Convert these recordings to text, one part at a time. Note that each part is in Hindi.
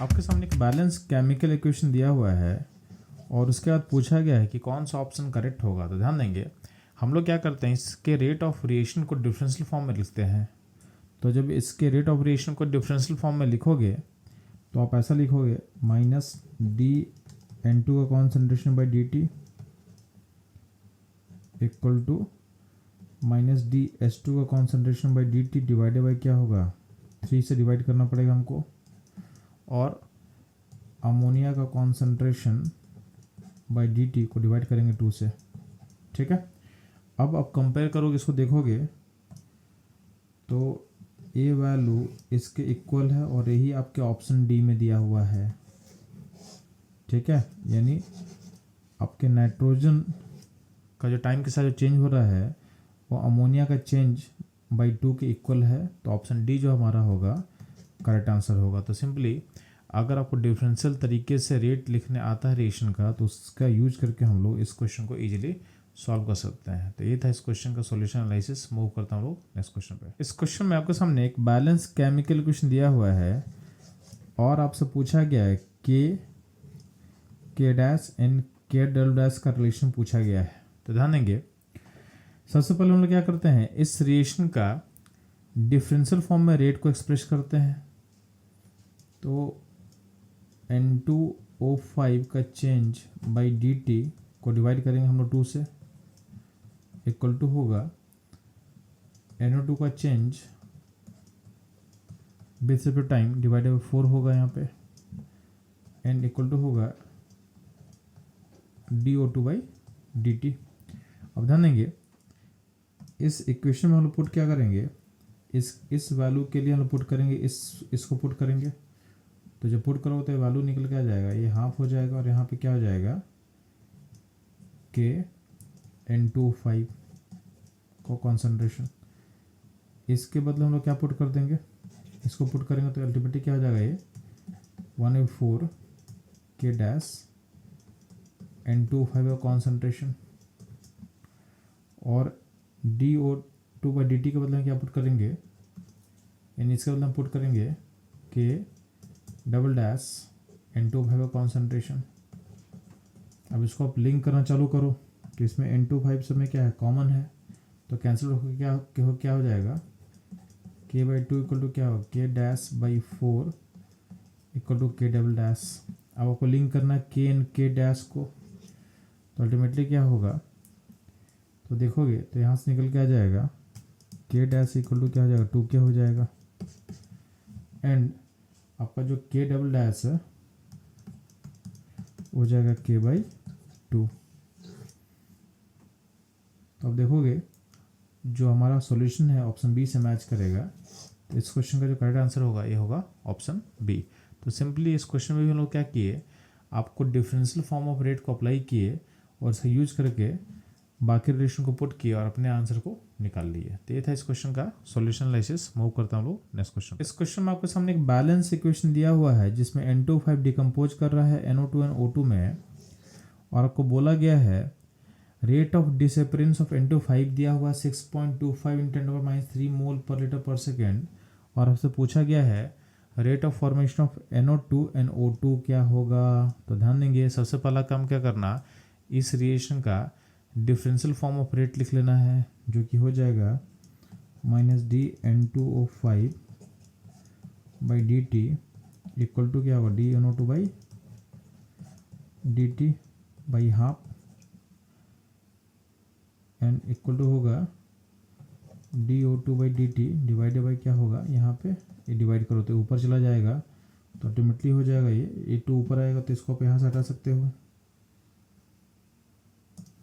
आपके सामने एक बैलेंस केमिकल इक्वेशन दिया हुआ है और उसके बाद पूछा गया है कि कौन सा ऑप्शन करेक्ट होगा। तो ध्यान देंगे, हम लोग क्या करते हैं, इसके रेट ऑफ वेरिएशन को डिफरेंशियल फॉर्म में लिखते हैं। तो जब इसके रेट ऑफ वेरिएशन को डिफरेंशियल फॉर्म में लिखोगे तो आप ऐसा लिखोगे माइनस डी N2 का concentration by D T equal to minus D H2 का concentration by D T divided by क्या होगा, 3 से डिवाइड करना पड़ेगा हमको, और अमोनिया का कॉन्सेंट्रेशन बाई डी टी को डिवाइड करेंगे 2 से। ठीक है, अब आप कंपेयर करोगे, इसको देखोगे तो ए वैल्यू इसके इक्वल है और यही आपके ऑप्शन डी में दिया हुआ है। ठीक है, यानी आपके नाइट्रोजन का जो टाइम के साथ जो चेंज हो रहा है वो अमोनिया का चेंज बाई 2 के इक्वल है। तो ऑप्शन डी जो हमारा होगा करेक्ट आंसर होगा। तो सिंपली अगर आपको डिफरेंशियल तरीके से रेट लिखने आता है रिएक्शन का तो उसका यूज करके हम लोग इस क्वेश्चन को इजीली सॉल्व कर सकते हैं। तो ये था इस क्वेश्चन का सॉल्यूशन एनालिसिस। मूव करता हूँ लोग नेक्स्ट क्वेश्चन पे। इस क्वेश्चन में आपके सामने एक बैलेंस केमिकल इक्वेशन दिया हुआ है और आपसे पूछा गया है के डैश एंड के डबल डैश का रिलेशन पूछा गया है। तो ध्यान देंगे, सबसे पहले हम लोग क्या करते हैं, इस रिएक्शन का डिफरेंशियल फॉर्म में रेट को एक्सप्रेस करते हैं। तो N2O5 का चेंज बाई डी टी को डिवाइड करेंगे हम लोग 2 से, इक्वल टू होगा NO2 का चेंज बेस पे टाइम डिवाइडेड बाई 4 होगा यहाँ पे, एंड इक्वल टू होगा DO2 बाई डी टी। अब ध्यान देंगे, इस इक्वेशन में हम लोग पुट क्या करेंगे, इस वैल्यू के लिए हम लोग पुट करेंगे, इसको पुट करेंगे। तो जब पुट करोगे तो वैल्यू निकल के आ जाएगा, ये हाफ हो जाएगा और यहाँ पे क्या हो जाएगा के N2O5 को कॉन्सेंट्रेशन। इसके बदले हम लोग क्या पुट कर देंगे, इसको पुट करेंगे तो अल्टीमेटली क्या हो जाएगा, ये 1/4 के डैश N2O5 का कॉन्सेंट्रेशन, और DO2 बाई डी टी के बदले क्या पुट करेंगे, यानी इसके बदले हम पुट करेंगे के डबल डैश N2O5 का कॉन्सेंट्रेशन। अब इसको आप लिंक करना चालू करो तो इसमें N2O5 समय क्या है, कॉमन है, तो कैंसिल होकर क्या हो जाएगा, के बाई 2 इक्वल टू क्या होगा, के डैश बाई 4 इक्वल टू के डबल डैश। अब आपको लिंक करना है के एंड के डैश को, तो अल्टीमेटली क्या होगा, तो देखोगे तो यहाँ से निकल के आ जाएगा के डैश इक्वल टू क्या हो जाएगा, 2K हो जाएगा, एंड आपका जो के डबल डैश है हो जाएगा के बाई 2। तो अब देखोगे जो हमारा सॉल्यूशन है ऑप्शन बी से मैच करेगा। तो इस क्वेश्चन का जो करेक्ट आंसर होगा ये होगा ऑप्शन बी। तो सिंपली इस क्वेश्चन में भी हम लोग क्या किए, आपको डिफरेंशियल फॉर्म ऑफ रेट को अप्लाई किए और इसे यूज करके बाकी रिलेशन को पुट किया और अपने आंसर को निकाल लिए। तो ये था इस क्वेश्चन का सॉल्यूशन एनालिसिस। मूव करता हूँ लोग नेक्स्ट क्वेश्चन। इस क्वेश्चन में आपके सामने एक बैलेंस इक्वेशन दिया हुआ है जिसमें N2O5 डिकम्पोज कर रहा है NO2 एंड O2 में, और आपको बोला गया है rate of disappearance of N2O5 दिया हुआ 6.25 × 10⁻³ मोल पर लीटर पर सेकेंड, और आपसे पूछा गया है rate of formation of NO2 and O2 क्या होगा। तो ध्यान देंगे, सबसे पहला काम क्या करना, इस रिएक्शन का डिफरेंशियल फॉर्म ऑफ रेट लिख लेना है, जो कि हो जाएगा minus D N2O5 by D T equal to क्या होगा, DNO2 by D T by half, and equal to होगा DO2 by D T divided by क्या होगा, यहाँ पे ये डिवाइड करो तो ऊपर चला जाएगा, तो अल्टीमेटली हो जाएगा ये 2 ऊपर आएगा तो इसको आप यहाँ से हटा सकते हो।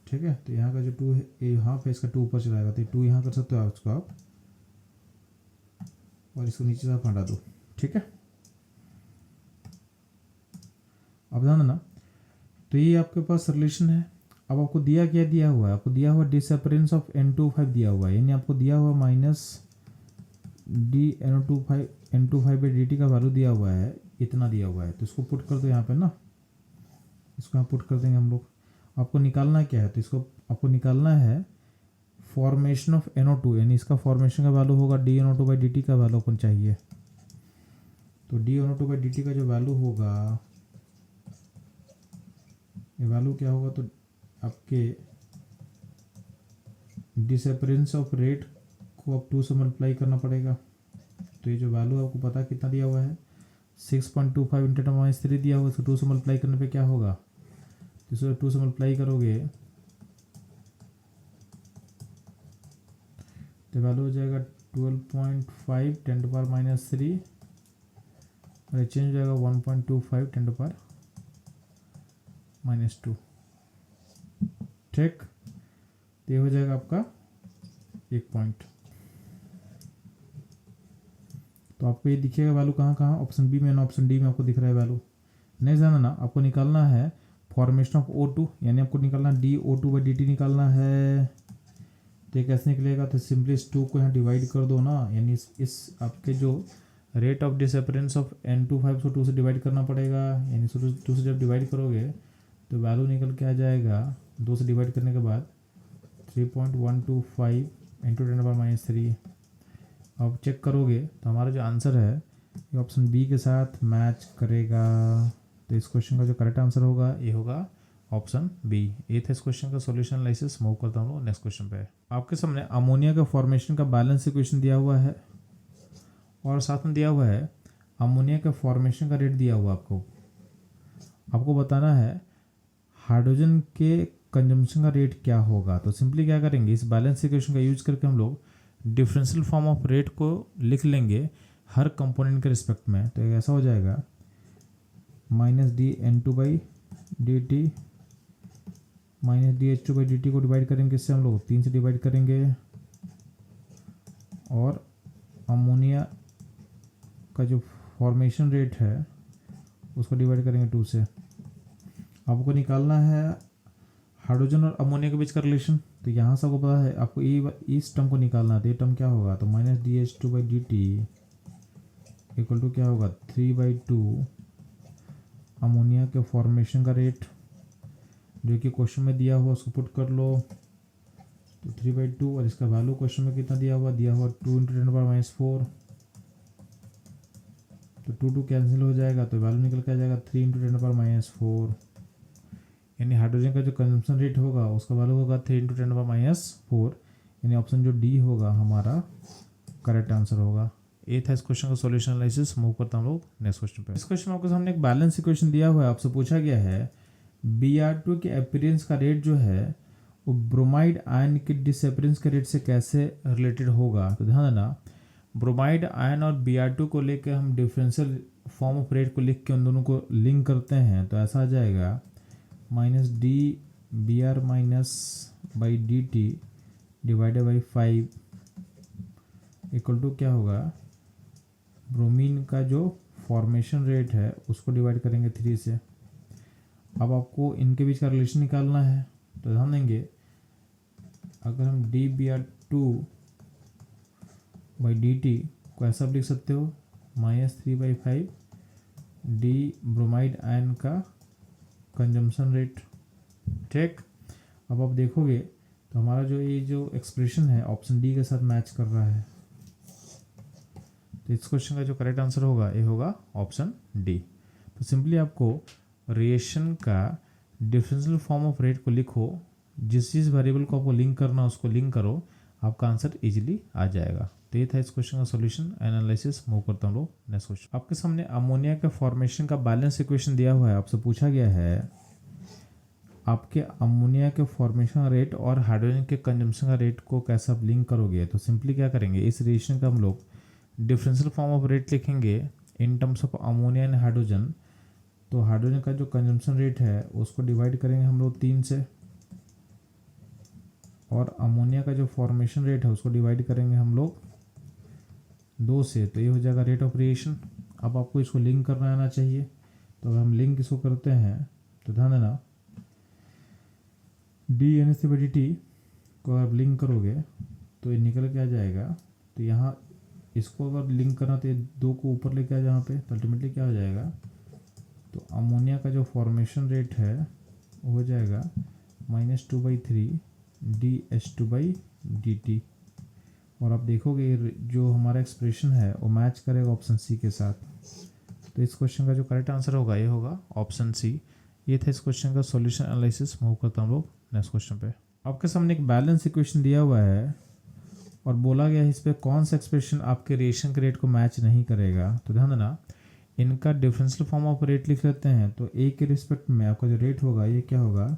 ठीक है, तो यहाँ का जो 2 है ये हाफ है, इसका 2 ऊपर चलाएगा तो 2 यहाँ कर सकते हो आप इसको आप, और इसको नीचे से आप हटा दो। ठीक है, अब ध्यान देना, तो ये आपके पास रिलेशन है। अब आपको दिया हुआ है, आपको दिया हुआ डिसअपीयरेंस ऑफ N2O5 दिया हुआ है, यानी आपको दिया हुआ minus D N2O5 by D T का वैल्यू दिया हुआ है, इतना दिया हुआ है, तो इसको पुट कर दो यहाँ पे ना, इसको यहाँ पुट कर देंगे हम लोग। आपको निकालना क्या है, तो इसको आपको निकालना है फॉर्मेशन ऑफ NO2, यानी इसका फॉर्मेशन का वैल्यू होगा DNO2 बाई डी टी का वैल्यू अपन चाहिए। तो d/2 बाई dt का जो वैल्यू होगा, ये वैल्यू क्या होगा, तो आपके डिसअपीयरेंस ऑफ रेट को अब 2 से मल्टीप्लाई करना पड़ेगा। तो ये जो वैल्यू आपको पता कितना दिया हुआ है, 6.25 इंटू 10⁻³ दिया हुआ है। इसको 2 से मल्टीप्लाई करने पे क्या होगा, तो इसको 2 से मल्टीप्लाई करोगे तो वैल्यू हो जाएगा 12.5 10⁻³ और ये चेंज हो जाएगा 1.25 10⁻²। ठीक, तो ये हो जाएगा आपका 1 पॉइंट। तो आपको ये दिखेगा वैल्यू कहाँ कहाँ, ऑप्शन बी में ना ऑप्शन डी में आपको दिख रहा है वैल्यू। नहीं जाना ना, आपको निकालना है फॉर्मेशन ऑफ O2, यानी आपको निकालना dO2/dt निकालना है। तो ये कैसे निकलेगा, तो सिंपली इस 2 को यहाँ डिवाइड कर दो ना, यानी इस आपके जो rate of disappearance of N25 को 2 से डिवाइड करना पड़ेगा, यानी 2 से जब डिवाइड करोगे तो वैल्यू निकल के आ जाएगा 2 से डिवाइड करने के बाद 3.125 इंटू 10⁻³ अब चेक करोगे तो हमारा जो आंसर है ये ऑप्शन बी के साथ मैच करेगा। तो इस क्वेश्चन का जो करेक्ट आंसर होगा ये होगा ऑप्शन बी। ये था इस क्वेश्चन का सॉल्यूशन एनालिसिस। मूव करता हूँ नेक्स्ट क्वेश्चन पे। आपके सामने अमोनिया का फॉर्मेशन का बैलेंस इक्वेशन दिया हुआ है और साथ में दिया हुआ है अमोनिया का फॉर्मेशन का रेट दिया हुआ। आपको बताना है हाइड्रोजन के कंजम्पशन का रेट क्या होगा। तो सिंपली क्या करेंगे, इस बैलेंस इक्वेशन का यूज करके हम लोग डिफरेंशियल फॉर्म ऑफ रेट को लिख लेंगे हर कंपोनेंट के रिस्पेक्ट में। तो ऐसा हो जाएगा -dN2/dt -dH2/dt को डिवाइड करेंगे, इससे हम लोग 3 से डिवाइड करेंगे और अमोनिया का जो फॉर्मेशन रेट है उसको डिवाइड करेंगे 2 से। आपको निकालना है हाइड्रोजन और अमोनिया के बीच का रिलेशन। तो यहाँ से आपको पता है आपको इस टर्म को निकालना है। तो ये टर्म क्या होगा, तो -dH2/dt इक्वल टू क्या होगा 3/2 अमोनिया के फॉर्मेशन का रेट जो कि क्वेश्चन में दिया हुआ उसको पुट कर लो। तो 3/2 और इसका वैल्यू क्वेश्चन में कितना दिया हुआ 2 इंटू 10⁻⁴। तो 2 कैंसिल हो जाएगा तो वैल्यू निकल के आ जाएगा 3 इंटू 10⁻⁴। यानी हाइड्रोजन का जो कंजम्पशन रेट होगा उसका वैल्यू होगा 3 इंटू 10⁻⁴। यानी ऑप्शन जो डी होगा हमारा करेक्ट आंसर होगा। ये था इस क्वेश्चन का सॉल्यूशन एनालिसिस। मूव करता हम लोग नेक्स्ट क्वेश्चन पे। इस क्वेश्चन में आपके सामने एक बैलेंस इक्वेशन दिया हुआ है। आपसे पूछा गया है Br2 के अपीयरेंस का रेट जो है वो ब्रोमाइड आयन के डिसअपीयरेंस के रेट से कैसे रिलेटेड होगा। तो ध्यान देना, ब्रोमाइड आयन और Br2 को लेकर हम डिफरेंशियल फॉर्म ऑफ रेट को लिख के उन दोनों को लिंक करते हैं। तो ऐसा आ जाएगा -dBr-/dt divided by 5 equal to क्या होगा, ब्रोमीन का जो फॉर्मेशन रेट है उसको डिवाइड करेंगे 3 से। अब आपको इनके बीच का रिलेशन निकालना है। तो ध्यान देंगे, अगर हम dBr2/dt को ऐसा लिख सकते हो -3/5 डी ब्रोमाइड आयन का कंजम्पशन रेट। ठीक, अब आप देखोगे तो हमारा जो ये जो एक्सप्रेशन है ऑप्शन डी के साथ मैच कर रहा है। तो इस क्वेश्चन का जो करेक्ट आंसर होगा ये होगा ऑप्शन डी। तो सिंपली आपको रिएक्शन का डिफरेंशियल फॉर्म ऑफ रेट को लिखो, जिस वेरिएबल को आपको लिंक करना उसको लिंक करो, आपका आंसर इजीली आ जाएगा। तो ये था इस क्वेश्चन का सॉल्यूशन एनालिसिस। मूव करता हूँ लोग नेक्स्ट क्वेश्चन। आपके सामने अमोनिया के फॉर्मेशन का बैलेंस इक्वेशन दिया हुआ है। आपसे पूछा गया है आपके अमोनिया के फॉर्मेशन रेट और हाइड्रोजन के कंजम्पशन का रेट को कैसे आप लिंक करोगे। तो सिंपली क्या करेंगे, इस रिएक्शन का हम लोग डिफरेंशियल फॉर्म ऑफ रेट लिखेंगे in terms of ammonia and hydrogen. तो हाइड्रोजन का जो कंजम्पशन रेट है उसको डिवाइड करेंगे हम लोग 3 से और अमोनिया का जो फॉर्मेशन रेट है उसको डिवाइड करेंगे हम लोग 2 से। तो ये हो जाएगा रेट ऑफ रिएक्शन। अब आपको इसको लिंक करना आना चाहिए। तो अगर हम लिंक इसको करते हैं तो ध्यान देना dNH3/dt को अगर लिंक करोगे तो ये निकल के आ जाएगा। तो यहाँ इसको अगर लिंक करना तो ये 2 को ऊपर लेके आ जहाँ पे, तो अल्टीमेटली क्या हो जाएगा, तो अमोनिया का जो फॉर्मेशन रेट है वो हो जाएगा -2/3 dH2/dt। और आप देखोगे जो हमारा एक्सप्रेशन है वो मैच करेगा ऑप्शन सी के साथ। तो इस क्वेश्चन का जो करेक्ट आंसर होगा ये होगा ऑप्शन सी। ये था इस क्वेश्चन का सॉल्यूशन एनालिसिस। मूव करता हूँ हम लोग नेक्स्ट क्वेश्चन पे। आपके सामने एक बैलेंस इक्वेशन दिया हुआ है और बोला गया है इस पर कौन सा एक्सप्रेशन आपके रिएक्शन के रेट को मैच नहीं करेगा। तो ध्यान देना, इनका डिफरेंशियल फॉर्म ऑफ रेट लिख लेते हैं। तो ए के रिस्पेक्ट में आपका जो रेट होगा ये क्या होगा,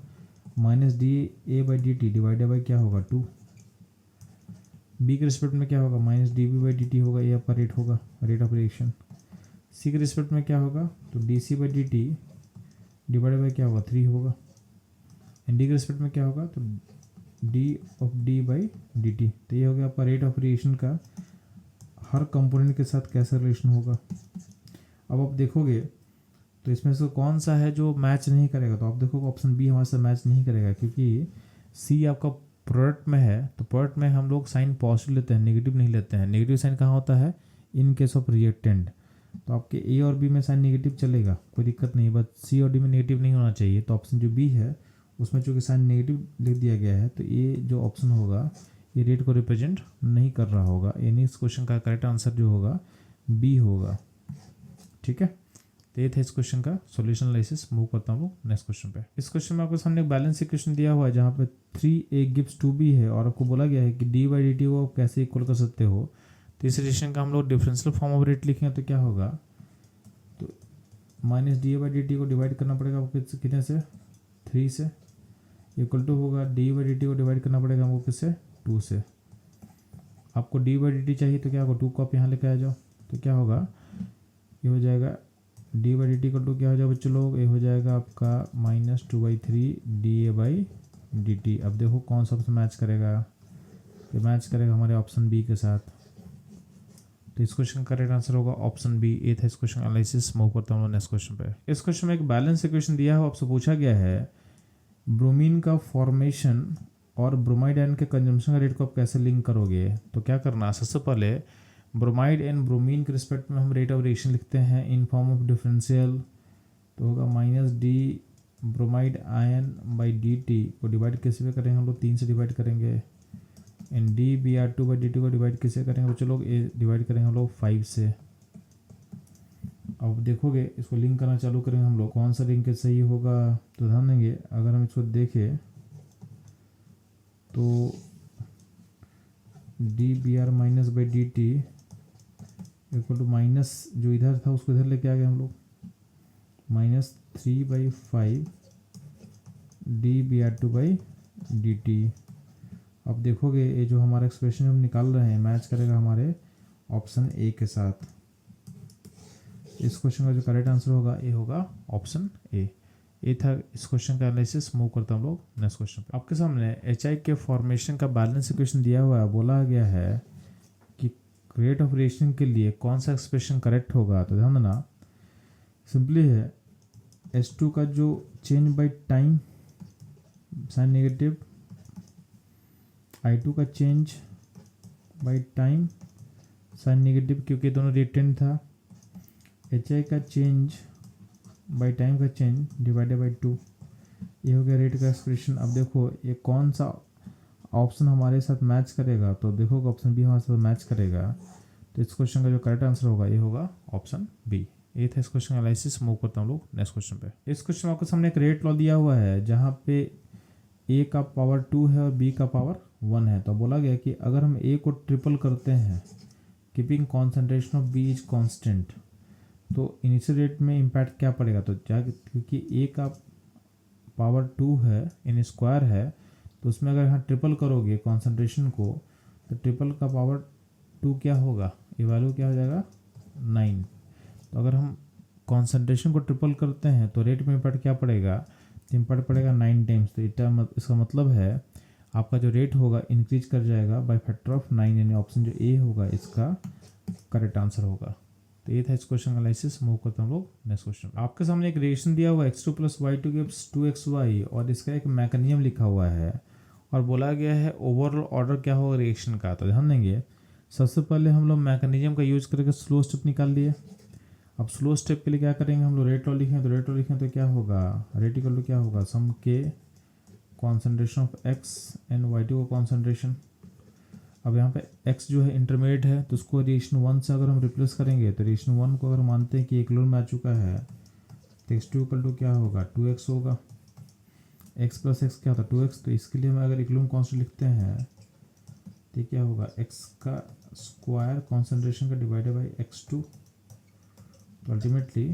minus D A by D T divided by क्या होगा 2। बी के रिस्पेक्ट में क्या होगा, minus D B by D T होगा, ये आपका रेट होगा, रेट ऑफ रिएक्शन। सी के रिस्पेक्ट में क्या होगा, तो D C by D T divided by क्या होगा 3 होगा। एंड डी के रिस्पेक्ट में क्या होगा, तो D of D by D T. तो ये हो गया आपका रेट ऑफ रिएक्शन का हर कंपोनेंट के साथ कैसा रिलेशन होगा। अब आप देखोगे तो इसमें से कौन सा है जो मैच नहीं करेगा, तो आप देखोगे ऑप्शन बी हमारे साथ मैच नहीं करेगा, क्योंकि सी आपका प्रोडक्ट में है। तो प्रोडक्ट में हम लोग साइन पॉजिटिव लेते हैं, नेगेटिव नहीं लेते हैं। नेगेटिव साइन कहाँ होता है, इन केस ऑफ रिएक्टेंट। तो आपके ए और बी में साइन नेगेटिव चलेगा, कोई दिक्कत नहीं, बट सी और डी में नेगेटिव नहीं होना चाहिए। तो ऑप्शन जो बी है उसमें चूँकि साइन नेगेटिव लिख दिया गया है, तो ये जो ऑप्शन होगा ये रेट को रिप्रेजेंट नहीं कर रहा होगा। यानी इस क्वेश्चन का करेक्ट आंसर जो होगा बी होगा। ठीक है, तो ये था इस क्वेश्चन का सॉल्यूशन एनालिसिस। मूव करता हूँ नेक्स्ट क्वेश्चन पे। इस क्वेश्चन में आपके सामने एक बैलेंस इक्वेशन दिया हुआ है जहाँ पे 3a गिव्स 2b है और आपको बोला गया है कि डी बाई डी टी को आप कैसे इक्वल कर सकते हो। तो इस रिलेशन का हम लोग डिफरेंशियल फॉर्म ऑफ रेट लिखेंगे तो क्या होगा, तो minus D by D T को डिवाइड करना पड़ेगा आपको कितने से, 3 से, इक्वल टू होगा डी बाई डी टी को डिवाइड करना पड़ेगा हमको किससे, 2 से। आपको डी बाई डी टी चाहिए तो क्या होगा, 2 को आप यहाँ लेके आ जाओ, तो क्या होगा, ये हो जाएगा D by D T equal to क्या हो जाएगा बच्चों लोग, ये हो जाएगा आपका -2/3 D A by D T. अब देखो कौन सा ऑप्शन मैच करेगा, ये मैच करेगा हमारे ऑप्शन बी के साथ। तो इस क्वेश्चन का करेक्ट आंसर होगा ऑप्शन बी। ये था इस क्वेश्चन एनालिसिस। मूव करता हूँ नेक्स्ट क्वेश्चन पे। इस क्वेश्चन में एक बैलेंस इक्वेशन दिया है, आपसे पूछा गया है ब्रोमीन का फॉर्मेशन और ब्रोमाइड आयन के कंजम्पशन का रेट को आप कैसे लिंक करोगे। तो क्या करना, सबसे पहले ब्रोमाइड एंड ब्रोमीन के रिस्पेक्ट में हम रेट ऑफ रिएक्शन लिखते हैं इन फॉर्म ऑफ डिफरेंशियल। तो होगा minus D bromide ion by D T को डिवाइड किस पे करेंगे हम लोग, 3 से डिवाइड करेंगे। And D B R 2 by D T को डिवाइड किससे करेंगे बच्चों लोग, ए डिवाइड करेंगे हम लोग 5 से। अब देखोगे इसको लिंक करना चालू करेंगे हम लोग, कौन सा लिंक सही होगा। तो ध्यान देंगे अगर हम इसको देखें तो D B R minus by D T equal to minus जो इधर था उसको इधर लेके आ गए हम लोग, -3/5 D B R 2 by D T. अब देखोगे ये जो हमारा एक्सप्रेशन हम निकाल रहे हैं मैच करेगा हमारे ऑप्शन ए के साथ। इस क्वेश्चन का जो करेक्ट आंसर होगा ये होगा ऑप्शन ए। ये था इस क्वेश्चन का एनालिसिस। मूव करता हम लोग नेक्स्ट क्वेश्चन पे। आपके सामने HI के फॉर्मेशन का बैलेंस इक्वेशन दिया हुआ है, बोला गया है कि रेट ऑफ रिएक्शन के लिए कौन सा एक्सप्रेशन करेक्ट होगा। तो ध्यान देना, सिंपली है H2 का जो change by time sign negative, I2 का change by time sign negative क्योंकि दोनों रिएक्टेंट था। HI का चेंज बाय टाइम का चेंज डिवाइडेड बाय 2, ये हो गया रेट का एक्सप्रेशन। अब देखो ये कौन सा ऑप्शन हमारे साथ मैच करेगा, तो देखो ऑप्शन बी हमारे साथ मैच करेगा। तो इस क्वेश्चन का जो करेक्ट आंसर होगा ये होगा ऑप्शन बी। ये था इस क्वेश्चन का एनालिसिस। मूव करता हूँ लोग नेक्स्ट क्वेश्चन पे। इस क्वेश्चन में आपके सामने एक रेट लॉ दिया हुआ है जहाँ पे ए का पावर 2 है और बी का पावर 1 है। तो बोला गया कि अगर हम ए को ट्रिपल करते हैं keeping concentration of B is constant, तो इनिशियल रेट में इम्पैक्ट क्या पड़ेगा। तो क्योंकि ए का पावर 2 है इन स्क्वायर है, तो उसमें अगर यहाँ ट्रिपल करोगे कॉन्सेंट्रेशन को, तो ट्रिपल का पावर 2 क्या होगा, ये वैल्यू क्या हो जाएगा 9। तो अगर हम कॉन्सेंट्रेशन को ट्रिपल करते हैं तो रेट में इम्पैक्ट क्या पड़ेगा, तो इम्पैक्ट पड़ेगा 9 टाइम्स। तो इसका मतलब है आपका जो रेट होगा इंक्रीज कर जाएगा बाय फैक्टर ऑफ 9, यानी ऑप्शन जो ए होगा इसका करेक्ट आंसर होगा। तो ये था इस क्वेश्चन का एनालिसिस। मूव करते हैं हम लोग नेक्स्ट क्वेश्चन। आपके सामने एक रिएक्शन दिया हुआ है x2 + y2 गिव्स 2xy और इसका एक मैकेनिज्म लिखा हुआ है और बोला गया है ओवरऑल ऑर्डर क्या होगा रिएक्शन का। तो ध्यान देंगे सबसे पहले हम लोग मैकेनिज्म का यूज करके स्लो स्टेप निकाल लिए। अब स्लो स्टेप के लिए क्या करेंगे हम लोग, रेट लॉ लिखें। तो रेट लॉ लिखें तो क्या होगा, रेट इक्वल टू क्या होगा, सम के concentration of x and y2 का कॉन्सेंट्रेशन। अब यहाँ पे x जो है इंटरमीडिएट है, तो उसको रिएक्शन 1 से अगर हम रिप्लेस करेंगे तो रिएक्शन 1 को अगर मानते हैं कि इक्विलिब्रियम में आ चुका है तो x2 इक्वल टू क्या होगा 2x होगा। x प्लस एक्स क्या होता है 2x, तो इसके लिए हम अगर इक्विलिब्रियम कांस्टेंट लिखते हैं तो क्या होगा x का स्क्वायर कॉन्सेंट्रेशन का डिवाइडेड बाई x2। तो अल्टीमेटली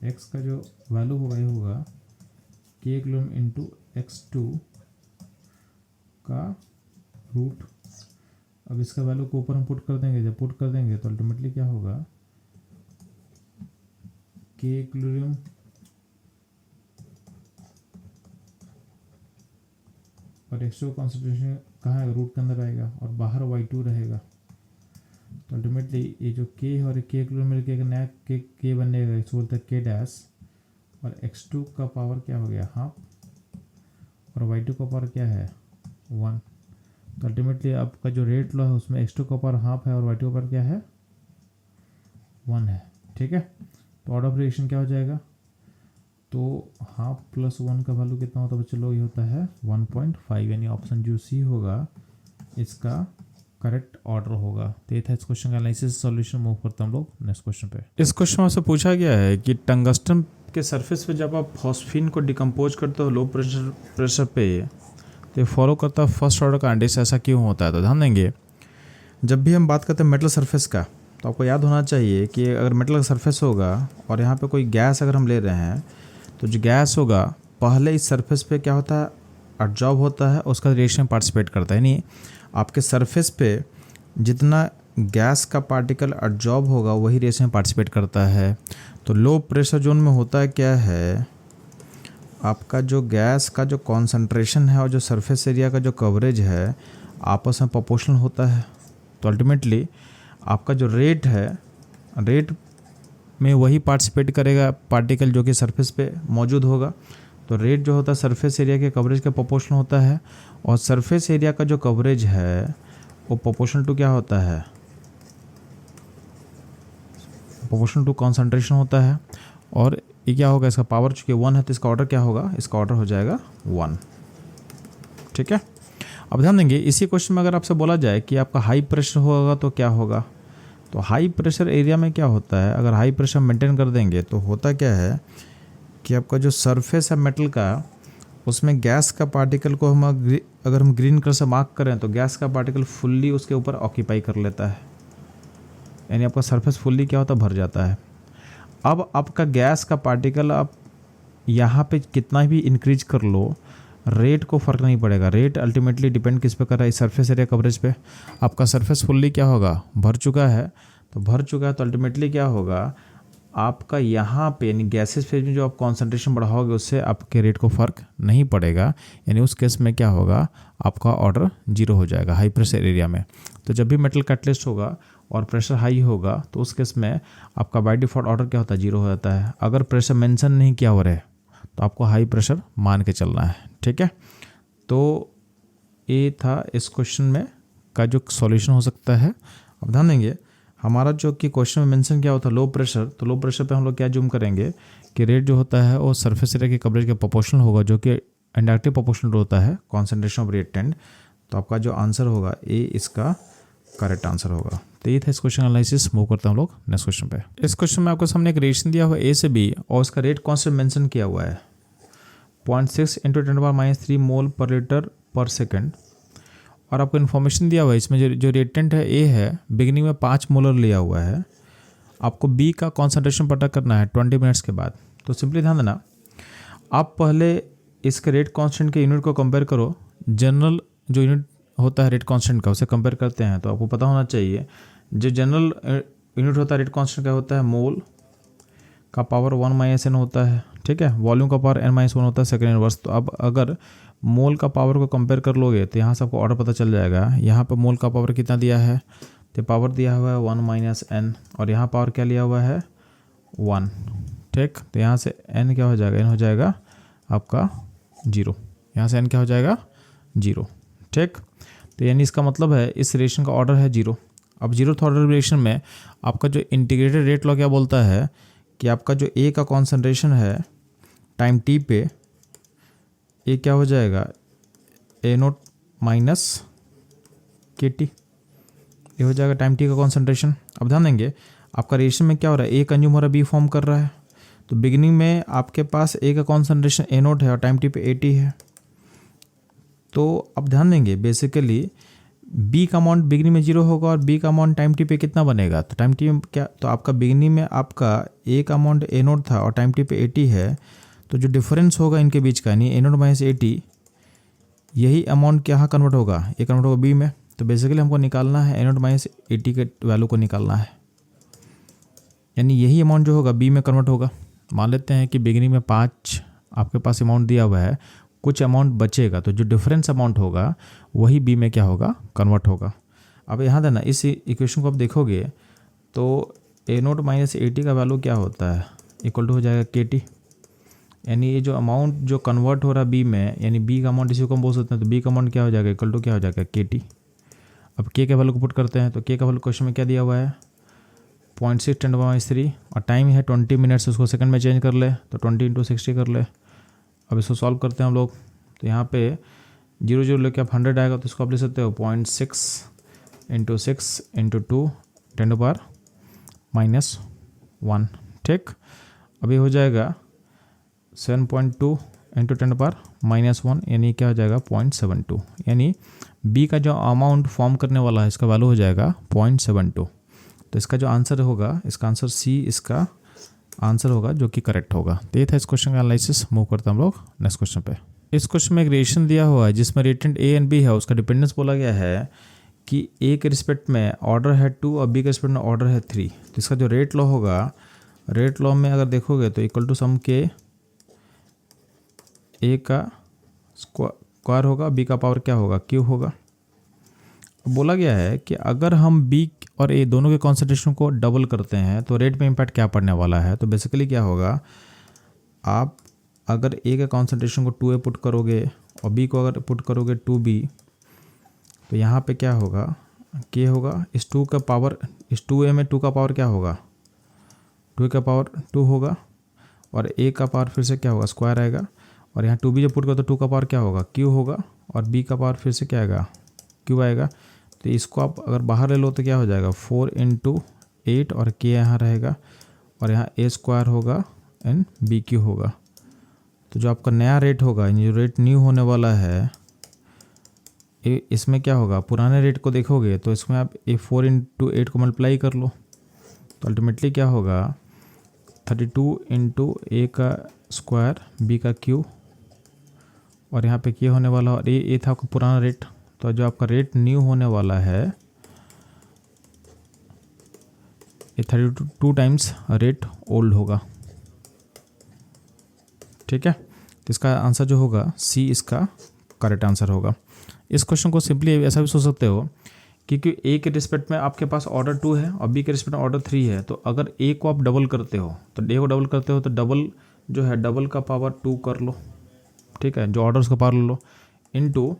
x का जो वैल्यू होगा ये होगा k इक्विलिब्रियम इंटू x2 का रूट। अब इसका वैल्यू को ऊपर हम पुट कर देंगे, जब पुट कर देंगे तो अल्टीमेटली क्या होगा k इक्विलिब्रियम और x2 कॉन्सेंट्रेशन कहाँ है, रूट के अंदर आएगा और बाहर y2 रहेगा। तो अल्टीमेटली ये जो k है और k इक्विलिब्रियम मिलकर एक नया k बनेगा, इसको बोलते हैं k डैश, और x2 का पावर क्या हो गया हाफ और y2 का पावर क्या है 1। तो अल्टीमेटली आपका जो रेट लॉ है उसमें x2 का पावर हाफ है और y2 का पावर क्या है 1 है। ठीक है, तो ऑर्डर ऑफ रिएक्शन क्या हो जाएगा, तो हाफ प्लस 1 का वैल्यू कितना होता है बच्चे लोग, ये होता है 1.5, यानी ऑप्शन जो सी होगा इसका करेक्ट ऑर्डर होगा। तो ये था इस क्वेश्चन का एनालिसिस सॉल्यूशन। मूव करते हम लोग नेक्स्ट क्वेश्चन पे। इस क्वेश्चन में आपसे पूछा गया है कि टंगस्टन के सरफेस पे जब आप फॉस्फीन को डिकम्पोज करते हो लो प्रेशर पे तो ये फॉलो करता है फर्स्ट ऑर्डर का कंडीशन, ऐसा क्यों होता है। तो ध्यान देंगे जब भी हम बात करते हैं मेटल सरफेस का तो आपको याद होना चाहिए कि अगर मेटल का सरफेस होगा और यहाँ पे कोई गैस अगर हम ले रहे हैं तो जो गैस होगा पहले इस सरफेस पे क्या होता है एब्जॉर्ब होता है, उसका रिएक्शन में पार्टिसिपेट करता है। यानी आपके सरफेस पे जितना गैस का पार्टिकल एब्जॉर्ब होगा वही रिएक्शन में पार्टिसिपेट करता है। तो लो प्रेशर जोन में होता क्या है, आपका जो गैस का जो कॉन्सेंट्रेशन है और जो सरफेस एरिया का जो कवरेज है आपस में प्रोपोर्शनल होता है। तो अल्टीमेटली आपका जो रेट है, रेट में वही पार्टिसिपेट करेगा पार्टिकल जो कि सरफेस पे मौजूद होगा। तो रेट जो होता है सरफेस एरिया के कवरेज के प्रोपोर्शनल होता है, और सरफेस एरिया का जो कवरेज है वो प्रोपोर्शनल टू क्या होता है, प्रोपोर्शनल टू कॉन्सेंट्रेशन होता है। और ये क्या होगा, इसका पावर चूँकि 1 है तो इसका ऑर्डर क्या होगा, इसका ऑर्डर हो जाएगा 1। ठीक है, अब ध्यान देंगे इसी क्वेश्चन में अगर आपसे बोला जाए कि आपका हाई प्रेशर होगा तो क्या होगा। तो हाई प्रेशर एरिया में क्या होता है, अगर हाई प्रेशर मेंटेन कर देंगे तो होता क्या है कि आपका जो सरफेस है मेटल का उसमें गैस का पार्टिकल को हम अगर हम ग्रीन कलर से मार्क करें तो गैस का पार्टिकल फुल्ली उसके ऊपर ऑक्यूपाई कर लेता है, यानी आपका सरफेस फुल्ली क्या होता है भर जाता है। अब आपका गैस का पार्टिकल आप यहाँ पे कितना भी इंक्रीज कर लो रेट को फ़र्क नहीं पड़ेगा। रेट अल्टीमेटली डिपेंड किस पे कर रहा है, सरफेस एरिया कवरेज पे। आपका सरफेस फुल्ली क्या होगा भर चुका है, तो भर चुका है तो अल्टीमेटली क्या होगा आपका यहाँ पे यानी गैसेस फेज में जो आप कॉन्सेंट्रेशन बढ़ाओगे उससे आपके रेट को फ़र्क नहीं पड़ेगा, यानी उस केस में क्या होगा आपका ऑर्डर 0 हो जाएगा हाई प्रेशर एरिया में। तो जब भी मेटल कैटलिस्ट होगा और प्रेशर हाई होगा तो उस केस में आपका बाय डिफ़ॉल्ट ऑर्डर क्या होता है 0 हो जाता है। अगर प्रेशर मेंशन नहीं किया हो रहा है तो आपको हाई प्रेशर मान के चलना है। ठीक है, तो ये था इस क्वेश्चन में का जो सॉल्यूशन हो सकता है। अब ध्यान देंगे हमारा जो कि क्वेश्चन में मेंशन क्या होता है लो प्रेशर, तो लो प्रेशर पे हम लोग क्या जूम करेंगे कि रेट जो होता है वो सरफेस एरिया के कवरेज के प्रोपोर्शनल होगा, जो कि इंडक्टिव प्रोपोर्शनल होता है कॉन्सेंट्रेशन ऑफ रिएक्टेंट। तो आपका जो आंसर होगा ए इसका करेक्ट आंसर होगा। तो ये था इस क्वेश्चन एनालिसिस। मूव करते हैं हम लोग नेक्स्ट क्वेश्चन पे। इस क्वेश्चन में आपको सामने एक रिएक्शन दिया हुआ है ए से बी और उसका रेट कांस्टेंट मेंशन किया हुआ है 0.6 × 10⁻³ मोल पर लीटर पर सेकंड, और आपको इन्फॉर्मेशन दिया हुआ है इसमें जो रिएक्टेंट है ए है बिगिनिंग में 5 मोलर लिया हुआ है, आपको बी का कॉन्सेंट्रेशन पता करना है 20 मिनट्स के बाद। तो सिंपली ध्यान देना आप पहले इसके रेट कांस्टेंट के यूनिट को कंपेयर करो, जनरल जो यूनिट होता है रेट कांस्टेंट का उसे कंपेयर करते हैं। तो आपको पता होना चाहिए जो जनरल यूनिट होता है रेट कांस्टेंट का होता है मोल का पावर 1 - n होता है। ठीक है, वॉल्यूम का पावर n - 1 होता है सेकेंड इनवर्स। तो अब अगर मोल का पावर को कंपेयर कर लोगे तो यहाँ से आपको ऑर्डर पता चल जाएगा। यहाँ पे मोल का पावर कितना दिया है, तो पावर दिया हुआ है 1 - n और यहाँ पावर क्या लिया हुआ है 1। ठीक, तो यहाँ से n क्या हो जाएगा, n हो जाएगा आपका 0, यहाँ से n क्या हो जाएगा 0। ठीक, तो यानी इसका मतलब है इस रिएक्शन का ऑर्डर है 0। अब 0th ऑर्डर रिएक्शन में आपका जो इंटीग्रेटेड रेट लॉ क्या बोलता है कि आपका जो ए का कॉन्सेंट्रेशन है टाइम टी पे ये क्या हो जाएगा A0 - KT। ये हो जाएगा टाइम टी का कॉन्सेंट्रेशन। अब ध्यान देंगे आपका रिएक्शन में क्या हो रहा है, ए कंज्यूम हो रहा है, बी फॉर्म कर रहा है। तो बिगिनिंग में आपके पास ए का कॉन्सेंट्रेशन ए नोट है और टाइम टी पे 80 है। तो अब ध्यान देंगे बेसिकली बी का अमाउंट बिगिनिंग में 0 होगा और बी का अमाउंट टाइम टी पे कितना बनेगा, तो टाइम टी में क्या, तो आपका बिगिनिंग में आपका ए का अमाउंट ए नोट था और टाइम टी पे 80 है। तो जो डिफरेंस होगा इनके बीच का यानी ए नोट माइनस 80, यही अमाउंट क्या कन्वर्ट होगा, ये कन्वर्ट होगा बी में। तो बेसिकली हमको निकालना है ए नोट माइनस 80 के वैल्यू को निकालना है, यानी यही अमाउंट जो होगा बी में कन्वर्ट होगा। मान लेते हैं कि बिगिनिंग में 5 आपके पास अमाउंट दिया हुआ है, कुछ अमाउंट बचेगा, तो जो डिफरेंस अमाउंट होगा वही बी में क्या होगा, कन्वर्ट होगा। अब यहाँ देना इस इक्वेशन को आप देखोगे तो ए नोट माइनस 80 का वैल्यू क्या होता है, इक्वल टू हो जाएगा के टी, यानी ये जो अमाउंट जो कन्वर्ट हो रहा है बी में, यानी बी का अमाउंट इसी को हम बोल सकते हैं। तो बी का अमाउंट क्या हो जाएगा, इक्वल टू क्या हो जाएगा, के टी। अब के वैल्यू को पुट करते हैं, तो के का वैल्यू क्वेश्चन में क्या दिया हुआ है, 0.6 × 10⁻³ और टाइम है 20 मिनट्स, उसको सेकंड में चेंज कर ले तो 20 × 60 कर ले। अब इसको सॉल्व करते हैं हम लोग, तो यहाँ पे 0 0 लेके आप 100 आएगा, तो इसको आप लिख सकते हो 0.6 × 6 × 2 10⁻⁻1। ठीक, अभी हो जाएगा 7.2 × 10⁻⁻1, यानी क्या हो जाएगा 0.72, यानी बी का जो अमाउंट फॉर्म करने वाला है इसका वैल्यू हो जाएगा 0.72। तो इसका जो आंसर होगा, इसका आंसर सी इसका आंसर होगा जो कि करेक्ट होगा। तो ये था इस क्वेश्चन का एनालिसिस। मूव करते हैं हम लोग नेक्स्ट क्वेश्चन पे। इस क्वेश्चन में एक रिलेशन दिया हुआ है जिसमें रिएक्टेंट ए एंड बी है, उसका डिपेंडेंस बोला गया है कि ए के रिस्पेक्ट में ऑर्डर है 2 और बी के रिस्पेक्ट में ऑर्डर है 3। तो इसका जो रेट लॉ होगा, रेट लॉ में अगर देखोगे तो इक्वल टू सम के ए का स्क्वायर होगा, बी का पावर क्या होगा, क्यू होगा। बोला गया है कि अगर हम बी और ए दोनों के कॉन्सेंट्रेशन को डबल करते हैं तो रेट में इम्पैक्ट क्या पड़ने वाला है। तो बेसिकली क्या होगा, आप अगर ए के कॉन्सेंट्रेशन को 2A पुट करोगे और बी को अगर पुट करोगे 2B, तो यहाँ पे क्या होगा, के होगा, इस 2 का पावर, इस 2A में 2 का पावर क्या होगा, 2 का पावर 2 होगा और ए का पावर फिर से क्या होगा, स्क्वायर आएगा। और यहाँ 2B जब पुट करो तो 2 का पावर क्या होगा, क्यू होगा और बी का पावर फिर से क्या आएगा, क्यू आएगा। तो इसको आप अगर बाहर ले लो तो क्या हो जाएगा 4 × 8 और के यहाँ रहेगा और यहाँ ए स्क्वायर होगा एंड बी क्यू होगा। तो जो आपका नया रेट होगा, जो रेट न्यू होने वाला है, इसमें क्या होगा, पुराने रेट को देखोगे तो इसमें आप 4 × 8 को मल्टीप्लाई कर लो तो अल्टीमेटली क्या होगा 32 × ए का स्क्वायर बी का क्यू और यहाँ पे के होने वाला और ये था आपका पुराना रेट। तो जो आपका रेट न्यू होने वाला है ये 32 टाइम्स रेट ओल्ड होगा। ठीक है, तो इसका आंसर जो होगा सी इसका करेक्ट आंसर होगा। इस क्वेश्चन को सिंपली ऐसा भी सोच सकते हो क्योंकि ए के रिस्पेक्ट में आपके पास ऑर्डर 2 है और बी के रिस्पेक्ट में ऑर्डर 3 है। तो अगर ए को आप डबल करते हो तो ए को डबल करते हो तो डबल जो है डबल का पावर 2 कर लो, ठीक है, जो ऑर्डर उसका पावर ले लो, इनटू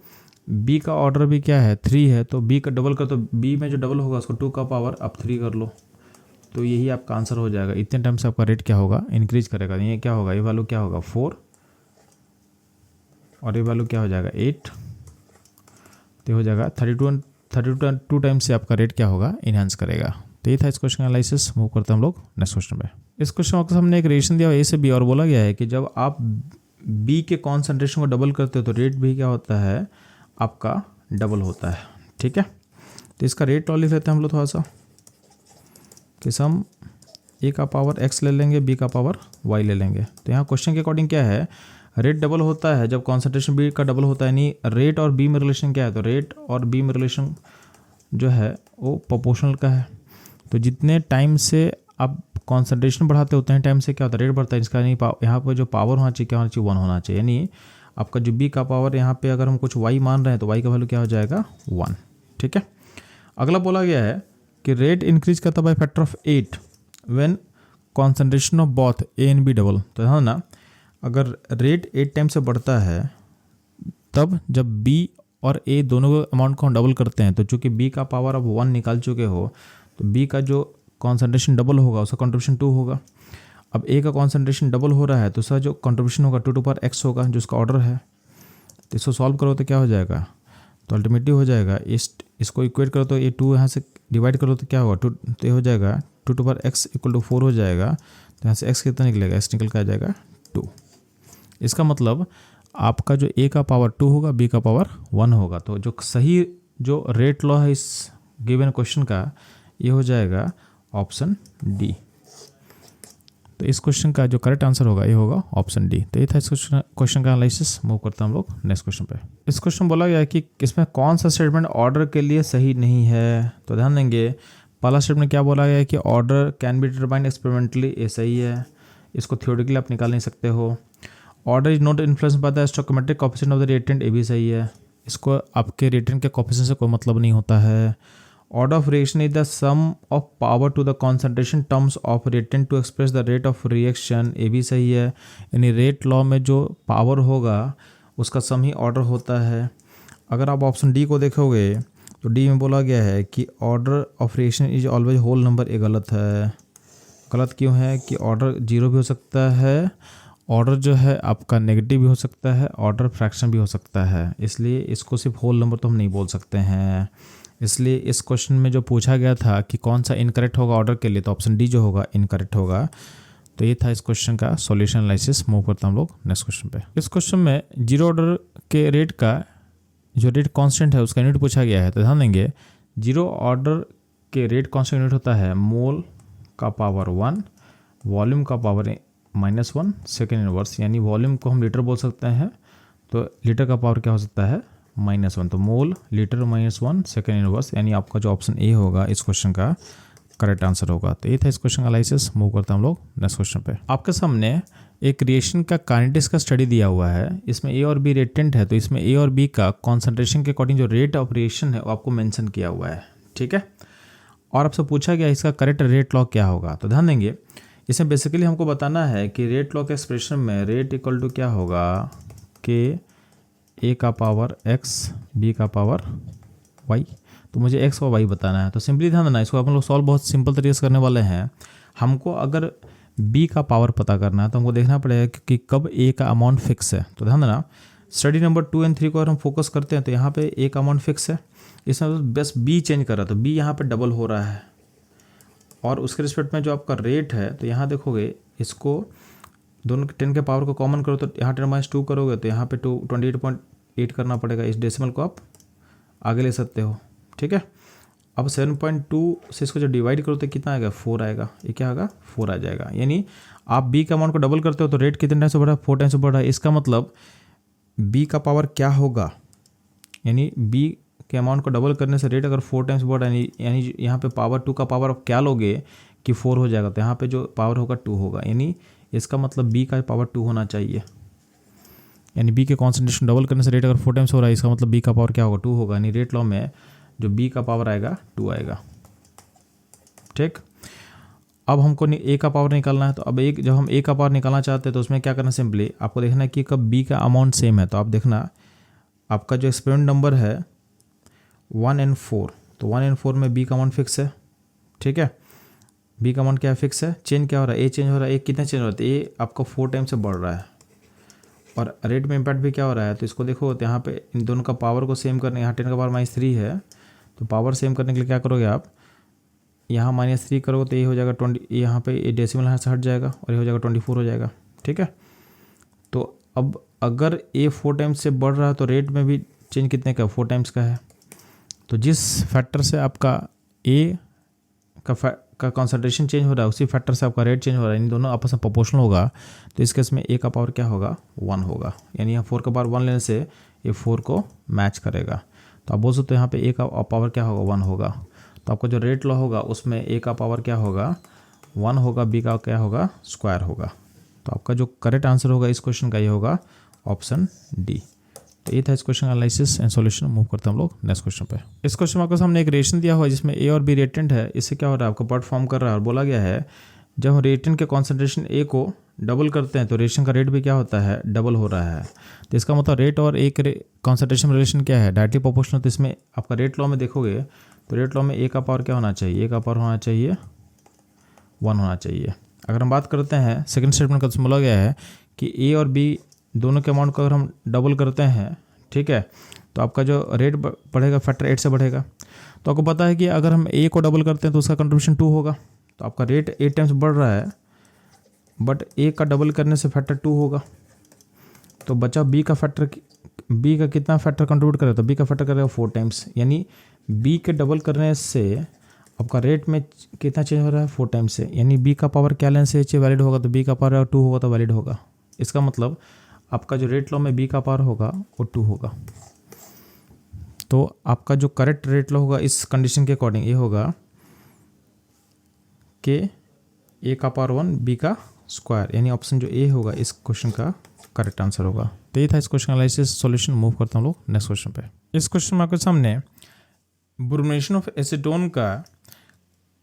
बी का ऑर्डर भी क्या है 3 है, तो बी का डबल कर, तो बी में जो डबल होगा उसको 2 का पावर आप 3 कर लो। तो यही आपका आंसर हो जाएगा। इतने टाइम से आपका रेट क्या होगा, इंक्रीज करेगा। ये क्या होगा, ये वैल्यू क्या होगा 4 और ये वैल्यू क्या हो जाएगा 8, तो हो जाएगा 32 टाइम्स से आपका रेट क्या होगा, इनहेंस करेगा। तो ये था इस क्वेश्चन का एनालिसिस। मूव करते हैं हम लोग नेक्स्ट क्वेश्चन पे। इस क्वेश्चन आपके सामने एक रिलेशन दिया हुआ ए से बी और बोला गया है कि जब आप बी के कॉन्सेंट्रेशन को डबल करते हो तो रेट भी क्या होता है, आपका डबल होता है। ठीक है, तो इसका रेट लॉ लिख लेते हैं हम लोग थोड़ा सा कि सम ए का पावर एक्स ले लेंगे, बी का पावर वाई ले लेंगे। तो यहाँ क्वेश्चन के अकॉर्डिंग क्या है, रेट डबल होता है जब कॉन्सेंट्रेशन बी का डबल होता है, यानी रेट और बी में रिलेशन क्या है, तो रेट और बी में रिलेशन जो है वो प्रोपोर्शनल का है। तो जितने टाइम से आप कॉन्सेंट्रेशन बढ़ाते होते हैं टाइम से क्या होता है, रेट बढ़ता है। इसका यानी यहाँ पर जो पावर होना चाहिए क्या होना चाहिए, 1 होना चाहिए। यानी आपका जो बी का पावर यहाँ पे अगर हम कुछ वाई मान रहे हैं तो वाई का वैल्यू क्या हो जाएगा 1। ठीक है, अगला बोला गया है कि रेट इंक्रीज करता by factor of 8 when concentration of both A and B double. तो है ना, अगर रेट 8 टाइम से बढ़ता है तब जब बी और ए दोनों अमाउंट को हम डबल करते हैं, तो चूँकि बी का पावर अब 1 निकाल चुके हो तो बी का जो कॉन्सेंट्रेशन डबल होगा उसका कंट्रीब्यूशन 2 होगा। अब ए का कॉन्सेंट्रेशन डबल हो रहा है तो उसका जो कंट्रीब्यूशन होगा 2 टू पावर एक्स होगा जो उसका ऑर्डर है। तो इसको सॉल्व करो तो क्या हो जाएगा, तो अल्टीमेटली हो जाएगा इसको इक्वेट करो तो ये 2 यहाँ से डिवाइड करो तो क्या होगा 2, तो ये हो जाएगा 2 to power x equal to 4 हो जाएगा। तो यहाँ से x कितना निकलेगा, x निकल के आ जाएगा 2। इसका मतलब आपका जो a का पावर 2 होगा, b का पावर 1 होगा। तो जो सही जो रेट लॉ है इस गिवन क्वेश्चन का ये हो जाएगा ऑप्शन डी। तो इस क्वेश्चन का जो करेक्ट आंसर होगा ये होगा ऑप्शन डी। तो ये था इस क्वेश्चन का एनालिसिस। मूव करते हैं हम लोग नेक्स्ट क्वेश्चन पे। इस क्वेश्चन बोला गया है कि इसमें कौन सा स्टेटमेंट ऑर्डर के लिए सही नहीं है। तो ध्यान देंगे, पहला स्टेटमेंट क्या बोला गया है कि order can be determined experimentally, ये सही है, इसको थ्योरेटिकली आप निकाल नहीं सकते हो। Order is not influenced by the stoichiometric coefficient of the reactant, ये भी सही है, इसको आपके रिएक्टेंट के कोएफिशिएंट से कोई मतलब नहीं होता है। Order of reaction is the sum of power to the concentration terms of reactant to express the rate of reaction, ये भी सही है। यानी रेट लॉ में जो पावर होगा उसका सम ही ऑर्डर होता है। अगर आप ऑप्शन डी को देखोगे तो डी में बोला गया है कि order of reaction is always whole number, ये गलत है। गलत क्यों है कि ऑर्डर 0 भी हो सकता है, ऑर्डर जो है आपका नेगेटिव भी हो सकता है, ऑर्डर फ्रैक्शन भी हो सकता है, इसलिए इसको सिर्फ होल नंबर तो हम नहीं बोल सकते हैं। इसलिए इस क्वेश्चन में जो पूछा गया था कि कौन सा इनकरेक्ट होगा ऑर्डर के लिए, तो ऑप्शन डी जो होगा इनकरेक्ट होगा। तो ये था इस क्वेश्चन का सॉल्यूशन एनालिसिस। मूव करता हम लोग नेक्स्ट क्वेश्चन पे। इस क्वेश्चन में जीरो ऑर्डर के रेट का जो रेट कांस्टेंट है उसका यूनिट पूछा गया है। तो ध्यान देंगे, जीरो ऑर्डर के रेट कांस्टेंट यूनिट होता है मोल का पावर 1, वॉल्यूम का पावर -1 सेकेंड इनवर्स, यानी वॉल्यूम को हम लीटर बोल सकते हैं, तो लीटर का पावर क्या हो सकता है -1। तो मोल लीटर -1 सेकेंड इनवर्स, यानी आपका जो ऑप्शन ए होगा इस क्वेश्चन का करेक्ट आंसर होगा। तो ये था इस क्वेश्चन का एनालिसिस। मूव करते हैं हम लोग नेक्स्ट क्वेश्चन पे। आपके सामने एक रिएक्शन का काइनेटिक्स का स्टडी दिया हुआ है, इसमें ए और बी रिएक्टेंट है, तो इसमें ए और बी का कॉन्सेंट्रेशन के अकॉर्डिंग जो रेट ऑफ रिएक्शन है वो आपको मेंशन किया हुआ है, ठीक है। और आपसे पूछा गया इसका करेक्ट रेट लॉ क्या होगा। तो ध्यान देंगे, इसमें बेसिकली हमको बताना है कि रेट लॉ के एक्सप्रेशन में रेट इक्वल टू क्या होगा कि ए का पावर x, बी का पावर y। तो मुझे x और y बताना है। तो सिंपली ध्यान देना, इसको अपन लोग सॉल्व बहुत सिंपल तरीके से करने वाले हैं। हमको अगर b का पावर पता करना है तो हमको देखना पड़ेगा कि कब a का अमाउंट फिक्स है। तो ध्यान देना, स्टडी नंबर 2 और 3 को अगर हम फोकस करते हैं तो यहाँ पे a का अमाउंट फिक्स है, इसमें बस b चेंज कर रहा है, तो b यहाँ पे डबल हो रहा है। और उसके रिस्पेक्ट में जो आपका रेट है, तो यहाँ देखोगे इसको दोनों 10 के पावर को कॉमन करो तो यहाँ 10-2 करोगे तो यहाँ पे 28.8 करना पड़ेगा। इस डेसिमल को आप आगे ले सकते हो, ठीक है। अब 7.2 से इसको जो डिवाइड करो तो कितना आएगा 4 आएगा। ये क्या आएगा 4 आ जाएगा। यानी आप बी का अमाउंट को डबल करते हो तो रेट कितने टाइम से बढ़ा 4 टाइम से बढ़ा है। इसका मतलब बी का पावर क्या होगा, यानी बी के अमाउंट को डबल करने से रेट अगर 4 टाइम्स बढ़ा, यानी यहाँ पे पावर 2 का पावर आप क्या लोगे कि 4 हो जाएगा, तो यहाँ पे जो पावर होगा 2 होगा। यानी इसका मतलब बी का पावर 2 होना चाहिए, यानी बी के कॉन्सेंट्रेशन डबल करने से रेट अगर 4 टाइम्स हो रहा है, इसका मतलब बी का पावर क्या होगा 2 होगा। यानी रेट लॉ में जो बी का पावर आएगा 2 आएगा, ठीक। अब हमको ए का पावर निकालना है, तो अब जब हम ए का पावर निकालना चाहते हैं तो उसमें क्या करना, सिंपली आपको देखना है कि कब बी का अमाउंट सेम है। तो आप देखना आपका जो एक्सपेरिमेंट नंबर है 1 और 4, तो 1 और 4 में बी का अमाउंट फिक्स है, ठीक है। बी का अमाउंट क्या है फिक्स है। चेंज क्या हो रहा है, ए चेंज हो रहा है। ए कितना चेंज हो रहा है, ए आपका 4 टाइम से बढ़ रहा है और रेट में इम्पैक्ट भी क्या हो रहा है। तो इसको देखो, तो यहाँ पे इन दोनों का पावर को सेम करने, यहाँ 10 का पावर -3 है, तो पावर सेम करने के लिए क्या करोगे आप, यहाँ -3 करोगे तो ये हो जाएगा 20, यहाँ पे ये डेसिमल यहाँ से हट जाएगा और ये हो जाएगा 24 हो जाएगा, ठीक है। तो अब अगर ए 4 टाइम्स से बढ़ रहा है तो रेट में भी चेंज कितने का 4 टाइम्स का है। तो जिस फैक्टर से आपका ए का कॉन्सेंट्रेशन चेंज हो रहा है उसी फैक्टर से आपका रेट चेंज हो रहा है, इन दोनों आपस में प्रोपोर्शनल होगा। तो इस केस में ए का पावर क्या होगा 1 होगा, यानी यहाँ 4 का पावर 1 लेने से ये 4 को मैच करेगा। तो आप बोल सकते हो यहाँ पे ए का पावर क्या होगा 1 होगा। तो आपका जो रेट लॉ होगा उसमें ए का पावर क्या होगा 1 होगा, बी का क्या होगा स्क्वायर होगा। तो आपका जो करेक्ट आंसर होगा इस क्वेश्चन का ये होगा ऑप्शन डी। तो ये था इस क्वेश्चन का एनालिसिस एंड सॉल्यूशन। मूव करते हैं हम लोग नेक्स्ट क्वेश्चन पे। इस क्वेश्चन में आपको सामने एक रिएक्शन दिया हुआ है जिसमें ए और बी रिएक्टेंट है। इससे क्या हो रहा है, आपको पार्ट फॉर्म कर रहा है और बोला गया है जब हम रिएक्टेंट के कॉन्सेंट्रेशन ए को डबल करते हैं तो रिएक्शन का रेट भी क्या होता है डबल हो रहा है। तो इसका मतलब रेट और ए के कॉन्सेंट्रेशन रिलेशन क्या है डायरेक्टली प्रोपोर्शनल। तो इसमें आपका रेट लॉ में देखोगे तो रेट लॉ में ए का पावर क्या होना चाहिए, ए का पावर होना चाहिए 1 होना चाहिए। अगर हम बात करते हैं सेकंड स्टेटमेंट का, तो बोला गया है कि ए और बी दोनों के अमाउंट को अगर हम डबल करते हैं, ठीक है। तो आपका जो रेट बढ़ेगा फैक्टर 8 से बढ़ेगा। तो आपको पता है कि अगर हम ए को डबल करते हैं तो उसका कंट्रीब्यूशन 2 होगा। तो आपका रेट 8 टाइम्स बढ़ रहा है, बट ए का डबल करने से फैक्टर 2 होगा। तो बचा बी का फैक्टर, बी का कितना फैक्टर कंट्रीब्यूट करेगा, तो बी का फैक्टर करेगा 4 टाइम्स, यानी बी के डबल करने से आपका रेट में कितना चेंज हो रहा है, 4 टाइम्स से, यानी बी का पावर क्या लेने से वैलिड होगा, तो बी का पावर 2 होगा तो वैलिड होगा। इसका मतलब आपका जो रेट लॉ में बी का पावर होगा वो 2 होगा। तो आपका जो करेक्ट रेट लॉ होगा इस कंडीशन के अकॉर्डिंग ये होगा कि ए का पावर 1 बी का स्क्वायर, यानी ऑप्शन जो ए होगा इस क्वेश्चन का करेक्ट आंसर होगा। तो ये था इस क्वेश्चन एनालिसिस सॉल्यूशन। मूव करता हूँ लोग नेक्स्ट क्वेश्चन पे। इस क्वेश्चन में आपके सामने ब्रोमिनेशन ऑफ एसीटोन का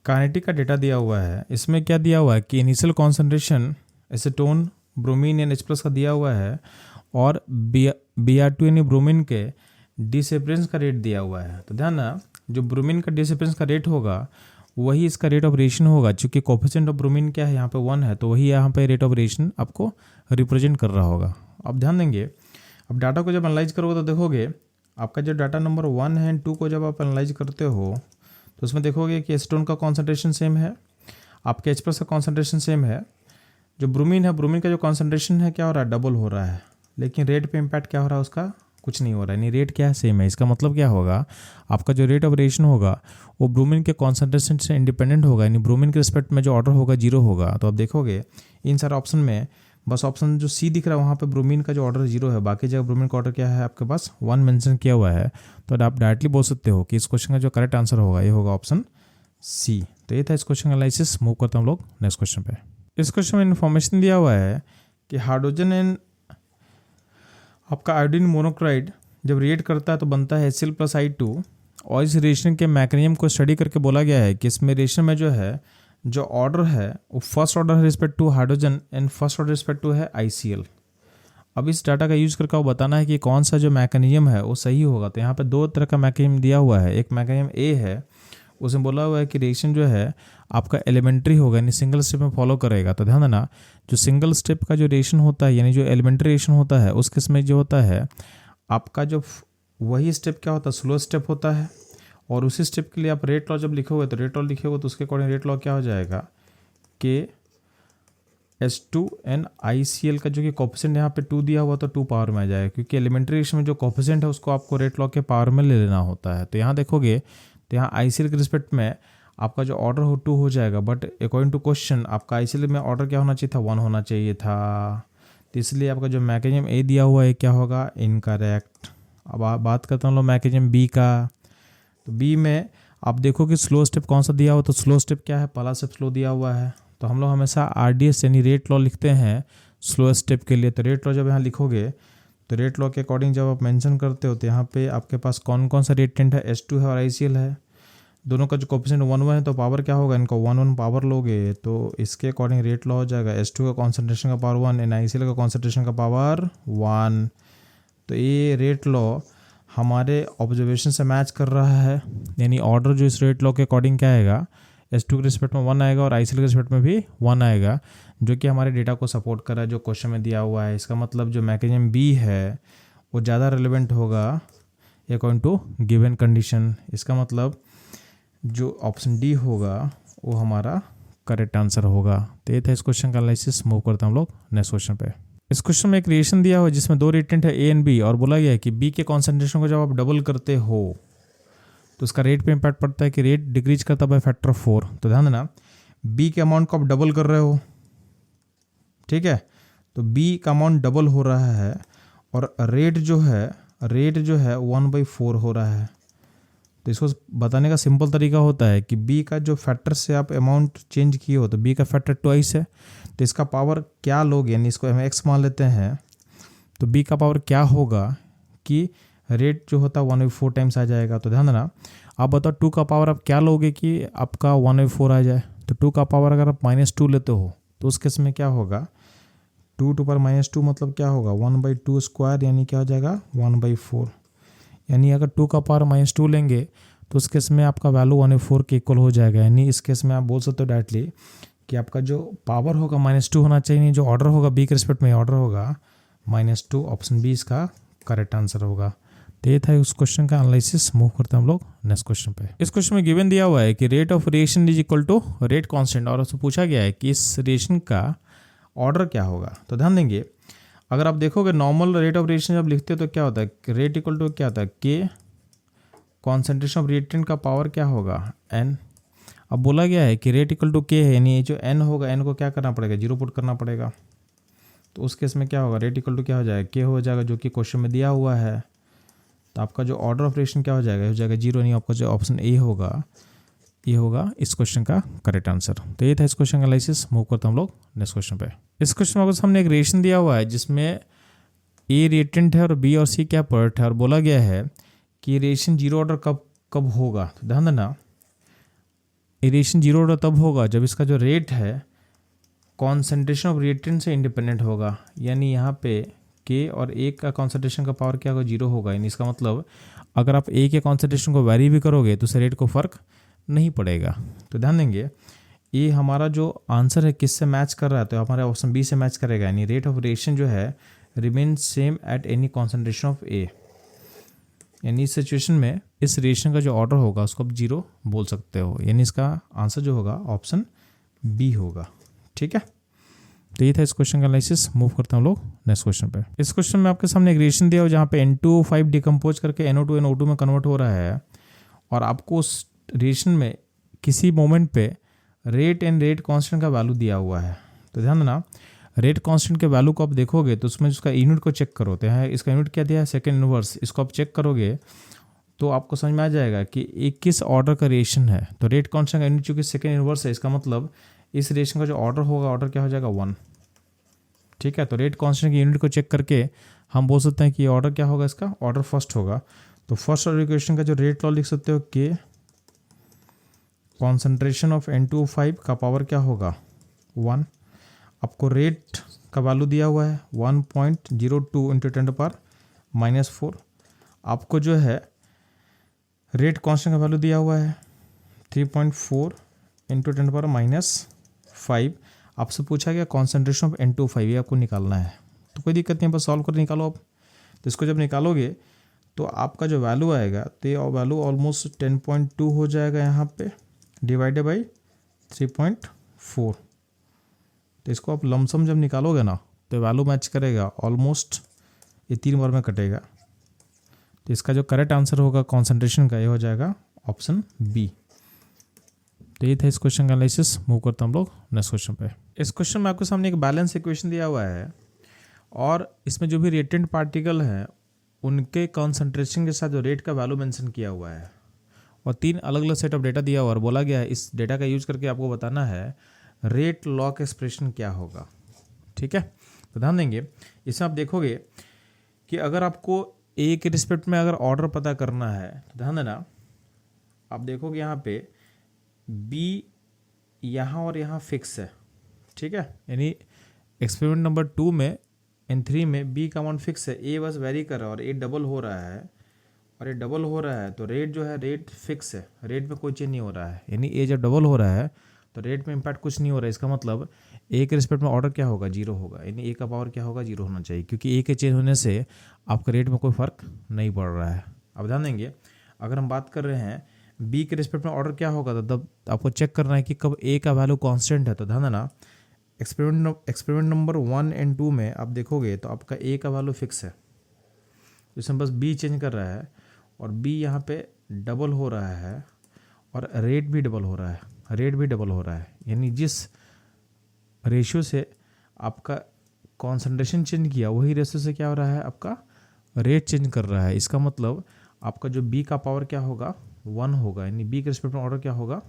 काइनेटिक का डेटा दिया हुआ है। इसमें क्या दिया हुआ है कि इनिशियल कॉन्सेंट्रेशन एसीटोन ब्रोमीन यानी H+ का दिया हुआ है, और Br2 यानी ब्रोमीन के डिसेपरेंस का रेट दिया हुआ है। तो ध्यान ना, जो ब्रोमीन का डिसेपरेंस का रेट होगा वही इसका रेट ऑफ रिएक्शन होगा। चूँकि कोफिशिएंट ऑफ ब्रोमीन क्या है यहाँ पे 1 है, तो वही यहाँ पे रेट ऑफ रिएक्शन आपको रिप्रेजेंट कर रहा होगा। अब ध्यान देंगे, अब डाटा को जब एनालाइज करोगे तो देखोगे आपका जो डाटा नंबर 1 है एंड 2 को जब आप एनालाइज करते हो तो उसमें देखोगे कि एसीटोन का कॉन्सेंट्रेशन सेम है, आपके H+ का कॉन्सेंट्रेशन सेम है। जो ब्रोमीन है, ब्रोमीन का जो कॉन्सेंट्रेशन है क्या हो रहा है, डबल हो रहा है, लेकिन रेट पे इम्पैक्ट क्या हो रहा है, उसका कुछ नहीं हो रहा है, यानी रेट क्या है, सेम है। इसका मतलब क्या होगा, आपका जो रेट ऑफ रिएक्शन होगा वो ब्रोमीन के कॉन्सेंट्रेशन से इंडिपेंडेंट होगा, यानी ब्रोमीन के रिस्पेक्ट में जो ऑर्डर होगा 0 होगा। तो आप देखोगे इन सारे ऑप्शन में बस ऑप्शन जो सी दिख रहा है वहाँ पे ब्रोमीन का जो ऑर्डर 0 है, बाकी जगह ब्रोमीन का ऑर्डर क्या है आपके पास 1 मेंशन किया हुआ है। तो आप डायरेक्टली बोल सकते हो कि इस क्वेश्चन का जो करेक्ट आंसर होगा ये होगा ऑप्शन सी। तो ये था इस क्वेश्चन का एनालिसिस। मूव करता हम लोग नेक्स्ट क्वेश्चन पे। इस क्वेश्चन में इन्फॉर्मेशन दिया हुआ है कि हाइड्रोजन एंड आपका आयोडीन मोनोक्साइड जब रिएक्ट करता है तो बनता है HCl+I2, और इस रिएक्शन के मैकेनिज्म को स्टडी करके बोला गया है कि इसमें रिएक्शन में जो है जो ऑर्डर है वो फर्स्ट ऑर्डर है respect to hydrogen and first order respect to है ICl। अब इस डाटा का यूज़ करके वो बताना है कि कौन सा जो मैकेनिज्म है वो सही होगा। तो यहाँ पे 2 तरह का मैकेनिज्म दिया हुआ है। एक मैकेनिज्म ए है, उसमें बोला हुआ है कि रिएक्शन जो है आपका एलिमेंट्री होगा, यानी सिंगल स्टेप में फॉलो करेगा। तो ध्यान देना, जो सिंगल स्टेप का जो रिएक्शन होता है यानी जो एलिमेंट्री रिएक्शन होता है उस केस में जो होता है आपका जो वही स्टेप क्या होता है, स्लो स्टेप होता है। और उसी स्टेप के लिए आप रेट लॉ जब लिखोगे तो रेट लॉ लिखोगे तो उसके अकॉर्डिंग रेट लॉ क्या हो जाएगा कि H2 ICl का जो कि कोफिशिएंट यहाँ पे 2 दिया हुआ तो 2 पावर में आ जाएगा, क्योंकि एलिमेंट्री रिएक्शन में जो कोफिशिएंट है उसको आपको रेट लॉ के पावर में ले लेना होता है। तो यहाँ देखोगे तो यहाँ ICl के रिस्पेक्ट में आपका जो ऑर्डर हो 2 हो जाएगा, बट अकॉर्डिंग टू क्वेश्चन आपका ICl में ऑर्डर क्या होना चाहिए था, 1 होना चाहिए था। तो इसलिए आपका जो मैकेनिज्म ए दिया हुआ है क्या होगा, इनकरेक्ट। अब आप बात करता हूँ मैकेनिज्म बी का। तो बी में आप देखो कि स्लो स्टेप कौन सा दिया हुआ, तो स्लो स्टेप क्या है, पहला स्टेप स्लो दिया हुआ है। तो हम लोग हमेशा RDS यानी रेट लॉ लिखते हैं स्लो स्टेप के लिए। तो रेट लॉ जब यहाँ लिखोगे तो रेट लॉ के अकॉर्डिंग जब आप मेंशन करते हो तो यहाँ पे आपके पास कौन कौन सा रिएक्टेंट है, H2 है और ICl है। दोनों का जो कोफिशिएंट 1 है तो पावर क्या होगा, इनका 1 पावर लोगे तो इसके अकॉर्डिंग रेट लॉ हो जाएगा H2 का कॉन्सेंट्रेशन का पावर 1 एंड ICl का कॉन्सेंट्रेशन का पावर 1। तो ये रेट लॉ हमारे ऑब्जर्वेशन से मैच कर रहा है, यानी ऑर्डर जो इस रेट लॉ के अकॉर्डिंग क्या आएगा, H2 के रिस्पेक्ट में 1 आएगा और ICl के रिस्पेक्ट में भी 1 आएगा, जो कि हमारे डेटा को सपोर्ट कर रहा है जो क्वेश्चन में दिया हुआ है। इसका मतलब जो मैकेनिज्म बी है वो ज़्यादा रिलेवेंट होगा अकॉर्डिंग टू गिवन कंडीशन। इसका मतलब जो ऑप्शन डी होगा वो हमारा करेक्ट आंसर होगा। तो ये था इस क्वेश्चन का एनालिसिस। मूव करते हैं हम लोग नेक्स्ट क्वेश्चन पे। इस क्वेश्चन में एक रिएक्शन दिया हुआ है जिसमें 2 रिएक्टेंट है ए एंड बी, और बोला गया है कि बी के कॉन्सेंट्रेशन को जब आप डबल करते हो तो उसका रेट पे इम्पैक्ट पड़ता है कि रेट डिक्रीज करता है बाय फैक्टर 4। तो ध्यान देना, बी के अमाउंट को आप डबल कर रहे हो, ठीक है, तो बी का अमाउंट डबल हो रहा है और रेट जो है 1/4 हो रहा है। तो इसको बताने का सिंपल तरीका होता है कि बी का जो फैक्टर से आप अमाउंट चेंज किए हो तो बी का फैक्टर 2 है, तो इसका पावर क्या लोगे, यानी इसको हम x मान लेते हैं, तो बी का पावर क्या होगा कि रेट जो होता है 1/4 टाइम्स आ जाएगा। तो ध्यान देना, आप बताओ 2 का पावर आप क्या लोगे कि आपका 1/4 आ जाए। तो 2 का पावर अगर आप -2 लेते हो तो उस केस में क्या होगा, 2 टू पावर -2 मतलब क्या होगा 1/2 स्क्वायर, यानी क्या हो जाएगा 1/4। यानी अगर 2 का पावर -2 लेंगे तो उस केस में आपका वैल्यू 1/4 के इक्वल हो जाएगा। यानी इस केस में आप बोल सकते हो डायरेक्टली कि आपका जो पावर होगा -2 होना चाहिए, नहीं जो ऑर्डर होगा बी के रिस्पेक्ट में ऑर्डर होगा -2। ऑप्शन बी इसका करेक्ट आंसर होगा। तो ये था उस क्वेश्चन का एनालिसिस। मूव करते हैं हम लोग नेक्स्ट क्वेश्चन पे। इस क्वेश्चन में गिवन दिया हुआ है कि rate of reaction is equal to rate constant, और उससे पूछा गया है कि इस रिएक्शन का ऑर्डर क्या होगा। तो ध्यान देंगे, अगर आप देखोगे नॉर्मल रेट ऑफ रिएक्शन जब लिखते हो तो क्या होता है, रेट इक्वल टू क्या होता है, के कॉन्सेंट्रेशन ऑफ रिएक्टेंट का पावर क्या होगा, एन। अब बोला गया है कि रेट इक्वल टू के है, यानी जो एन होगा, एन को क्या करना पड़ेगा, जीरो पुट करना पड़ेगा। तो उस केस में क्या होगा, रेट इक्वल टू क्या हो जाएगा, के हो जाएगा, जो कि क्वेश्चन में दिया हुआ है। तो आपका जो ऑर्डर ऑफ रिएक्शन क्या हो जाएगा जीरो, नहीं आपका जो ऑप्शन ए होगा ये होगा इस क्वेश्चन का करेक्ट आंसर। तो ये था इस क्वेश्चन का एनालिसिस। मूव करते हम लोग नेक्स्ट क्वेश्चन पे। इस क्वेश्चन में आपके सामने एक रिएक्शन दिया हुआ है जिसमें ए रिएक्टेंट है और बी और सी क्या प्रोडक्ट है, और बोला गया है कि रिएक्शन जीरो ऑर्डर कब होगा। तो ध्यान देना, रिएक्शन जीरो ऑर्डर तब होगा जब इसका जो रेट है कॉन्सेंट्रेशन ऑफ रिएक्टेंट से इंडिपेंडेंट होगा, यानी यहाँ पे के और ए का कॉन्सेंट्रेशन का पावर क्या होगा, जीरो होगा। यानी इसका मतलब अगर आप ए के कॉन्सेंट्रेशन को वेरी भी करोगे तो उससे रेट को फर्क नहीं पड़ेगा। तो ध्यान देंगे, ये हमारा जो आंसर है किससे मैच कर रहा है, तो हमारे ऑप्शन बी से मैच करेगा, यानी रेट ऑफ रिएक्शन जो है remain same at any concentration of A. यानी इस सिचुएशन में इस रिएक्शन का जो ऑर्डर होगा उसको आप जीरो बोल सकते हो, यानी इसका आंसर जो होगा ऑप्शन बी होगा। ठीक है, तो ये था इस क्वेश्चन का एनालिसिस। मूव करते हैं हम लोग नेक्स्ट क्वेश्चन पे। इस क्वेश्चन में आपके सामने एक रिएक्शन दिया हो जहाँ पे N2O5 डिकम्पोज करके NO2 NO2 में कन्वर्ट हो रहा है, और आपको उस रिएक्शन में किसी मोमेंट पे रेट एंड रेट कांस्टेंट का वैल्यू दिया हुआ है। तो ध्यान देना, रेट कांस्टेंट के वैल्यू को आप देखोगे तो उसमें उसका यूनिट को चेक करो, तो है इसका यूनिट क्या दिया है, सेकेंड इनवर्स। इसको आप चेक करोगे तो आपको समझ में आ जाएगा कि एक किस ऑर्डर का रिएक्शन है। तो रेट कांस्टेंट का यूनिट चूंकि सेकेंड इनवर्स है, इसका मतलब इस रिएक्शन का जो ऑर्डर होगा, ऑर्डर क्या हो जाएगा, 1। ठीक है, तो रेट कांस्टेंट की यूनिट को चेक करके हम बोल सकते हैं कि ऑर्डर क्या होगा, इसका ऑर्डर फर्स्ट होगा। तो फर्स्ट ऑर्डर इक्वेशन का जो रेट लॉ लिख सकते हो, के कॉन्सेंट्रेशन ऑफ N2O5 का पावर क्या होगा, 1। आपको रेट का वैल्यू दिया हुआ है 1.02 इंटू 10⁻⁻⁴। आपको जो है रेट कांस्टेंट का वैल्यू दिया हुआ है 3.4 इंटू 10⁻⁵। आपसे पूछा गया कॉन्सेंट्रेशन ऑफ N2O5, ये आपको निकालना है। तो कोई दिक्कत नहीं, बस सॉल्व कर निकालो आप। तो इसको जब निकालोगे तो आपका जो वैल्यू आएगा, तो ये वैल्यू ऑलमोस्ट 10.2 हो जाएगा यहाँ पे, डिवाइडेड बाई 3.4। तो इसको आप लमसम जब निकालोगे ना तो वैल्यू मैच करेगा, ऑलमोस्ट ये 3 बार में कटेगा। तो इसका जो करेक्ट आंसर होगा कॉन्सेंट्रेशन का, ये हो जाएगा ऑप्शन बी। तो ये था इस क्वेश्चन का एनालिसिस। मूव करते हम लोग नेक्स्ट क्वेश्चन पे। इस क्वेश्चन में आपके सामने एक बैलेंस इक्वेशन दिया हुआ है, और इसमें जो भी रिएक्टेंट पार्टिकल हैं उनके कॉन्सेंट्रेशन के साथ जो रेट का वैल्यू मेंशन किया हुआ है, और 3 अलग अलग सेट ऑफ डेटा दिया हुआ है, और बोला गया है इस डेटा का यूज करके आपको बताना है रेट लॉ का एक्सप्रेशन क्या होगा। ठीक है, तो ध्यान देंगे, इसमें आप देखोगे कि अगर आपको ए के रिस्पेक्ट में अगर ऑर्डर पता करना है, तो ध्यान देना, आप देखोगे यहाँ पे बी यहाँ और यहाँ फिक्स है। ठीक है, यानी एक्सपेरिमेंट नंबर 2 में एंड 3 में बी का मान फिक्स है, ए बस वेरी कर रहा है और ए डबल हो रहा है, और ये डबल हो रहा है तो रेट जो है रेट फिक्स है, रेट में कोई चेंज नहीं हो रहा है। यानी ए जब डबल हो रहा है तो रेट में इम्पैक्ट कुछ नहीं हो रहा है। इसका मतलब ए के रिस्पेक्ट में ऑर्डर क्या होगा, जीरो होगा, यानी ए का पावर क्या होगा, जीरो होना चाहिए, क्योंकि ए के चेंज होने से आपका रेट में कोई फर्क नहीं पड़ रहा है। अब ध्यान देंगे, अगर हम बात कर रहे हैं बी के रिस्पेक्ट में ऑर्डर क्या होगा, तो तब आपको चेक करना है कि कब ए का वैल्यू कांस्टेंट है। तो ध्यान देना, एक्सपेरिमेंट नंबर 1 एंड 2 में आप देखोगे तो आपका ए का वैल्यू फिक्स है, इसमें बस बी चेंज कर रहा है, और बी यहाँ पे डबल हो रहा है, और रेट भी डबल हो रहा है, रेट भी डबल हो रहा है। यानी जिस रेशियो से आपका कॉन्सेंट्रेशन चेंज किया वही रेशियो से क्या हो रहा है, आपका रेट चेंज कर रहा है। इसका मतलब आपका जो बी का पावर क्या होगा, 1 होगा, यानी बी के रिस्पेक्ट में ऑर्डर क्या होगा,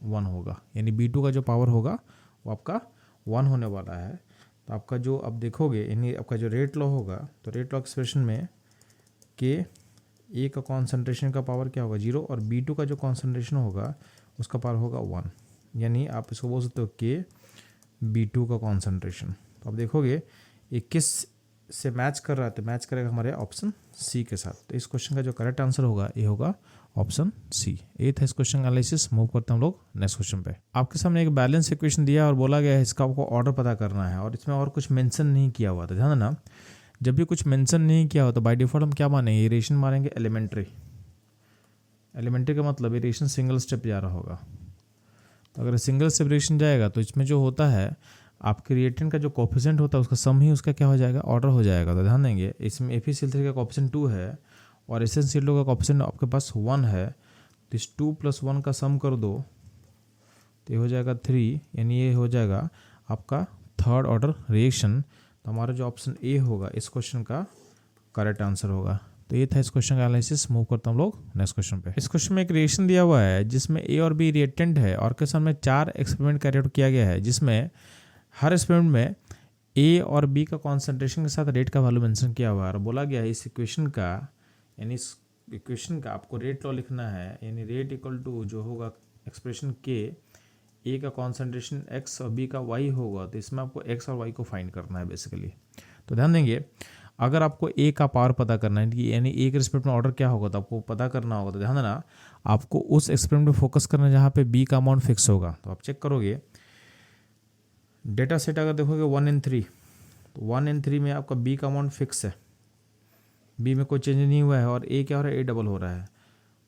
1 होगा, यानी B2 का जो पावर होगा वो आपका 1 होने वाला है। तो आपका जो अब देखोगे, यानी आपका जो रेट लॉ होगा, तो रेट लॉ एक्सप्रेशन में के ए का कॉन्सेंट्रेशन का पावर क्या होगा, 0, और B2 का जो कॉन्सेंट्रेशन होगा उसका पावर होगा 1, यानी आप इसको बोल सकते हो के B2 का कॉन्सेंट्रेशन। तो आप देखोगे ये किस से मैच कर रहा है, तो मैच करेगा हमारे ऑप्शन सी के साथ। तो इस क्वेश्चन का जो करेक्ट आंसर होगा ये होगा ऑप्शन सी। ये था इस क्वेश्चन का एनालिसिस। मूव करते हैं हम लोग नेक्स्ट क्वेश्चन पे। आपके सामने एक बैलेंस इक्वेशन दिया और बोला गया है इसका आपको ऑर्डर पता करना है, और इसमें और कुछ मेंशन नहीं किया हुआ था। ध्यान देना, जब भी कुछ मेंशन नहीं किया हो तो बाय डिफ़ॉल्ट हम क्या मानेंगे, इरेशन मानेंगे एलिमेंट्री। एलिमेंट्री का मतलब इरेशन सिंगल स्टेप जा रहा होगा। तो अगर सिंगल स्टेप इरेशन जाएगा तो इसमें जो होता है आपके रिएक्टेंट का जो कोफिशिएंट होता है उसका सम ही उसका क्या हो जाएगा, ऑर्डर हो जाएगा। तो ध्यान देंगे इसमें FeCl3 का कोफिशिएंट 2 है और SnCl2 का कोफिशिएंट आपके पास 1 है, तो इस 2 + 1 का सम कर दो तो ये हो जाएगा 3, यानी ये हो जाएगा आपका थर्ड ऑर्डर रिएक्शन। तो हमारा जो ऑप्शन ए होगा इस क्वेश्चन का करेक्ट आंसर होगा। तो ये था इस क्वेश्चन का एनालिसिस। मूव करता हम लोग नेक्स्ट क्वेश्चन पे। इस क्वेश्चन में एक रिएक्शन दिया हुआ है जिसमें ए और बी रिएक्टेंट है और क्वेश्चन में 4 एक्सपेरिमेंट कैरी आउट किया गया है, जिसमें हर एक्सपेरिमेंट में ए और बी का कॉन्सेंट्रेशन के साथ रेट का वैल्यू मेंशन किया हुआ है और बोला गया है इस इक्वेशन का, यानी इस इक्वेशन का आपको रेट लॉ लिखना है, यानी रेट इक्वल टू जो होगा एक्सप्रेशन के ए का कॉन्सेंट्रेशन x और b का y होगा। तो इसमें आपको x और y को फाइंड करना है बेसिकली। तो ध्यान देंगे अगर आपको ए का पावर पता करना है कि यानी ए के रिस्पेक्ट में ऑर्डर क्या होगा तो आपको पता करना होगा। तो ध्यान देना आपको उस एक्सपेरिमेंट में फोकस करना है जहाँ पे बी का अमाउंट फिक्स होगा। तो आप चेक करोगे डेटा सेट अगर देखोगे 1 and 3, तो 1 and 3 में आपका बी का अमाउंट फिक्स है, बी में कोई चेंज नहीं हुआ है और ए क्या हो रहा है, ए डबल हो रहा है।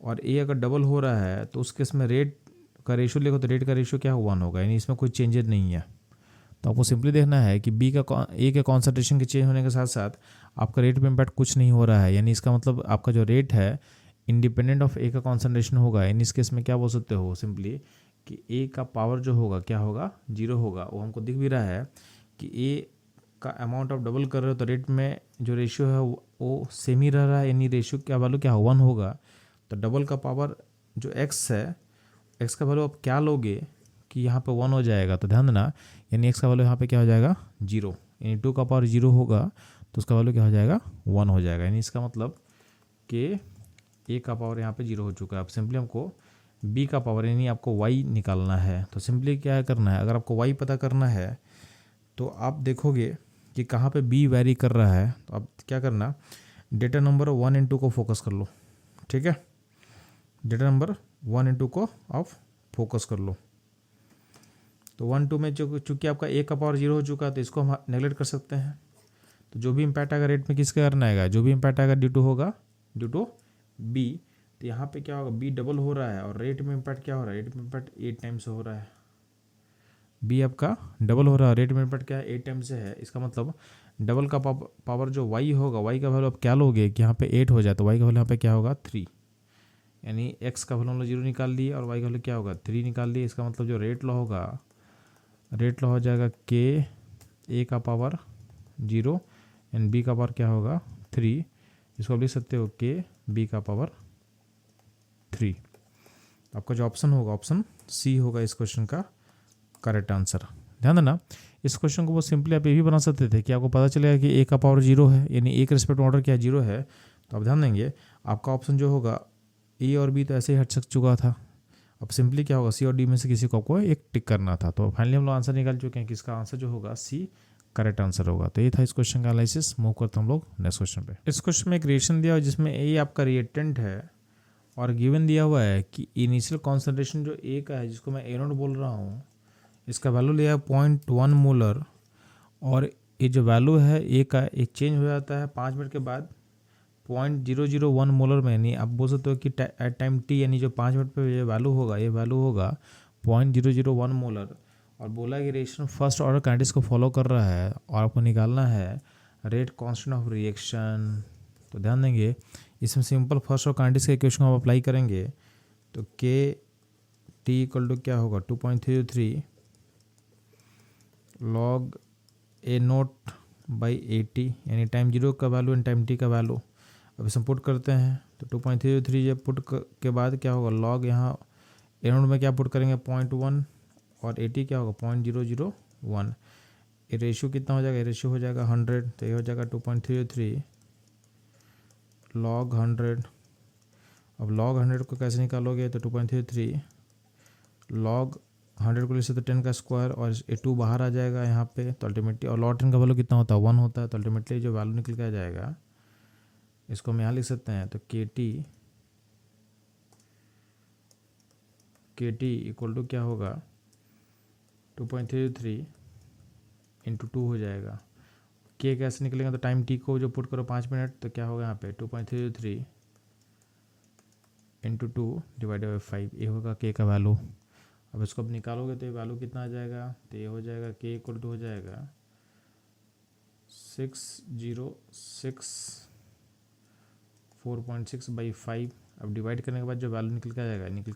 और ए अगर डबल हो रहा है तो उस केस में रेट का रेशियो लिखो तो रेट का रेशियो क्या 1 होगा, यानी इसमें कोई चेंजेस नहीं है। तो आपको सिंपली देखना है कि बी का ए के कॉन्सेंट्रेशन के चेंज होने के साथ साथ आपका रेट में इम्पैक्ट कुछ नहीं हो रहा है, यानी इसका मतलब आपका जो रेट है इंडिपेंडेंट ऑफ ए का कॉन्सेंट्रेशन होगा। यानी इस केस में क्या बोल सकते हो सिंपली कि ए का पावर जो होगा क्या होगा, 0 होगा। वो हमको दिख भी रहा है कि ए का अमाउंट ऑफ डबल कर रहे हो तो रेट में जो रेशियो है वो सेम ही रह रहा है, यानी रेशियो क्या वैल्यू क्या 1 होगा। तो डबल का पावर जो x है, x का वैल्यू आप क्या लोगे कि यहाँ पे 1 हो जाएगा। तो ध्यान देना यानी x का वैल्यू यहाँ पे क्या हो जाएगा 0, यानी 2 का पावर 0 होगा तो उसका वैल्यू क्या हो जाएगा 1 हो जाएगा। यानी इसका मतलब कि a का पावर यहाँ पे 0 हो चुका है। अब सिंपली हमको b का पावर यानी आपको y निकालना है। तो सिंपली क्या करना है, अगर आपको y पता करना है तो आप देखोगे कि कहाँ पे b वैरी कर रहा है। तो आप क्या करना, डेटा नंबर 1 and 2 को फोकस कर लो, ठीक है। डेटा नंबर 1 and 2 को आप फोकस कर लो। तो 1 2 में चूँकि आपका ए का पावर 0 हो चुका है तो इसको हम नेगलेक्ट कर सकते हैं। तो जो भी इम्पैक्ट आएगा रेट में किसका करना आएगा, जो भी इम्पैक्ट आएगा ड्यू टू होगा ड्यू टू बी। तो यहाँ पे क्या होगा, बी डबल हो रहा है और रेट में इम्पैक्ट क्या हो रहा है, रेट में इम्पैक्ट 8 टाइम्स हो रहा है। बी आपका डबल हो रहा है, रेट में इम्पैक्ट क्या है 8 टाइम्स से है। इसका मतलब डबल का पावर जो वाई होगा, वाई का वैल्यू आप क्या लोगे कि यहाँ पे 8 हो जाए तो वाई का वैल्यू यहाँ पे क्या होगा 3, यानी x का वैल्यू 0 निकाल लिए और y का वैल्यू क्या होगा 3 निकाल लिए। इसका मतलब जो रेट लॉ होगा, रेट लॉ हो जाएगा k a का पावर 0 एंड b का पावर क्या होगा 3। इसको आप लिख सकते हो k b का पावर 3। आपका जो ऑप्शन होगा ऑप्शन सी होगा इस क्वेश्चन का करेक्ट आंसर। ध्यान देना इस क्वेश्चन को वो सिंपली आप ये भी बना सकते थे कि आपको पता चलेगा कि a का पावर 0 है, यानी a के रिस्पेक्ट ऑर्डर क्या 0 है। तो आप ध्यान देंगे आपका ऑप्शन जो होगा ए और बी तो ऐसे ही हट सक चुका था। अब सिंपली क्या होगा सी और डी में से किसी को आपको एक टिक करना था। तो फाइनली हम लोग आंसर निकाल चुके हैं कि इसका आंसर जो होगा सी करेक्ट आंसर होगा। तो ये था इस क्वेश्चन का एनालिसिस। मूव करते हम लोग नेक्स्ट क्वेश्चन पे। इस क्वेश्चन में एक रिएक्शन दिया हुआ जिसमें ए आपका रिएक्टेंट है और गिवन दिया हुआ है कि इनिशियल कॉन्सेंट्रेशन जो ए का है जिसको मैं ए नोट बोल रहा हूँ, इसका वैल्यू लिया है 0.1 मोलर और ये जो वैल्यू है ए का एक चेंज हो जाता है 5 मिनट के बाद 0.001 मोलर में, यानी आप बोल सकते हो कि एट टाइम टी यानी जो 5 मिनट पे ये वैल्यू होगा 0.001 मोलर। और बोला कि रिएक्शन फर्स्ट ऑर्डर काइनेटिक्स को फॉलो कर रहा है और आपको निकालना है रेट कांस्टेंट ऑफ रिएक्शन। तो ध्यान देंगे इसमें सिंपल फर्स्ट ऑर्डर काइनेटिक्स के इक्वेशन को आप अप्लाई करेंगे तो के टी इक्वल टू क्या होगा 2.33 लॉग ए नोट बाई 80, यानी टाइम 0 का वैल्यू एंड टाइम टी का वैल्यू। अब इसे पुट करते हैं तो 2.33 जब पुट के बाद क्या होगा लॉग यहाँ ए नोट में क्या पुट करेंगे 0.1 और 80 क्या होगा 0.001। ये रेशियो कितना हो जाएगा, रेशियो हो जाएगा 100। तो ये हो जाएगा 2.33 लॉग 100। अब लॉग 100 को कैसे निकालोगे तो 2.33 लॉग 100 को ले सकते 10 का स्क्वायर और ये 2 बाहर आ जाएगा यहाँ पे। तो अल्टीमेटली और लॉग 10 का वैल्यू कितना होता है 1 होता है। तो अल्टीमेटली जो वैल्यू निकल के आ जाएगा इसको हम यहाँ लिख सकते हैं तो के टी इक्वल टू क्या होगा 2.33 इंटू 2 हो जाएगा। के कैसे निकलेगा, तो टाइम टी को जो पुट करो 5 मिनट, तो क्या होगा यहाँ पे 2.303 इंटू 2 डिवाइडेड बाई 5, ये होगा के का वैल्यू। अब इसको अब निकालोगे तो ये वैल्यू कितना आ जाएगा, तो ये हो जाएगा के इक्वल टू हो जाएगा 606.4.6/5। अब डिवाइड करने के बाद जो वैल्यू निकल के आ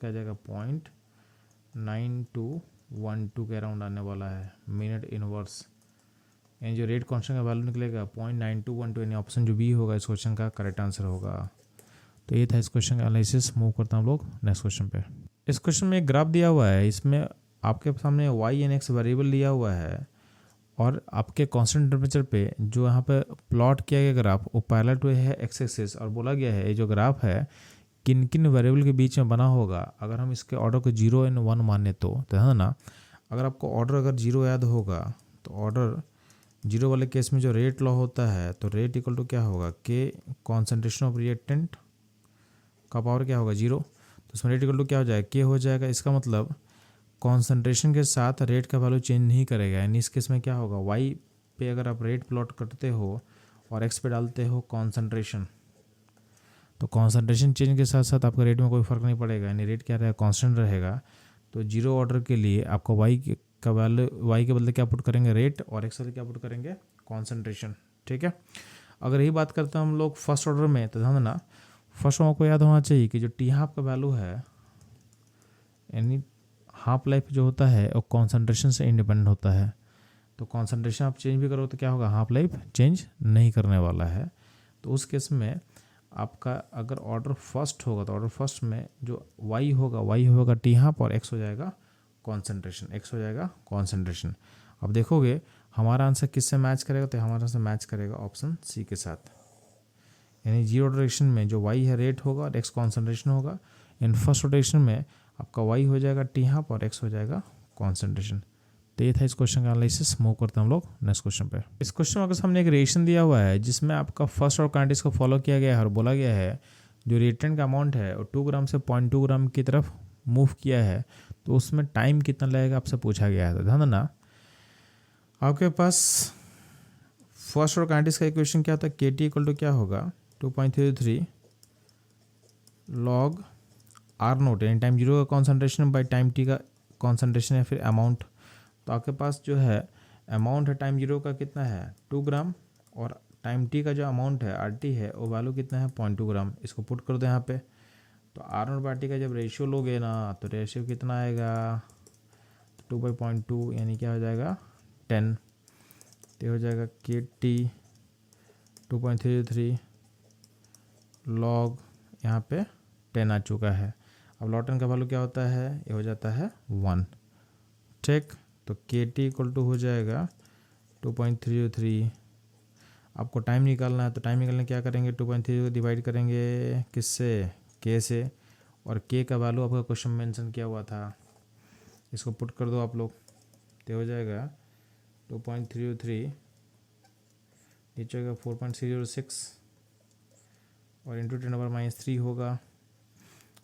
जाएगा 0.9212 के अराउंड आने वाला है मिनट इनवर्स। यानी जो रेट कांस्टेंट का वैल्यू निकलेगा 0.9212, यानी ऑप्शन जो बी होगा इस क्वेश्चन का करेक्ट आंसर होगा। तो ये था इस क्वेश्चन का एनालिसिस। मूव करता हूँ हम लोग नेक्स्ट क्वेश्चन पे। इस क्वेश्चन में एक ग्राफ दिया हुआ है, इसमें आपके सामने वाई एंड एक्स वेरिएबल दिया हुआ है और आपके कांस्टेंट टेम्परेचर पे जो यहाँ पे प्लॉट किया गया ग्राफ वो पैरेलल टू है एक्स एक्सिस, और बोला गया है ये जो ग्राफ है किन किन वेरिएबल के बीच में बना होगा। अगर हम इसके ऑर्डर को 0 और 1 माने तो ध्यान ना, अगर आपको ऑर्डर अगर 0 याद होगा तो ऑर्डर 0 वाले केस में जो रेट लॉ होता है, तो रेट इक्वल टू क्या होगा, के कॉन्सेंट्रेशन ऑफ रिएक्टेंट का पावर क्या होगा 0, तो उसमें रेट इक्वल टू क्या हो जाएगा, के हो जाएगा। इसका मतलब कॉन्सेंट्रेशन के साथ रेट का वैल्यू चेंज नहीं करेगा, यानी इस केस में क्या होगा, वाई पे अगर आप रेट प्लॉट करते हो और एक्स पे डालते हो कॉन्सेंट्रेशन, तो कॉन्सेंट्रेशन चेंज के साथ साथ आपका रेट में कोई फ़र्क नहीं पड़ेगा, यानी रेट क्या रहेगा, कांस्टेंट रहेगा। तो 0 ऑर्डर के लिए आपको वाई का वैल्यू, वाई के बदले क्या पुट करेंगे रेट, और एक्स वाले क्या पुट करेंगे कॉन्सेंट्रेशन। ठीक है, अगर यही बात करते हैं हम लोग फर्स्ट ऑर्डर में, तो ध्यान देना फर्स्ट ऑर्डर को याद होना चाहिए कि जो टी हाफ का वैल्यू है, यानी हाफ लाइफ जो होता है वो कॉन्सेंट्रेशन से इंडिपेंडेंट होता है। तो कॉन्सेंट्रेशन आप चेंज भी करो तो क्या होगा, हाफ लाइफ चेंज नहीं करने वाला है। तो उस केस में आपका अगर ऑर्डर फर्स्ट होगा तो ऑर्डर फर्स्ट में जो वाई होगा टी हाफ और एक्स हो जाएगा कॉन्सेंट्रेशन। अब देखोगे हमारा आंसर किससे मैच करेगा, तो हमारा आंसर मैच करेगा ऑप्शन सी के साथ, यानी 0 डायरेक्शन में जो वाई है रेट होगा और एक्स कॉन्सेंट्रेशन होगा। इन फर्स्ट डायरेक्शन में आपका वाई हो जाएगा टी हाफ और एक्स हो जाएगा कॉन्सेंट्रेशन। तो ये था इस क्वेश्चन का एनालिसिस। मूव करते हैं हम लोग नेक्स्ट क्वेश्चन पे। इस क्वेश्चन में आपके सामने एक रिएक्शन दिया हुआ है जिसमें आपका फर्स्ट और काइनेटिक्स को फॉलो किया गया है और बोला गया है जो रिएक्टेंट का अमाउंट है वो 2 ग्राम से 0.2 ग्राम की तरफ मूव किया है, तो उसमें टाइम कितना लगेगा आपसे पूछा गया है। तो ध्यान देना आपके पास फर्स्ट और काइनेटिक्स का इक्वेशन क्या होता है, के टी इक्वल टू क्या होगा 2.33 लॉग आर नोट, यानी टाइम 0 का कॉन्सेंट्रेशन बाई टाइम टी का कॉन्सेंट्रेशन या फिर अमाउंट। तो आपके पास जो है अमाउंट है टाइम 0 का कितना है 2 ग्राम, और टाइम टी का जो अमाउंट है आर टी है वो वैल्यू कितना है 0.2 ग्राम। इसको पुट कर दो यहाँ पे, तो आर नोट बाई टी का जब रेशियो लोगे ना तो रेशियो कितना आएगा 2/0.2, यानी क्या हो जाएगा 10। तो हो जाएगा के टी 2.33 लॉग यहाँ पे 10 आ चुका है। अब लॉग 10 का वैल्यू क्या होता है, ये हो जाता है 1। ठीक, तो के टी इक्वल टू हो जाएगा 2.303। आपको टाइम निकालना है, तो टाइम निकालने क्या करेंगे 2.3 को डिवाइड करेंगे किससे, के से, और के का वैल्यू आपका क्वेश्चन में मेंशन किया हुआ था, इसको पुट कर दो आप लोग। तो हो जाएगा 2.303 नीचे होगा 4.306 और इंटू 10⁻³ होगा।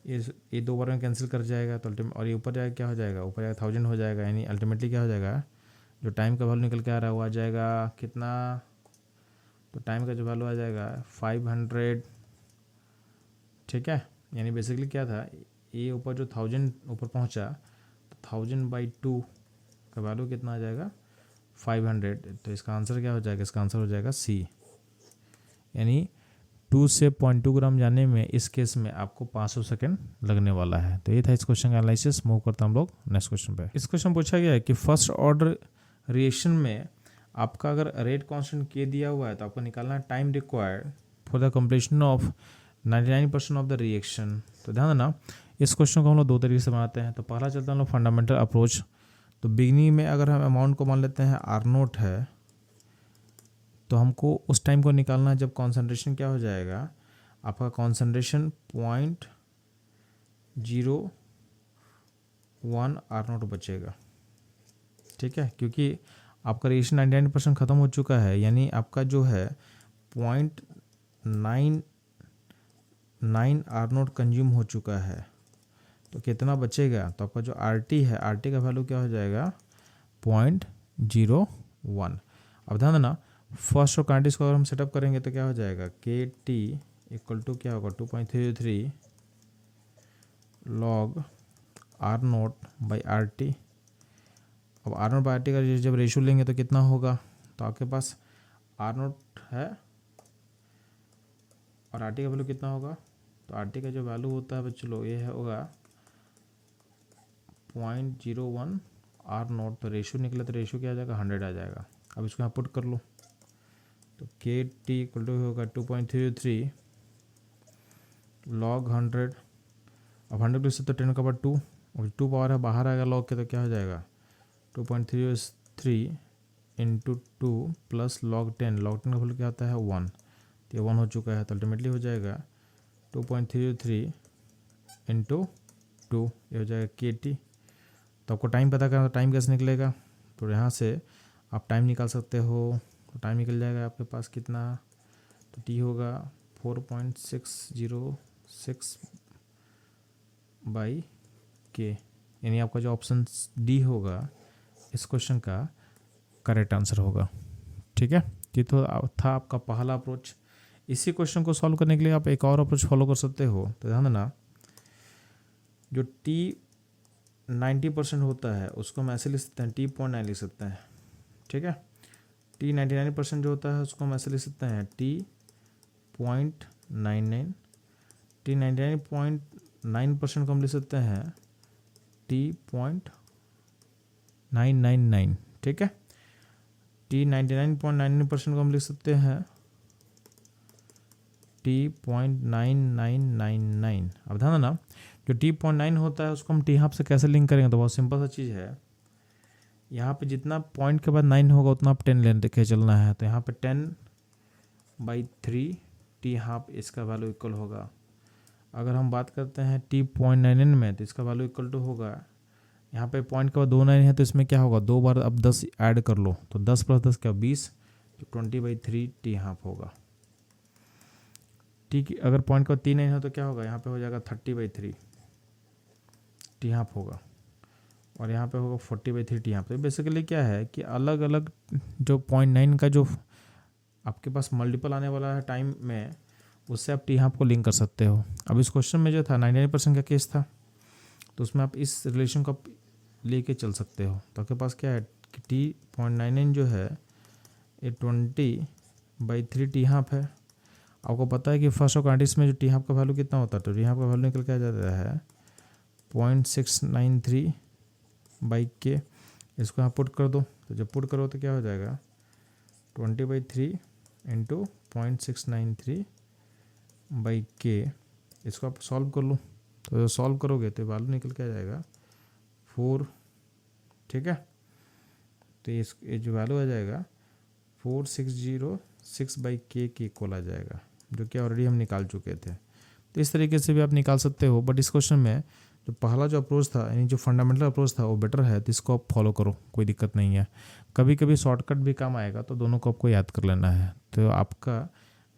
ये 2 बार में कैंसिल कर जाएगा, तो अल्टीमेट, और ये ऊपर जाएगा क्या हो जाएगा, ऊपर जाएगा 1000 हो जाएगा, यानी अल्टीमेटली क्या हो जाएगा जो टाइम का वैल्यू निकल के आ रहा है वो आ जाएगा कितना, तो टाइम का जो वैल्यू आ जाएगा 500। ठीक है, यानी बेसिकली क्या था, ये ऊपर जो 1000 ऊपर पहुंचा तो 1000/2 का वैल्यू कितना आ जाएगा 500। तो इसका आंसर क्या हो जाएगा, इसका आंसर हो जाएगा सी, यानी 2 से 0.2 ग्राम जाने में इस केस में आपको 500 सेकेंड लगने वाला है। तो ये था इस क्वेश्चन का एनालिसिस। मूव करता हम लोग नेक्स्ट क्वेश्चन पे। इस क्वेश्चन पूछा गया है कि फर्स्ट ऑर्डर रिएक्शन में आपका अगर रेट कांस्टेंट के दिया हुआ है तो आपको निकालना है time required for the completion of 99% of the reaction. तो ध्यान देना इस क्वेश्चन को हम लोग 2 तरीके से बनाते हैं। तो पहला चलता है हम लोग फंडामेंटल अप्रोच। तो बिगनिंग में अगर हम अमाउंट को मान लेते हैं आर नोट है, तो हमको उस टाइम को निकालना है जब कॉन्सेंट्रेशन क्या हो जाएगा, आपका कॉन्सेंट्रेशन 0.01 आर नोट बचेगा। ठीक है, क्योंकि आपका रिएक्शन 99% ख़त्म हो चुका है, यानी आपका जो है 0.99 आर नोट कंज्यूम हो चुका है। तो कितना बचेगा, तो आपका जो आर टी है, आर टी का वैल्यू क्या हो जाएगा 0.01। अब ध्यान देना फर्स्ट और काइनेटिक्स को अगर हम सेटअप करेंगे तो क्या हो जाएगा, के टी इक्वल टू क्या होगा 2.33 log R note by R T. अब R note by R T का जब रेशो लेंगे तो कितना होगा, तो आपके पास आर नोट है और आर टी का वैल्यू कितना होगा, तो आर टी का जो वैल्यू होता है बच्चों ये है होगा 0.01 आर नोट। तो रेशो निकला तो रेशो क्या आ जाएगा 100 आ जाएगा। अब इसको यहाँ पुट कर लो तो के टी इक्वल टू होगा 2.33 लॉग 100। अब 100 प्लस तो 10 का पावर 2 और 2 पावर है बाहर आएगा लॉग के, तो क्या हो जाएगा 2.33 इंटू 2 प्लस लॉग 10। लॉग 10 का वैल्यू क्या आता है 1, तो ये 1 हो चुका है। तो अल्टीमेटली हो जाएगा 2.33 इंटू 2, ये हो जाएगा के टी। तो आपको टाइम पता करना, तो टाइम कैसे निकलेगा, तो यहाँ से आप टाइम निकाल सकते हो। तो टाइम निकल जाएगा आपके पास कितना, तो टी होगा 4.606 बाई के, यानी आपका जो ऑप्शन डी होगा इस क्वेश्चन का करेक्ट आंसर होगा। ठीक है, ये तो था आपका पहला अप्रोच। इसी क्वेश्चन को सॉल्व करने के लिए आप एक और अप्रोच फॉलो कर सकते हो। तो ध्यान देना, जो टी 90% होता है उसको हम ऐसे लिख सकते हैं T.9 लिख सकते हैं। ठीक है, टी 99% जो होता है उसको हम ऐसे लिख सकते हैं T.99। टी 99.9% को हम लिख सकते हैं T.999। ठीक है, टी 99.99% को हम लिख सकते हैं T.9999। अब ध्यान देना, जो T.9 होता है उसको हम टी हाफ से कैसे लिंक करेंगे, तो बहुत सिंपल सा चीज़ है। यहाँ पे जितना पॉइंट के बाद 9 होगा उतना आप 10 लेके चलना है। तो यहाँ पे 10/3 टी हाफ इसका वैल्यू इक्वल होगा। अगर हम बात करते हैं T.99 में तो इसका वैल्यू इक्वल टू होगा, यहाँ पे पॉइंट के बाद 2 9 है तो इसमें क्या होगा 2 बार अब 10 ऐड कर लो, तो 10 + 10 क्या 20, तो 20/3 टी हाफ होगा। टी की अगर पॉइंट के बाद 3 9 है तो क्या होगा, यहाँ पे हो जाएगा 30/3 टी हाफ होगा, और यहाँ पे होगा 40/3 टी हाफ। तो बेसिकली क्या है कि अलग अलग जो 0.9 का जो आपके पास मल्टीपल आने वाला है टाइम में, उससे आप टी हाफ को लिंक कर सकते हो। अब इस क्वेश्चन में जो था 99% का केस था, तो उसमें आप इस रिलेशन को लेके चल सकते हो। तो आपके पास क्या है कि T.99 जो है ये 20/3 टी हाफ है। आपको पता है कि फर्स्ट और काइनेटिक्स में जो टी हाफ का वैल्यू कितना होता है, तो टी हाफ का वैल्यू निकल के आ जाता है 0.693/k। इसको यहाँ पुट कर दो, तो जब पुट करो तो क्या हो जाएगा 20/3 इंटू 0.693/k। इसको आप सॉल्व कर लो, तो सॉल्व करोगे तो वैल्यू निकल के आ जाएगा 4। ठीक है, तो ये जो वैल्यू आ जाएगा 4606/k के इक्वल आ जाएगा, जो कि ऑलरेडी हम निकाल चुके थे। तो इस तरीके से भी आप निकाल सकते हो, बट इस क्वेश्चन में जो पहला जो अप्रोच था यानी जो फंडामेंटल अप्रोच था वो बेटर है, तो इसको आप फॉलो करो, कोई दिक्कत नहीं है। कभी कभी शॉर्टकट भी काम आएगा, तो दोनों को आपको याद कर लेना है। तो आपका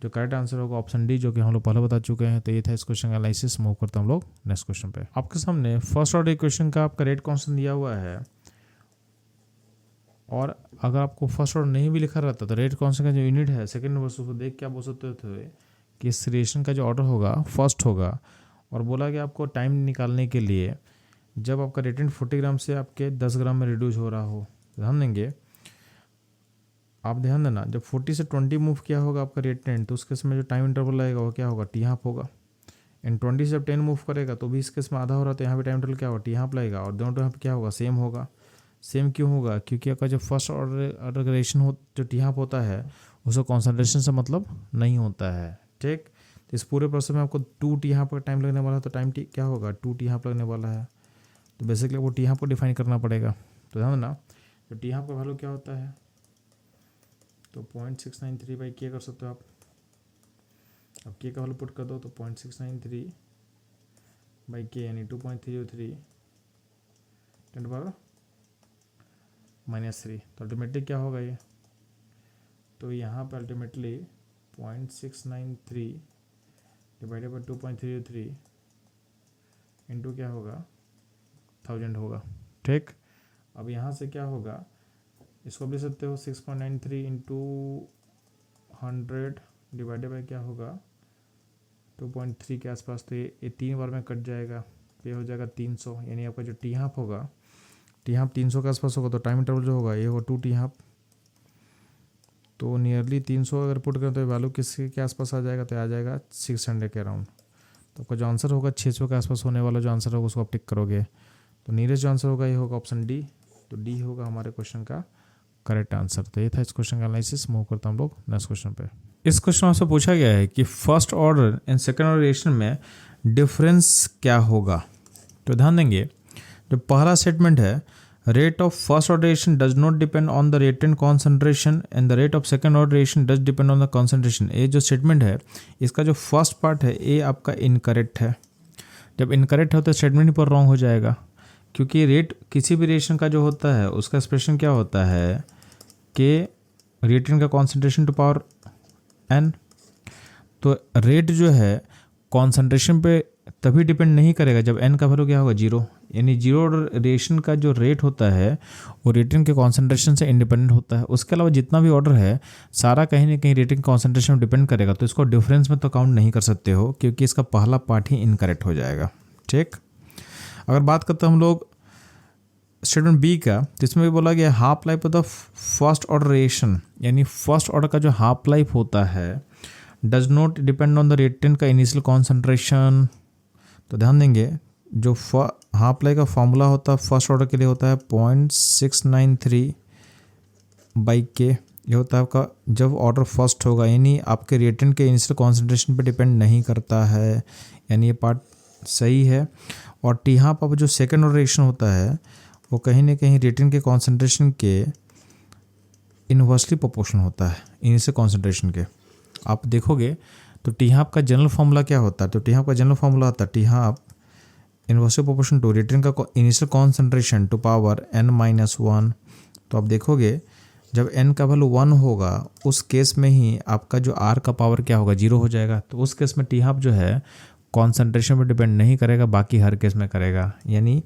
जो करेक्ट आंसर होगा ऑप्शन डी, जो कि हम लोग पहले बता चुके हैं। तो ये था इस क्वेश्चन का एनालिसिस। मूव करते हैं हम लोग नेक्स्ट क्वेश्चन पे। आपके सामने फर्स्ट ऑर्डर इक्वेशन का आपका रेट कांस्टेंट दिया हुआ है, और अगर आपको फर्स्ट ऑर्डर नहीं भी लिखा रहता तो रेट कांस्टेंट का जो यूनिट है सेकंड नंबर से देख के आप बोल सकते थे कि इस रिएक्शन का जो ऑर्डर होगा फर्स्ट होगा। और बोला कि आपको टाइम निकालने के लिए जब आपका रिएक्टेंट 40 ग्राम से आपके 10 ग्राम में रिड्यूस हो रहा हो, ध्यान देंगे आप, ध्यान देना, जब 40 से 20 मूव किया होगा आपका रिएक्टेंट, तो उस केस में जो टाइम इंटरवल लगेगा वो क्या होगा टी हाफ होगा। एंड 20 से जब 10 मूव करेगा तो भी इस केस में आधा हो रहा, तो यहाँ पे टाइम इंटरवल क्या होगा टी हाफ लगेगा, और दोनों यहाँ पे क्या होगा सेम होगा। सेम क्यों होगा, क्योंकि आपका जो फर्स्ट ऑर्डर का रिएक्शन हो जो टी हाफ होता है उसका कॉन्सेंट्रेशन से मतलब नहीं होता है। ठीक, तो इस पूरे प्रोसेस में आपको 2 टी हाफ का टाइम लगने वाला है, तो टाइम टी क्या होगा 2 टी हाफ लगने वाला है। तो बेसिकली वो टी हाफ को डिफाइन करना पड़ेगा। तो ध्यान देना, जो टी हाफ का वैल्यू क्या होता है, तो 0.693/k कर सकते हो आप। अब के का वैल्यू पुट कर दो तो 0.693/k यानी 2.303 -3। तो अल्टीमेटली क्या होगा ये, तो यहाँ पर अल्टीमेटली 0.693 डिवाइडेड बाई 2.303 इंटू क्या होगा 1000 होगा। ठीक, अब यहाँ से क्या होगा, इसको भी ले सकते हो 6.93 इंटू 100 डिवाइडेड बाई क्या होगा 2.3 के आसपास, तो ये 3 बार में कट जाएगा, तो ये हो जाएगा 300, यानी आपका जो टी हाफ होगा, टी हाफ 300 के आसपास होगा, तो टाइम इंटरवल जो होगा ये होगा 2 टी हाफ, तो नियरली 300 अगर पुट करें तो वैल्यू किसके के आसपास आ जाएगा, तो आ जाएगा 600 के अराउंड। तो आपका जो आंसर होगा 600 के आसपास होने वाला जो आंसर होगा उसको आप टिक करोगे, तो नीयरेस्ट जो आंसर होगा ये होगा ऑप्शन डी, तो डी होगा हमारे क्वेश्चन का करेक्ट आंसर। तो ये था इस क्वेश्चन का एनालिसिस। मूव करता हम लोग नेक्स्ट क्वेश्चन पे। इस क्वेश्चन में आपसे पूछा गया है कि first order and second order reaction में डिफरेंस क्या होगा। तो ध्यान देंगे, जो पहला स्टेटमेंट है rate of first order reaction does not depend on the reactant concentration and the rate of second order reaction does depend on the concentration. ये जो स्टेटमेंट है इसका जो फर्स्ट पार्ट है ये आपका इनकरेक्ट है। जब इनकरेक्ट है तो स्टेटमेंट पर रॉन्ग हो जाएगा, क्योंकि रेट किसी भी रिएक्शन का जो होता है उसका एक्सप्रेशन क्या होता है कि रिएक्टेंट का कॉन्सेंट्रेशन टू पावर n। तो रेट जो है कॉन्सेंट्रेशन पे तभी डिपेंड नहीं करेगा जब n का वैल्यू क्या होगा 0, यानी जीरो ऑर्डर रिएक्शन का जो रेट होता है वो रिएक्टेंट के कॉन्सेंट्रेशन से इंडिपेंडेंट होता है। उसके अलावा जितना भी ऑर्डर है सारा कहीं ना कहीं रिएक्टेंट कॉन्सेंट्रेशन में डिपेंड करेगा, तो इसको डिफरेंस में तो काउंट नहीं कर सकते हो क्योंकि इसका पहला पार्ट ही इनकरेक्ट हो जाएगा। ठीक, अगर बात करते हैं हम लोग स्टेटमेंट बी का, तो इसमें भी बोला गया half life of the first order reaction, यानी फर्स्ट ऑर्डर का जो हाफ लाइफ होता है does not depend on the reactant का इनिशियल कॉन्सेंट्रेशन। तो ध्यान देंगे, जो हाफ लाइफ का फॉर्मूला होता है फर्स्ट ऑर्डर के लिए होता है 0.693 बाई के। ये होता है आपका जब ऑर्डर फर्स्ट होगा, यानी आपके रिएक्टेंट के इनिशियल कॉन्सेंट्रेशन पे डिपेंड नहीं करता है, यानी ये पार्ट सही है। और टी हाफ अब जो सेकेंड ऑर्डर रिएक्शन होता है वो कहीं ना कहीं रिएक्टेंट के कॉन्सेंट्रेशन के इनवर्सली प्रोपोर्शनल होता है इनिशियल कॉन्सेंट्रेशन के। आप देखोगे तो टी हाफ का जनरल फार्मूला क्या होता है, तो टी हाफ का जनरल फार्मूला होता है T half inversely proportion to reactant का initial concentration to power n-1। तो आप देखोगे जब n का वैल्यू 1 होगा उस केस में ही आपका जो r का पावर क्या होगा 0 हो जाएगा। तो उस केस में टी हाफ जो है कॉन्सेंट्रेशन पर डिपेंड नहीं करेगा, बाकी हर केस में करेगा। यानी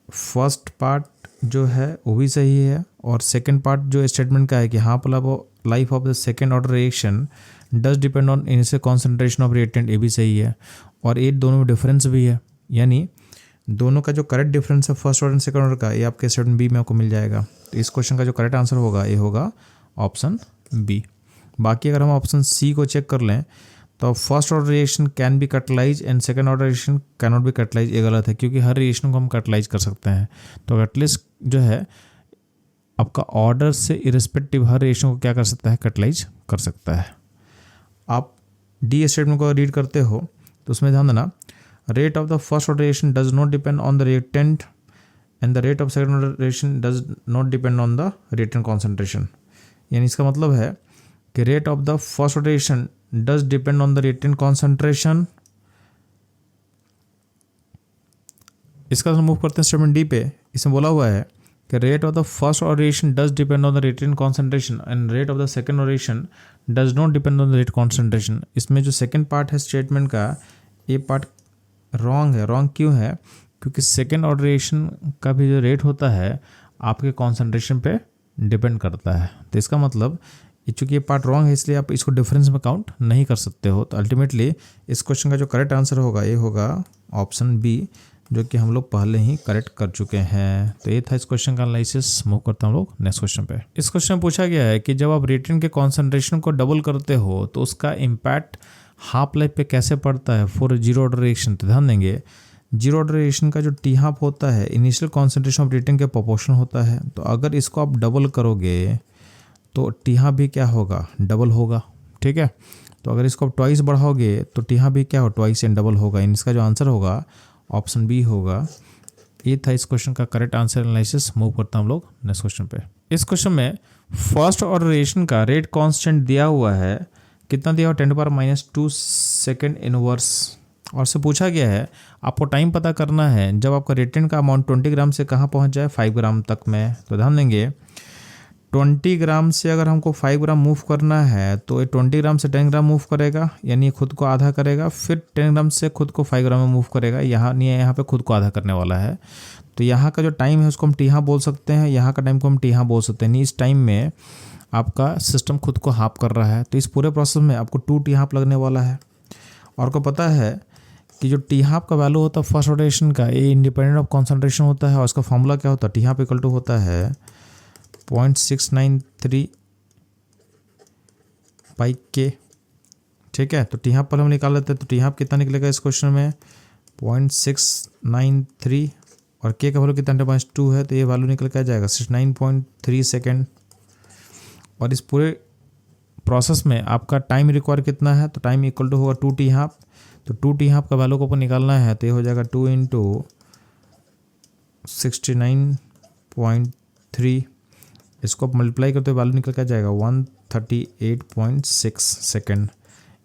फर्स्ट पार्ट जो है वो भी सही है, और सेकंड पार्ट जो स्टेटमेंट का है कि half life of the second order reaction does depend on initial concentration of reactant, ये भी सही है। और ये दोनों में डिफरेंस भी है, यानी दोनों का जो करेक्ट डिफरेंस है first order and second order का, ये आपके स्टेटमेंट बी में आपको मिल जाएगा। तो इस क्वेश्चन का जो करेक्ट आंसर होगा ये होगा ऑप्शन बी। बाकी अगर हम ऑप्शन सी को चेक कर लें तो first order reaction can be catalyse and second order reaction can not be catalyse, ये गलत है क्योंकि हर रिएक्शन को हम कटलाइज कर सकते हैं। तो एटलीस्ट जो है आपका ऑर्डर से इरिस्पेक्टिव हर रिएक्शन को क्या कर सकता है, कटलाइज कर सकता है। आप डी स्टेटमेंट को रीड करते हो तो उसमें ध्यान देना, rate of the first order reaction does not depend on the reactant and the rate of second order reaction does not depend on the reactant concentration. यानी इसका मतलब है कि rate of the first order reaction does depend on the reactant concentration. इसका मूव करते हैं स्टेटमेंट डी पे। इसमें बोला हुआ है कि rate of the first order reaction does depend on the reactant concentration and rate of the second order reaction does not depend on the rate concentration. इसमें जो सेकंड पार्ट है स्टेटमेंट का, ये पार्ट रॉन्ग है। रॉन्ग क्यों है? क्योंकि सेकंड ऑर्डर रिएक्शन का भी जो रेट होता है आपके कॉन्सेंट्रेशन पे डिपेंड करता है। तो इसका मतलब चूँकि ये पार्ट रॉन्ग है इसलिए आप इसको डिफरेंस में काउंट नहीं कर सकते हो। तो अल्टीमेटली इस क्वेश्चन का जो करेक्ट आंसर होगा ये होगा ऑप्शन बी, जो कि हम लोग पहले ही करेक्ट कर चुके हैं। तो ये था इस क्वेश्चन का एनालिसिस। मूव करता हम लोग नेक्स्ट क्वेश्चन पे। इस क्वेश्चन में पूछा गया है कि जब आप रिएक्टेंट के कॉन्सेंट्रेशन को डबल करते हो तो उसका इम्पैक्ट हाफ लाइफ पे कैसे पड़ता है फॉर जीरो ऑर्डर रिएक्शन। तो ध्यान देंगे, जीरो ऑर्डर रिएक्शन का जो टी हाफ होता है इनिशियल कॉन्सेंट्रेशन ऑफ रिएक्टेंट के प्रोपोर्शनल होता है। तो अगर इसको आप डबल करोगे तो टी हाफ भी क्या होगा, डबल होगा। ठीक है, तो अगर इसको आप ट्वाइस बढ़ाओगे तो टी हाफ भी क्या हो, ट्वाइस एंड डबल होगा। इसका जो आंसर होगा ऑप्शन बी होगा। ये था इस क्वेश्चन का करेक्ट आंसर एनालिसिस। मूव करता हम लोग नेक्स्ट क्वेश्चन पे। इस क्वेश्चन में फर्स्ट ऑर्डर रिएक्शन का रेट कांस्टेंट दिया हुआ है, कितना दिया हुआ, 10⁻² सेकेंड इनवर्स। और से पूछा गया है आपको टाइम पता करना है जब आपका रिएक्टेंट का अमाउंट 20 ग्राम से कहाँ पहुँच जाए, 5 ग्राम तक में। तो ध्यान देंगे 20 ग्राम से अगर हमको 5 ग्राम मूव करना है तो ये 20 ग्राम से 10 ग्राम मूव करेगा, यानी खुद को आधा करेगा। फिर 10 ग्राम से खुद को 5 ग्राम में मूव करेगा, यहाँ पे खुद को आधा करने वाला है। तो यहाँ का जो टाइम है उसको हम टी हाफ बोल सकते हैं, यहाँ का टाइम को हम टी हाफ बोल सकते हैं। नहीं, इस टाइम में आपका सिस्टम खुद को हाफ कर रहा है, तो इस पूरे प्रोसेस में आपको 2 टी हाफ लगने वाला है। और को पता है कि जो टी हाफ का वैल्यू होता है फर्स्ट रोटेशन का, ये इंडिपेंडेंट ऑफ कॉन्सेंट्रेशन होता है, और इसका फॉर्मूला क्या होता है, टी हाफ इक्वल टू होता है 0.693 पाई के। ठीक है, तो टी हाफ पर हम निकाल लेते हैं, तो टी हाफ कितना निकलेगा इस क्वेश्चन में 0.693, और के का वैल्यू कितना 2 है, तो ये वैल्यू निकल के आ जाएगा 69.3 सेकेंड। और इस पूरे प्रोसेस में आपका टाइम रिक्वायर कितना है, तो टाइम इक्वल टू होगा 2 टी हाफ। तो 2 टी हाफ का वैल्यू को अपन निकालना है, तो ये हो जाएगा 2 × 69.3, इसको मल्टीप्लाई करते हुए वैल्यू निकल के आ जाएगा 138.6 सेकेंड।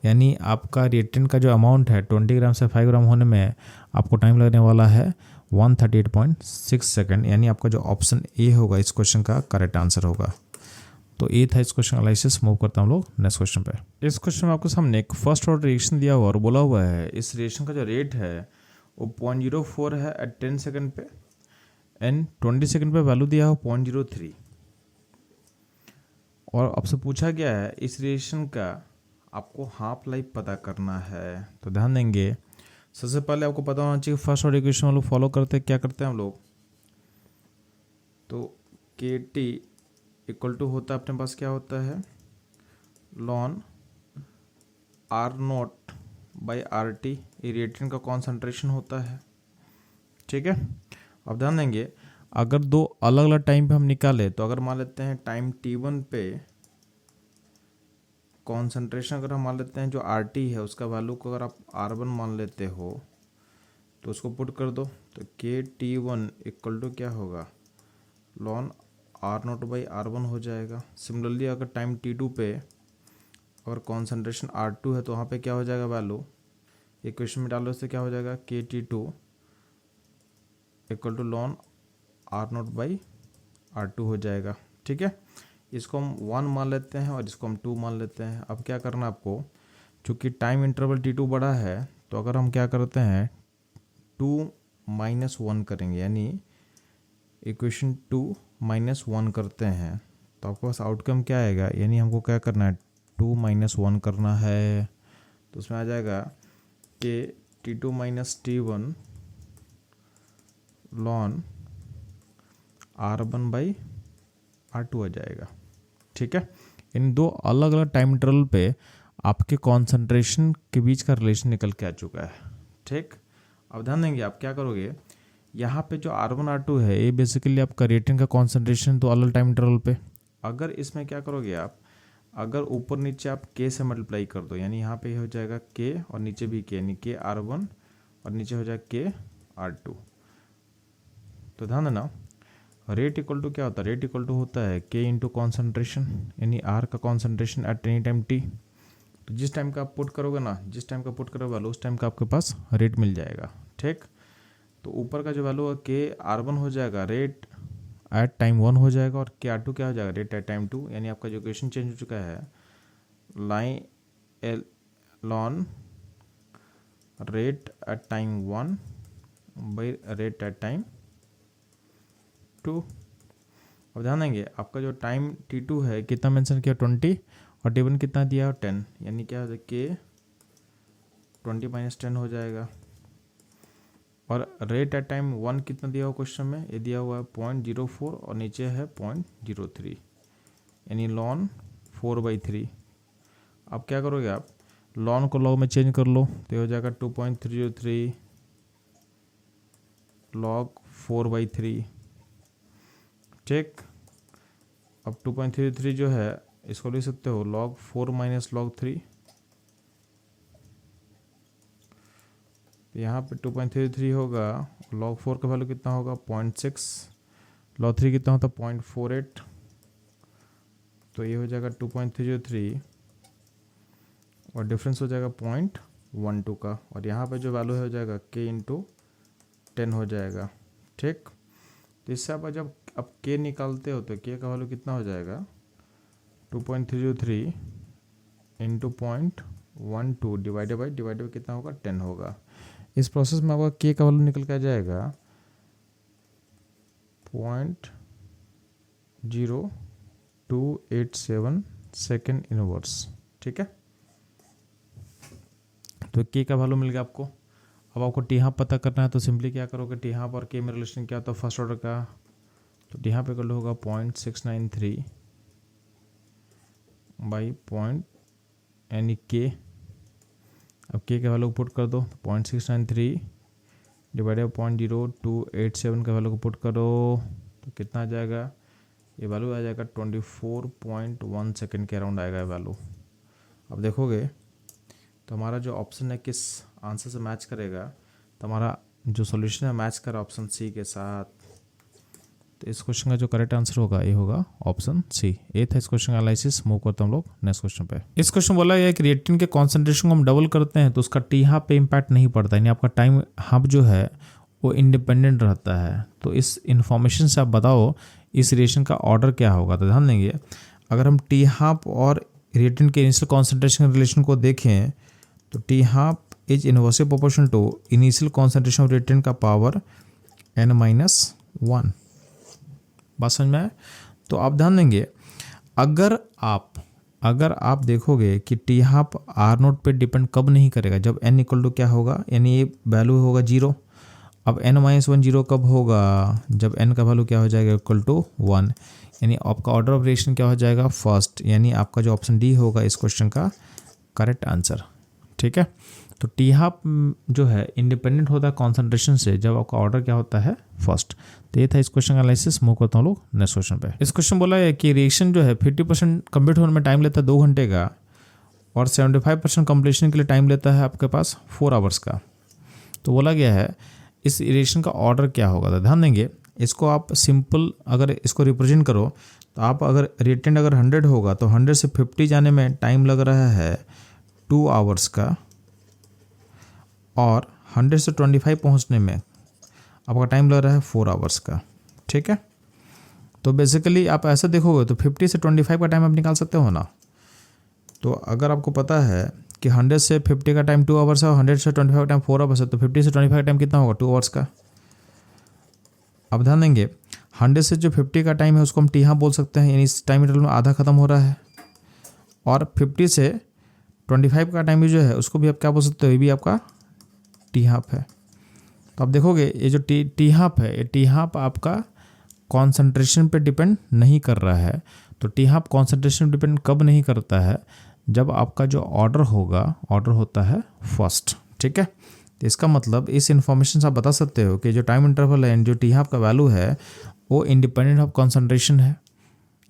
यानी आपका रिएक्टेंट का जो अमाउंट है 20 ग्राम से 5 ग्राम होने में आपको टाइम लगने वाला है 138.6 सेकेंड। यानी आपका जो ऑप्शन ए होगा इस क्वेश्चन का करेक्ट आंसर होगा। तो ये था इस क्वेश्चन एनालिसिस। मूव करता हूँ हम लोग नेक्स्ट क्वेश्चन पे। इस क्वेश्चन में आपको सामने एक फर्स्ट ऑर्डर रिएक्शन दिया हुआ और बोला हुआ है इस रिएक्शन का जो रेट है वो 0.04 है एट 10 सेकेंड पे, एंड 20 सेकेंड पे वैल्यू दिया हो 0.03। और आपसे पूछा गया है इस रिएक्शन का आपको हाफ लाइफ पता करना है। तो ध्यान देंगे, सबसे पहले आपको पता होना चाहिए फर्स्ट ऑर्डर इक्वेशन हम लोग फॉलो करते हैं, क्या करते हैं हम लोग, तो के टी इक्वल टू होता है अपने पास क्या होता है ln R note by R T, ये रिएक्टेंट का कॉन्सेंट्रेशन होता है। ठीक है, अब ध्यान देंगे अगर दो अलग अलग टाइम पे हम निकाले, तो अगर मान लेते हैं टाइम t1 पे कॉन्सेंट्रेशन अगर हम मान लेते हैं जो आर टी है उसका वैल्यू को अगर आप R1 मान लेते हो तो उसको पुट कर दो, तो के T1 इक्वल टू क्या होगा lawn R note by R1 हो जाएगा। सिमिलरली अगर टाइम T2 पे अगर कॉन्सेंट्रेशन R2 है तो वहाँ पे क्या हो जाएगा वैल्यू, इक्वेशन में डालो उससे क्या हो जाएगा K T2 equal to ln R note by R2 हो जाएगा। ठीक है, इसको हम 1 मान लेते हैं और इसको हम 2 मान लेते हैं। अब क्या करना है आपको, चूँकि टाइम इंटरवल T2 बड़ा है तो अगर हम क्या करते हैं 2 - 1 करेंगे, यानी इक्वेशन 2 - 1 करते हैं तो आपके पास आउटकम क्या आएगा, यानी हमको क्या करना है 2 - 1 करना है, तो उसमें आ जाएगा कि T2 - T1 lawn R1 by R2 आ जाएगा। ठीक है, इन दो अलग अलग टाइम इंटरवल पे आपके कॉन्सेंट्रेशन के बीच का रिलेशन निकल के आ चुका है। ठीक, अब ध्यान देंगे आप क्या करोगे, यहाँ पे जो R1 R2 है ये बेसिकली आपका रिएक्टेंट का कॉन्सेंट्रेशन तो अलग टाइम इंटरवल पे, अगर इसमें क्या करोगे आप, अगर ऊपर नीचे आप K से मल्टीप्लाई कर दो, यानी यहाँ पे हो जाएगा K और नीचे भी K, यानी K R1 और नीचे हो जाएगा K R2। तो ध्यान देना रेट इक्वल टू क्या होता है, रेट इक्वल टू होता है K इंटू कॉन्सेंट्रेशन, यानी R का concentration at any time T। तो जिस टाइम का आप पुट करोगे ना, जिस टाइम का पुट करोगे वैल्यू उस टाइम का आपके पास रेट मिल जाएगा। ठीक, तो ऊपर का जो वैल्यू है K R1 हो जाएगा रेट एट टाइम 1 हो जाएगा, और K R2 क्या हो जाएगा रेट एट टाइम 2, यानी आपका जो इक्वेशन चेंज हो चुका है line L ln rate at time 1 by rate at time 2। अब ध्यान देंगे आपका जो टाइम T2 है कितना मेंशन किया 20 और T1 कितना दिया 10, यानी क्या हो जाएगा K 20 - 10 हो जाएगा। और रेट एट टाइम 1 कितना दिया हुआ क्वेश्चन में, ये दिया हुआ है 0.04 और नीचे है 0.03, यानी लॉन 4/3। अब क्या करोगे आप, लॉन को लॉग में चेंज कर लो, तो हो जाएगा 2.303 लॉग 4/3। ठीक, अब 2.33 जो है इसको लिख सकते हो log 4 - log 3, यहाँ पे 2.33 होगा, log 4 का वैल्यू कितना होगा 0.6, log 3 कितना होता 0.48, तो ये हो जाएगा 2.303 और डिफरेंस हो जाएगा 0.12 का, और यहाँ पे जो वैल्यू है हो जाएगा K इंटू 10 हो जाएगा। ठीक, तो इससे आप जब अब K निकालते हो तो K का वैल्यू कितना हो जाएगा 2.303 इंटू 0.12 डिवाइडेड बाई कितना होगा 10 होगा। इस प्रोसेस में आपका K का वैल्यू निकल के आ जाएगा 0.0287 सेकेंड इनवर्स। ठीक है, तो के का वैल्यू मिल गया आपको। अब आपको टी हाफ पता करना है तो सिंपली क्या करोगे, टी हाफ और के में रिलेशन क्या होता है फर्स्ट ऑर्डर का, तो टी हाफ इक्वल होगा 0.693 बाई पॉइंट यानी के। अब के का वैल्यू को पुट कर दो, 0.693 डिवाइडेड 0.0287 का वैल्यू को पुट करो तो कितना आ जाएगा, ये वैल्यू आ जाएगा 24.1 सेकेंड के अराउंड आएगा ये वैल्यू। अब देखोगे तो हमारा जो ऑप्शन है किस आंसर से मैच करेगा, तो हमारा जो सॉल्यूशन है मैच कर ऑप्शन सी के साथ। तो इस क्वेश्चन का जो करेक्ट आंसर होगा ये होगा ऑप्शन सी। ये था इस क्वेश्चन का एनालिसिस। मूव करते हैं हम लोग नेक्स्ट क्वेश्चन पे। इस क्वेश्चन बोला गया है कि रिएक्टेंट के कॉन्सेंट्रेशन को हम डबल करते हैं तो उसका टी हाफ पे इम्पैक्ट नहीं पड़ता, यानी आपका टाइम हाफ जो है वो इंडिपेंडेंट रहता है। तो इस इन्फॉर्मेशन से आप बताओ इस रिएक्शन का ऑर्डर क्या होगा। तो ध्यान देंगे, अगर हम टी हाफ और रिएक्टेंट के इनिशियल कॉन्सेंट्रेशन रिलेशन को देखें तो T half is inversely proportional to initial concentration of reactant का पावर n-1। बात समझ में आए? तो आप ध्यान देंगे, अगर आप देखोगे कि टी हाफ आर नोट पे डिपेंड कब नहीं करेगा, जब n इक्वल टू क्या होगा, यानी ये वैल्यू होगा 0। अब n-1 0 कब होगा, जब n का वैल्यू क्या हो जाएगा इक्वल टू 1, यानी आपका ऑर्डर ऑफ रिएक्शन क्या हो जाएगा फर्स्ट, यानी आपका जो ऑप्शन डी होगा इस क्वेश्चन का करेक्ट आंसर। ठीक है, तो टी हाफ जो है इंडिपेंडेंट होता है कॉन्सेंट्रेशन से जब आपका ऑर्डर क्या होता है फर्स्ट। तो ये था इस क्वेश्चन का एनालिसिस। मूव करता हूँ लोग नेक्स्ट क्वेश्चन पे। इस क्वेश्चन बोला है कि रिएक्शन जो है 50% कंप्लीट होने में टाइम लेता है 2 घंटे का और 75% कंप्लीशन के लिए टाइम लेता है आपके पास 4 आवर्स का। तो बोला गया है इस रिएक्शन का ऑर्डर क्या होगा। तो ध्यान देंगे, इसको आप सिंपल अगर इसको रिप्रेजेंट करो तो आप अगर रिएक्टेंट अगर 100 होगा तो 100 से 50 जाने में टाइम लग रहा है 2 आवर्स का और 100 से 25 पहुंचने में आपका टाइम लग रहा है 4 आवर्स का। ठीक है, तो बेसिकली आप ऐसा देखोगे तो 50 से 25 का टाइम आप निकाल सकते हो ना। तो अगर आपको पता है कि 100 से 50 का टाइम 2 आवर्स है और 100 से 25 का टाइम 4 आवर्स है, तो 50 से 25 का टाइम कितना होगा 2 आवर्स का। अब ध्यान देंगे, 100 से जो 50 का टाइम है उसको हम टी हाफ बोल सकते हैं, यानी इस टाइम इंटरवल में आधा खत्म हो रहा है, और 50 से 25 का टाइम भी जो है उसको भी आप क्या बोल सकते हो, ये भी आपका टी हाफ है। तो आप देखोगे ये जो टी हाफ है, ये टी हाफ आपका कॉन्सेंट्रेशन पे डिपेंड नहीं कर रहा है। तो टी हाफ कॉन्सेंट्रेशन डिपेंड कब नहीं करता है, जब आपका जो ऑर्डर होता है फर्स्ट। ठीक है, तो इसका मतलब इस इन्फॉर्मेशन से आप बता सकते हो कि जो टाइम इंटरवल है जो टी हाफ का वैल्यू है वो इंडिपेंडेंट ऑफ कॉन्सेंट्रेशन है,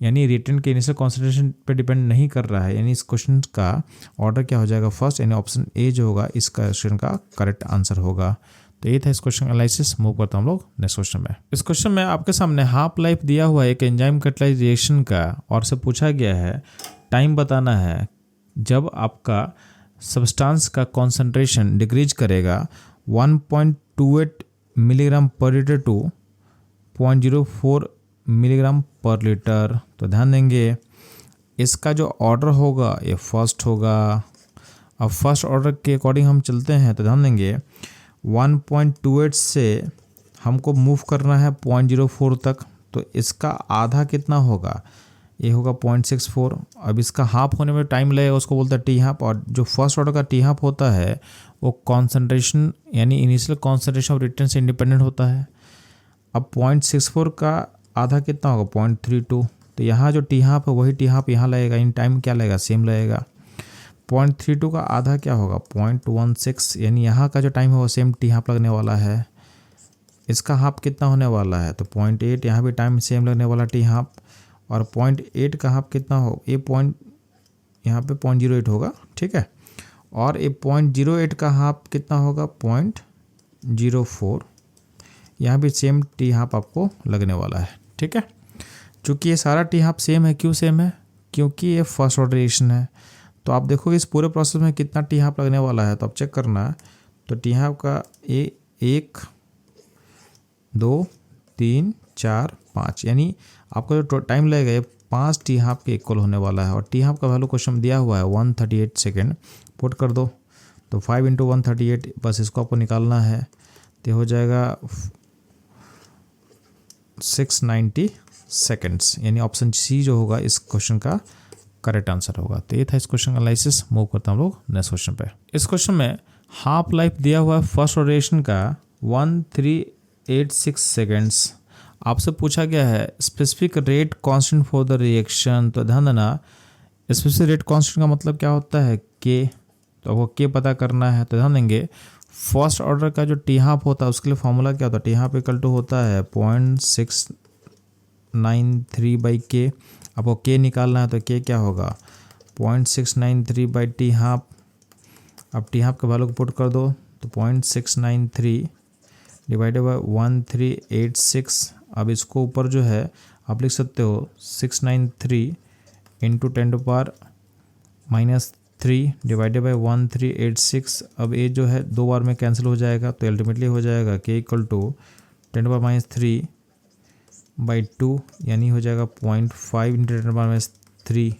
यानी रिएक्टेंट के इनिशियल कॉन्सेंट्रेशन पे डिपेंड नहीं कर रहा है। यानी इस क्वेश्चन का ऑर्डर क्या हो जाएगा फर्स्ट, यानी ऑप्शन ए जो होगा इस क्वेश्चन का करेक्ट आंसर होगा। तो ये था इस क्वेश्चन एनालिसिस। मूव करता हम लोग नेक्स्ट क्वेश्चन में। इस क्वेश्चन में आपके सामने हाफ लाइफ दिया हुआ है एक एंजाइम कैटालाइज रिएक्शन का और से पूछा गया है टाइम बताना है जब आपका सब्सटेंस का कॉन्सेंट्रेशन डिक्रीज करेगा 1.28 मिलीग्राम पर लीटर टू 0.04 मिलीग्राम पर लीटर। तो ध्यान देंगे इसका जो ऑर्डर होगा ये फर्स्ट होगा। अब फर्स्ट ऑर्डर के अकॉर्डिंग हम चलते हैं तो ध्यान देंगे 1.28 से हमको मूव करना है 0.04 तक, तो इसका आधा कितना होगा, ये होगा 0.64। अब इसका हाफ होने में टाइम लगेगा, उसको बोलते हैं टी हाफ। और जो फर्स्ट ऑर्डर का टी हाफ होता है वो कॉन्सेंट्रेशन यानी इनिशियल कॉन्सेंट्रेशन ऑफ रिएक्टेंट से इंडिपेंडेंट होता है। अब 0.64 का आधा कितना होगा 0.32, तो यहाँ जो टी हाफ है वही टी हाफ यहाँ लगेगा, इन टाइम क्या लगेगा सेम लगेगा। 0.32 का आधा क्या होगा 0.16, यानी यहाँ का जो टाइम है वो सेम टी हाफ लगने वाला है। इसका हाफ कितना होने वाला है तो 0.8, यहाँ भी टाइम सेम लगने वाला टी हाफ। और 0.8 का हाफ कितना हो, ये पॉइंट यहाँ पे 0.08 होगा। ठीक है, और ये 0.08 का हाफ कितना होगा 0.04, यहाँ भी सेम टी हाफ आपको लगने वाला है। ठीक है, चूँकि ये सारा टी हाफ सेम है, क्यों सेम है, क्योंकि ये फर्स्ट ऑर्डर रिएक्शन है। तो आप देखोगे इस पूरे प्रोसेस में कितना टी हाफ लगने वाला है, तो आप चेक करना। तो टी हाफ का 1 2 3 4 5, यानी आपका जो टाइम लगेगा ये 5 टी हाफ के इक्वल होने वाला है। और टी हाफ का वैल्यू क्वेश्चन दिया हुआ है 138 सेकेंड, पुट कर दो तो 5 × 138, बस इसको आपको निकालना है। तो हो जाएगा 690 सेकेंड्स, यानी ऑप्शन सी जो होगा इस क्वेश्चन का करेक्ट आंसर होगा। तो ये था इस क्वेश्चन का एनालिसिस। मूव करता हम लोग नेक्स्ट क्वेश्चन पे। इस क्वेश्चन में हाफ लाइफ दिया हुआ है फर्स्ट ऑपरेशन का 1386 सेकेंड्स। आपसे पूछा गया है specific rate constant for the reaction. तो ध्यान देना, स्पेसिफिक रेट कांस्टेंट का मतलब क्या होता है, के। तो आपको के पता करना है, तो ध्यान देंगे फर्स्ट ऑर्डर का जो टी हाफ होता है उसके लिए फॉर्मूला क्या होता है, टी हाफ इक्वल टू होता है 0.693 बाई के। आपको के निकालना है तो के क्या होगा 0.693 बाई टी हाफ। अब टी हाफ के वैल्यू को पुट कर दो तो 0.693 डिवाइडेड बाई 1386। अब इसको ऊपर जो है आप लिख सकते हो 693 इंटू 10⁻³ डिवाइडेड बाई 1386। अब ये जो है दो बार में कैंसिल हो जाएगा, तो अल्टीमेटली हो जाएगा के इक्वल टू 10⁻³ यानी हो जाएगा 0.5 इंटू 10⁻³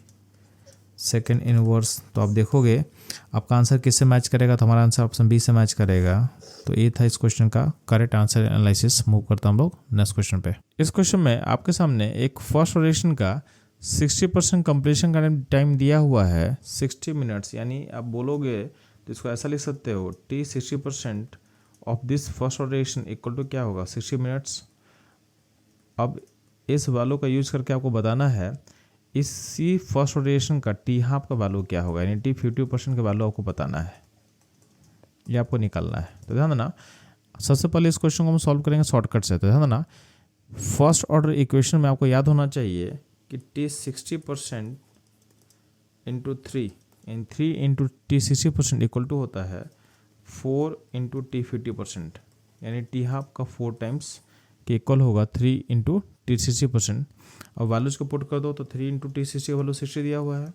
सेकेंड इनवर्स। तो आप देखोगे आपका आंसर किससे मैच करेगा, तो हमारा आंसर ऑप्शन बी से मैच करेगा। तो ये था इस क्वेश्चन का करेक्ट आंसर एनालिसिस। मूव करता हम लोग नेक्स्ट क्वेश्चन पे। इस क्वेश्चन में आपके सामने एक फर्स्ट ऑपरेशन का 60% कंप्लीशन का टाइम दिया हुआ है 60 मिनट्स, यानी आप बोलोगे तो इसको ऐसा लिख सकते हो T 60% of this first operation equal to क्या होगा 60 मिनट्स। अब इस वैल्यू का यूज करके आपको बताना है इसी फर्स्ट ऑपरेशन का टी हाफ का वैल्यू क्या होगा, यानी टी 50% का वैल्यू आपको बताना है, ये आपको निकालना है। तो ध्यान देना, सबसे पहले इस क्वेश्चन को हम सॉल्व करेंगे शॉर्टकट से। तो ध्यान देना फर्स्ट ऑर्डर इक्वेशन में आपको याद होना चाहिए कि T 60% into 3 in 3 into T 60% equal to होता है 4 इंटू टी 50%, यानी टी हाफ का 4 टाइम्स के इक्वल होगा 3 इंटू टी 60%। अब वैल्यूज को पुट कर दो तो 3 इंटू टी 60 वैल्यू 60 दिया हुआ है,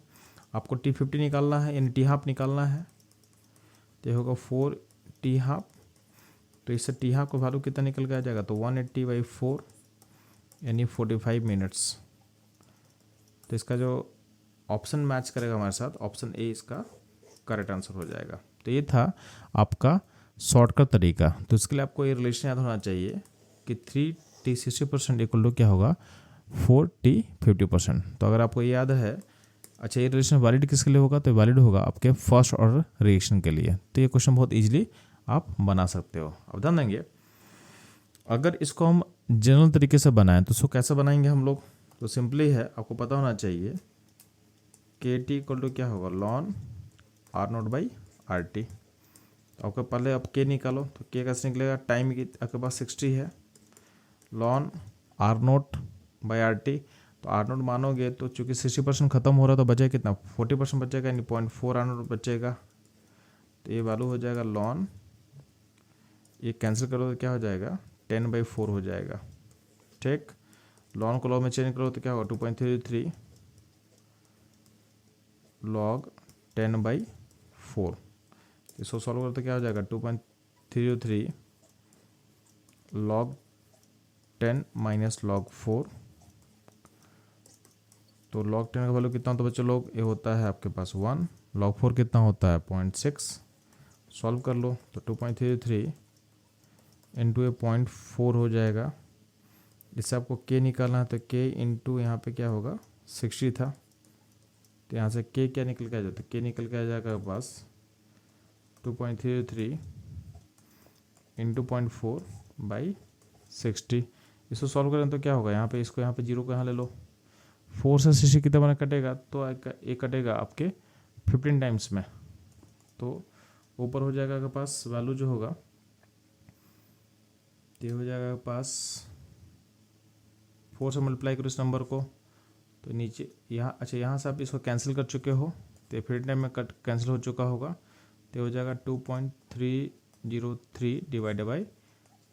आपको टी 50 निकालना है यानी टी हाफ निकालना है, तो होगा 4 टी हाफ। तो इससे टी हाफ का वैल्यू कितना निकल के आ जाएगा, तो 180/4 यानी 45 मिनट्स। तो इसका जो ऑप्शन मैच करेगा हमारे साथ, ऑप्शन ए इसका करेक्ट आंसर हो जाएगा। तो ये था आपका शॉर्टकट तरीका। तो इसके लिए आपको ये रिलेशन याद होना चाहिए कि 3t 60% इक्वल टू क्या होगा 4t 50%। तो अगर आपको ये याद है, अच्छा ये रिलेशन वैलिड किसके लिए होगा, तो वैलिड होगा आपके फर्स्ट ऑर्डर रिएक्शन के लिए। तो ये क्वेश्चन बहुत इजीली आप बना सकते हो। अब ध्यान देंगे अगर इसको हम जनरल तरीके से बनाएं तो इसको कैसे बनाएंगे हम लोग, तो सिंपली है, आपको पता होना चाहिए के टी इक्वल टू क्या होगा लॉन R0/RT। तो आपको पहले अब के निकालो, तो के कैसे निकलेगा, टाइम आपके पास 60 है, लॉन R0/RT। तो R0 मानोगे तो चूंकि 60% खत्म हो रहा है तो बचेगा कितना 40% बचेगा, यानी 0.4 R0 बचेगा। तो ये वैल्यू हो जाएगा लॉन, ये कैंसिल करो तो क्या हो जाएगा 10/4 हो जाएगा। ठीक, लॉन को लॉग में चेंज करो तो क्या होगा 2.33 लॉग 10/4। इसको सॉल्व करो तो क्या हो जाएगा 2.33 लॉग 10 माइनस लॉग 4। तो लॉग 10 का वैल्यू कितना होता है बच्चों लोग, ये होता है आपके पास 1। लॉग 4 कितना होता है 0.6। सॉल्व कर लो तो 2.33 इंटू 0.4 हो जाएगा। इससे आपको के निकालना है तो के इंटू यहाँ पे क्या होगा 60 था, तो यहाँ से के क्या निकल के आ जाता है, के निकल के आ जाएगा पास 2.33 इंटू 0.4/60। इसको सॉल्व करें तो क्या होगा, यहाँ पे इसको यहाँ पे जीरो को यहाँ ले लो, 4 से 60 कितना बना कटेगा, तो एक कटेगा आपके 15 टाइम्स में। तो ऊपर हो जाएगा आपके पास वैल्यू जो होगा ये हो जाएगा आपके पास 4 से मल्टीप्लाई करो इस नंबर को, तो नीचे यहाँ, अच्छा यहाँ से आप इसको कैंसिल कर चुके हो तो 15 टाइम में कट कैंसिल हो चुका होगा, तो हो जाएगा 2.303 डिवाइडेड बाई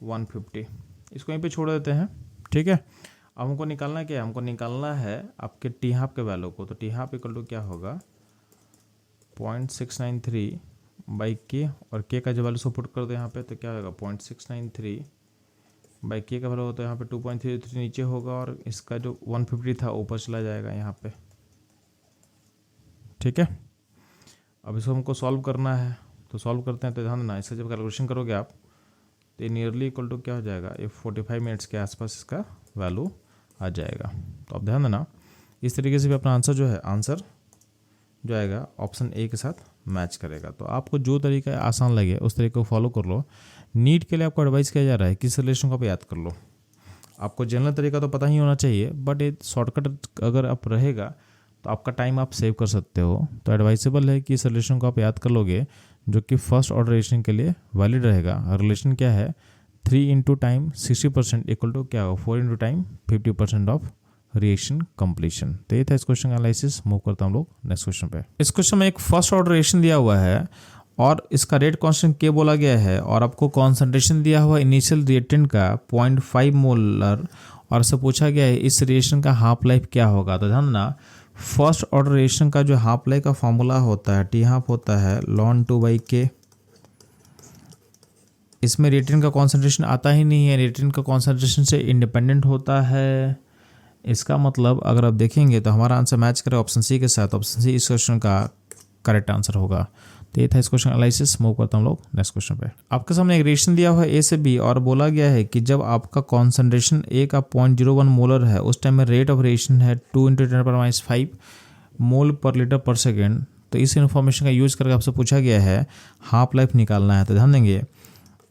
150। इसको यहीं पे छोड़ देते हैं। ठीक है, अब हमको निकालना क्या है, हमको निकालना है आपके टी हाफ के वैल्यू को। तो टी हाफ इक्वल टू क्या होगा 0.693 बाई के, और के का जो वैल्यू सो पुट कर दो यहाँ पे तो क्या होगा 0.693 बाई के का वैल्यू होता है यहाँ पे 2.33 नीचे होगा, और इसका जो 150 था ऊपर चला जाएगा यहाँ पे। ठीक है, अब इसको हमको सॉल्व करना है, तो सॉल्व करते हैं। तो ध्यान देना, इसका जब कैलकुलेशन करोगे आप तो ये नियरली इक्वल टू क्या हो जाएगा, ये 45 मिनट्स के आसपास इसका वैल्यू आ जाएगा। तो अब ध्यान देना, इस तरीके से भी अपना आंसर जो है, आंसर जो आएगा ऑप्शन ए के साथ मैच करेगा। तो आपको जो तरीका आसान लगे उस तरीके को फॉलो कर लो। नीट के लिए आपको एडवाइस किया जा रहा है कि इस रिलेशन को आप याद कर लो। आपको जनरल तरीका तो पता ही होना चाहिए, बट ये शॉर्टकट अगर आप रहेगा तो आपका टाइम आप सेव कर सकते हो। तो एडवाइसेबल है कि इस रिलेशन को आप याद कर लोगे, जो कि फर्स्ट ऑर्डर रिलेशन के लिए वैलिड रहेगा। रिलेशन क्या है, 3 इंटू टाइम 60% इक्वल टू क्या होगा, 4 into time 50% of reaction completion. तो ये था इस क्वेश्चन का एनालिसिस। मूव करता हम लोग नेक्स्ट क्वेश्चन पे। इस क्वेश्चन में एक फर्स्ट ऑर्डर रिएक्शन दिया हुआ है और इसका रेट कांस्टेंट के बोला गया है और आपको कॉन्सेंट्रेशन दिया हुआ इनिशियल रिएक्टेंट का 0.5 मोलर और से पूछा गया है इस रिएक्शन का हाफ लाइफ क्या होगा। तो ध्यान देना, फर्स्ट ऑर्डर रिएक्शन का जो हाफ लाइफ का फॉर्मूला होता है, टी हाफ होता है ln 2/k। इसमें रिएक्टेंट का कॉन्सेंट्रेशन आता ही नहीं है, रिएक्टेंट का कॉन्सेंट्रेशन से इंडिपेंडेंट होता है। इसका मतलब अगर आप देखेंगे तो हमारा आंसर मैच करे ऑप्शन सी के साथ। ऑप्शन सी इस क्वेश्चन का करेक्ट आंसर होगा। तो ये था इस क्वेश्चन एनालिसिस। मूव करता हम लोग नेक्स्ट क्वेश्चन पे। आपके सामने एक रिएक्शन दिया हुआ है ए से बी और बोला गया है कि जब आपका कॉन्सेंट्रेशन ए का 0.01 मोलर है, उस टाइम में रेट ऑफ रिएक्शन है 2 × 10⁻⁵ मोल पर लीटर पर सेकेंड। तो इस इन्फॉर्मेशन का यूज़ करके आपसे पूछा गया है हाफ लाइफ निकालना है। तो ध्यान देंगे,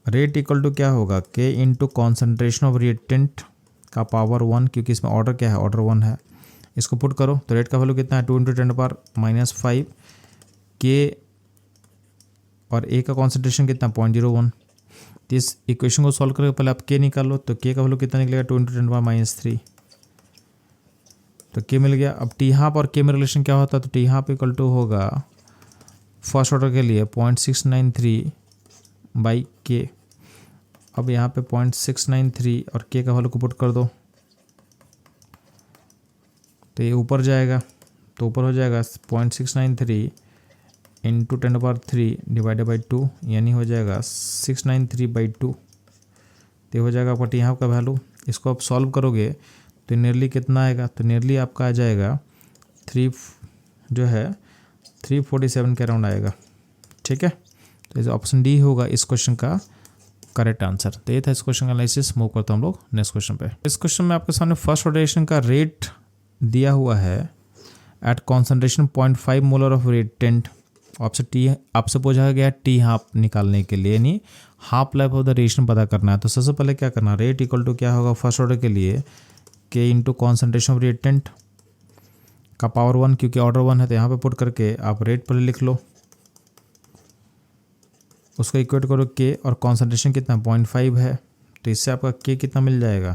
रेट इक्वल टू क्या होगा, के इंटू कॉन्सेंट्रेशन ऑफ रिएक्टेंट का पावर 1, क्योंकि इसमें ऑर्डर क्या है, ऑर्डर 1 है। इसको पुट करो तो रेट का वैल्यू कितना है, 2 × 10⁻⁵ के और ए का कॉन्सेंट्रेशन कितना 0.01। तो इस इक्वेशन को सॉल्व करके पहले आप के निकाल लो। तो के का वैल्यू कितना निकलेगा, 2 × 10⁻³ तो के मिल गया। अब टी हाफ और के में रिलेशन क्या होता है, तो टी हाफ इक्वल टू होगा फर्स्ट ऑर्डर के लिए 0.693/k। अब यहाँ पे 0.693 और के का वैल्यू को पुट कर दो तो ये ऊपर जाएगा। तो ऊपर हो जाएगा 0.693 इंटू 10⁻³ डिवाइडेड बाई 2, यानी हो जाएगा 693/2। तो हो जाएगा आपका टी हाफ का वैल्यू। इसको आप सॉल्व करोगे तो नियरली कितना आएगा, तो नियरली आपका आ जाएगा 347 के अराउंड आएगा। ठीक है, तो ऑप्शन डी होगा इस क्वेश्चन का करेक्ट आंसर। तो ये था इस क्वेश्चन का एनालिसिस। मूव करता हम लोग नेक्स्ट क्वेश्चन पे। इस क्वेश्चन में आपके सामने फर्स्ट ऑर्डर रिएक्शन का रेट दिया हुआ है at concentration 0.5 molar of reactant. आपसे पूछा गया टी हाफ निकालने के लिए, यानी half life of the reaction पता करना है। तो सबसे पहले क्या करना, रेट इक्वल टू क्या होगा फर्स्ट ऑर्डर के लिए, के इंटू कॉन्सेंट्रेशन ऑफ रिएक्टेंट का पावर 1, क्योंकि ऑर्डर 1 है तो यहाँ पे पुट करके आप रेट पहले लिख लो, उसको इक्वेट करो के और कॉन्सेंट्रेशन कितना 0.5 है। तो इससे आपका के कितना मिल जाएगा,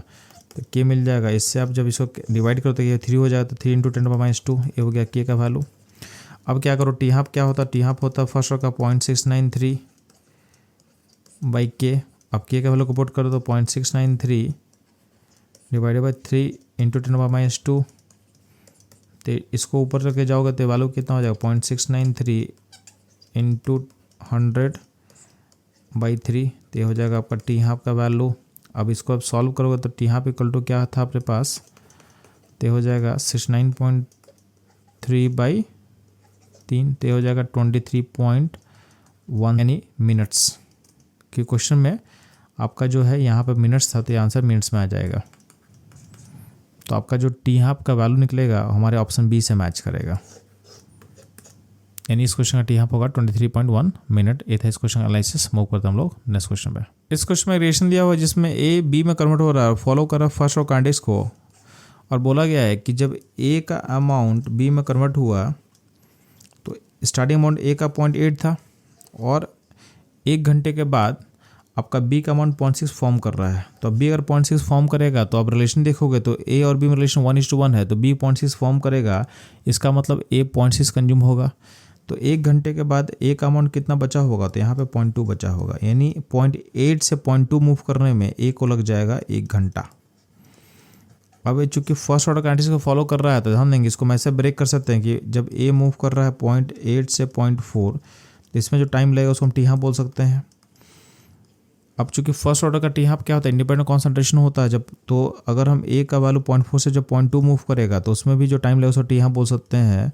तो के मिल जाएगा। इससे आप जब इसको डिवाइड करो तो ये 3 हो जाएगा। तो 3 × 10⁻², ये हो गया के का वैल्यू। अब क्या करो, टी हाफ क्या होता है, टी हाफ होता है फर्स्ट ऑर्डर का 0.693/k। अब के का वैल्यू को पुट करो तो 0.693 डिवाइडेड बाई 3 इंटू 10⁻²। तो इसको ऊपर रखे जाओगे तो वैल्यू कितना हो जाएगा, 0.693 इंटू 100/3। तो ये हो जाएगा आपका टी हाफ का वैल्यू। अब इसको आप सॉल्व करोगे तो टी हाफ इक्वल टू क्या था आपके पास, तो हो जाएगा 69.3/3। तो हो जाएगा 23.1 यानी मिनट्स, कि क्वेश्चन में आपका जो है यहाँ पर मिनट्स था तो ये आंसर मिनट्स में आ जाएगा। तो आपका जो टी हाफ का वैल्यू निकलेगा हमारे ऑप्शन बी से मैच करेगा, यानी इस क्वेश्चन का टी हाफ होगा 23.1 मिनट। ये था इस क्वेश्चन का एनालिसिस। मूव करते हम लोग नेक्स्ट क्वेश्चन पे। इस क्वेश्चन में रिएक्शन दिया हुआ है जिसमें ए बी में कन्वर्ट हो रहा है, फॉलो कर रहा है फर्स्ट और काइनेटिक्स को, और बोला गया है कि जब ए का अमाउंट बी में कन्वर्ट हुआ तो स्टार्टिंग अमाउंट ए का 0.8 था और 1 घंटे के बाद आपका बी का अमाउंट 0.6 फॉर्म कर रहा है। तो अब बी अगर 0.6 फॉर्म करेगा तो आप रिलेशन देखोगे तो ए और बी में रिलेशन 1:1 है, तो बी 0.6 फॉर्म करेगा, इसका मतलब ए 0.6 कंज्यूम होगा। तो 1 घंटे के बाद ए का अमाउंट कितना बचा होगा, तो यहाँ पे 0.2 बचा होगा, यानी 0.8 से 0.2 मूव करने में ए को लग जाएगा 1 घंटा। अब चूंकि फर्स्ट ऑर्डर काइनेटिक्स को फॉलो कर रहा है तो ध्यान देंगे, इसको मैं ऐसे ब्रेक कर सकते हैं कि जब ए मूव कर रहा है 0.8 से 0.4 तो इसमें जो टाइम लगेगा उसको हम टी हाफ बोल सकते हैं। अब चूंकि फर्स्ट ऑर्डर का टी हाफ क्या होता है, इंडिपेंडेंट कॉन्सेंट्रेशन होता है जब, तो अगर हम ए का वैल्यू 0.4 से जब 0.2 मूव करेगा तो उसमें भी जो टाइम लगेगा उसको टी हाफ बोल सकते हैं।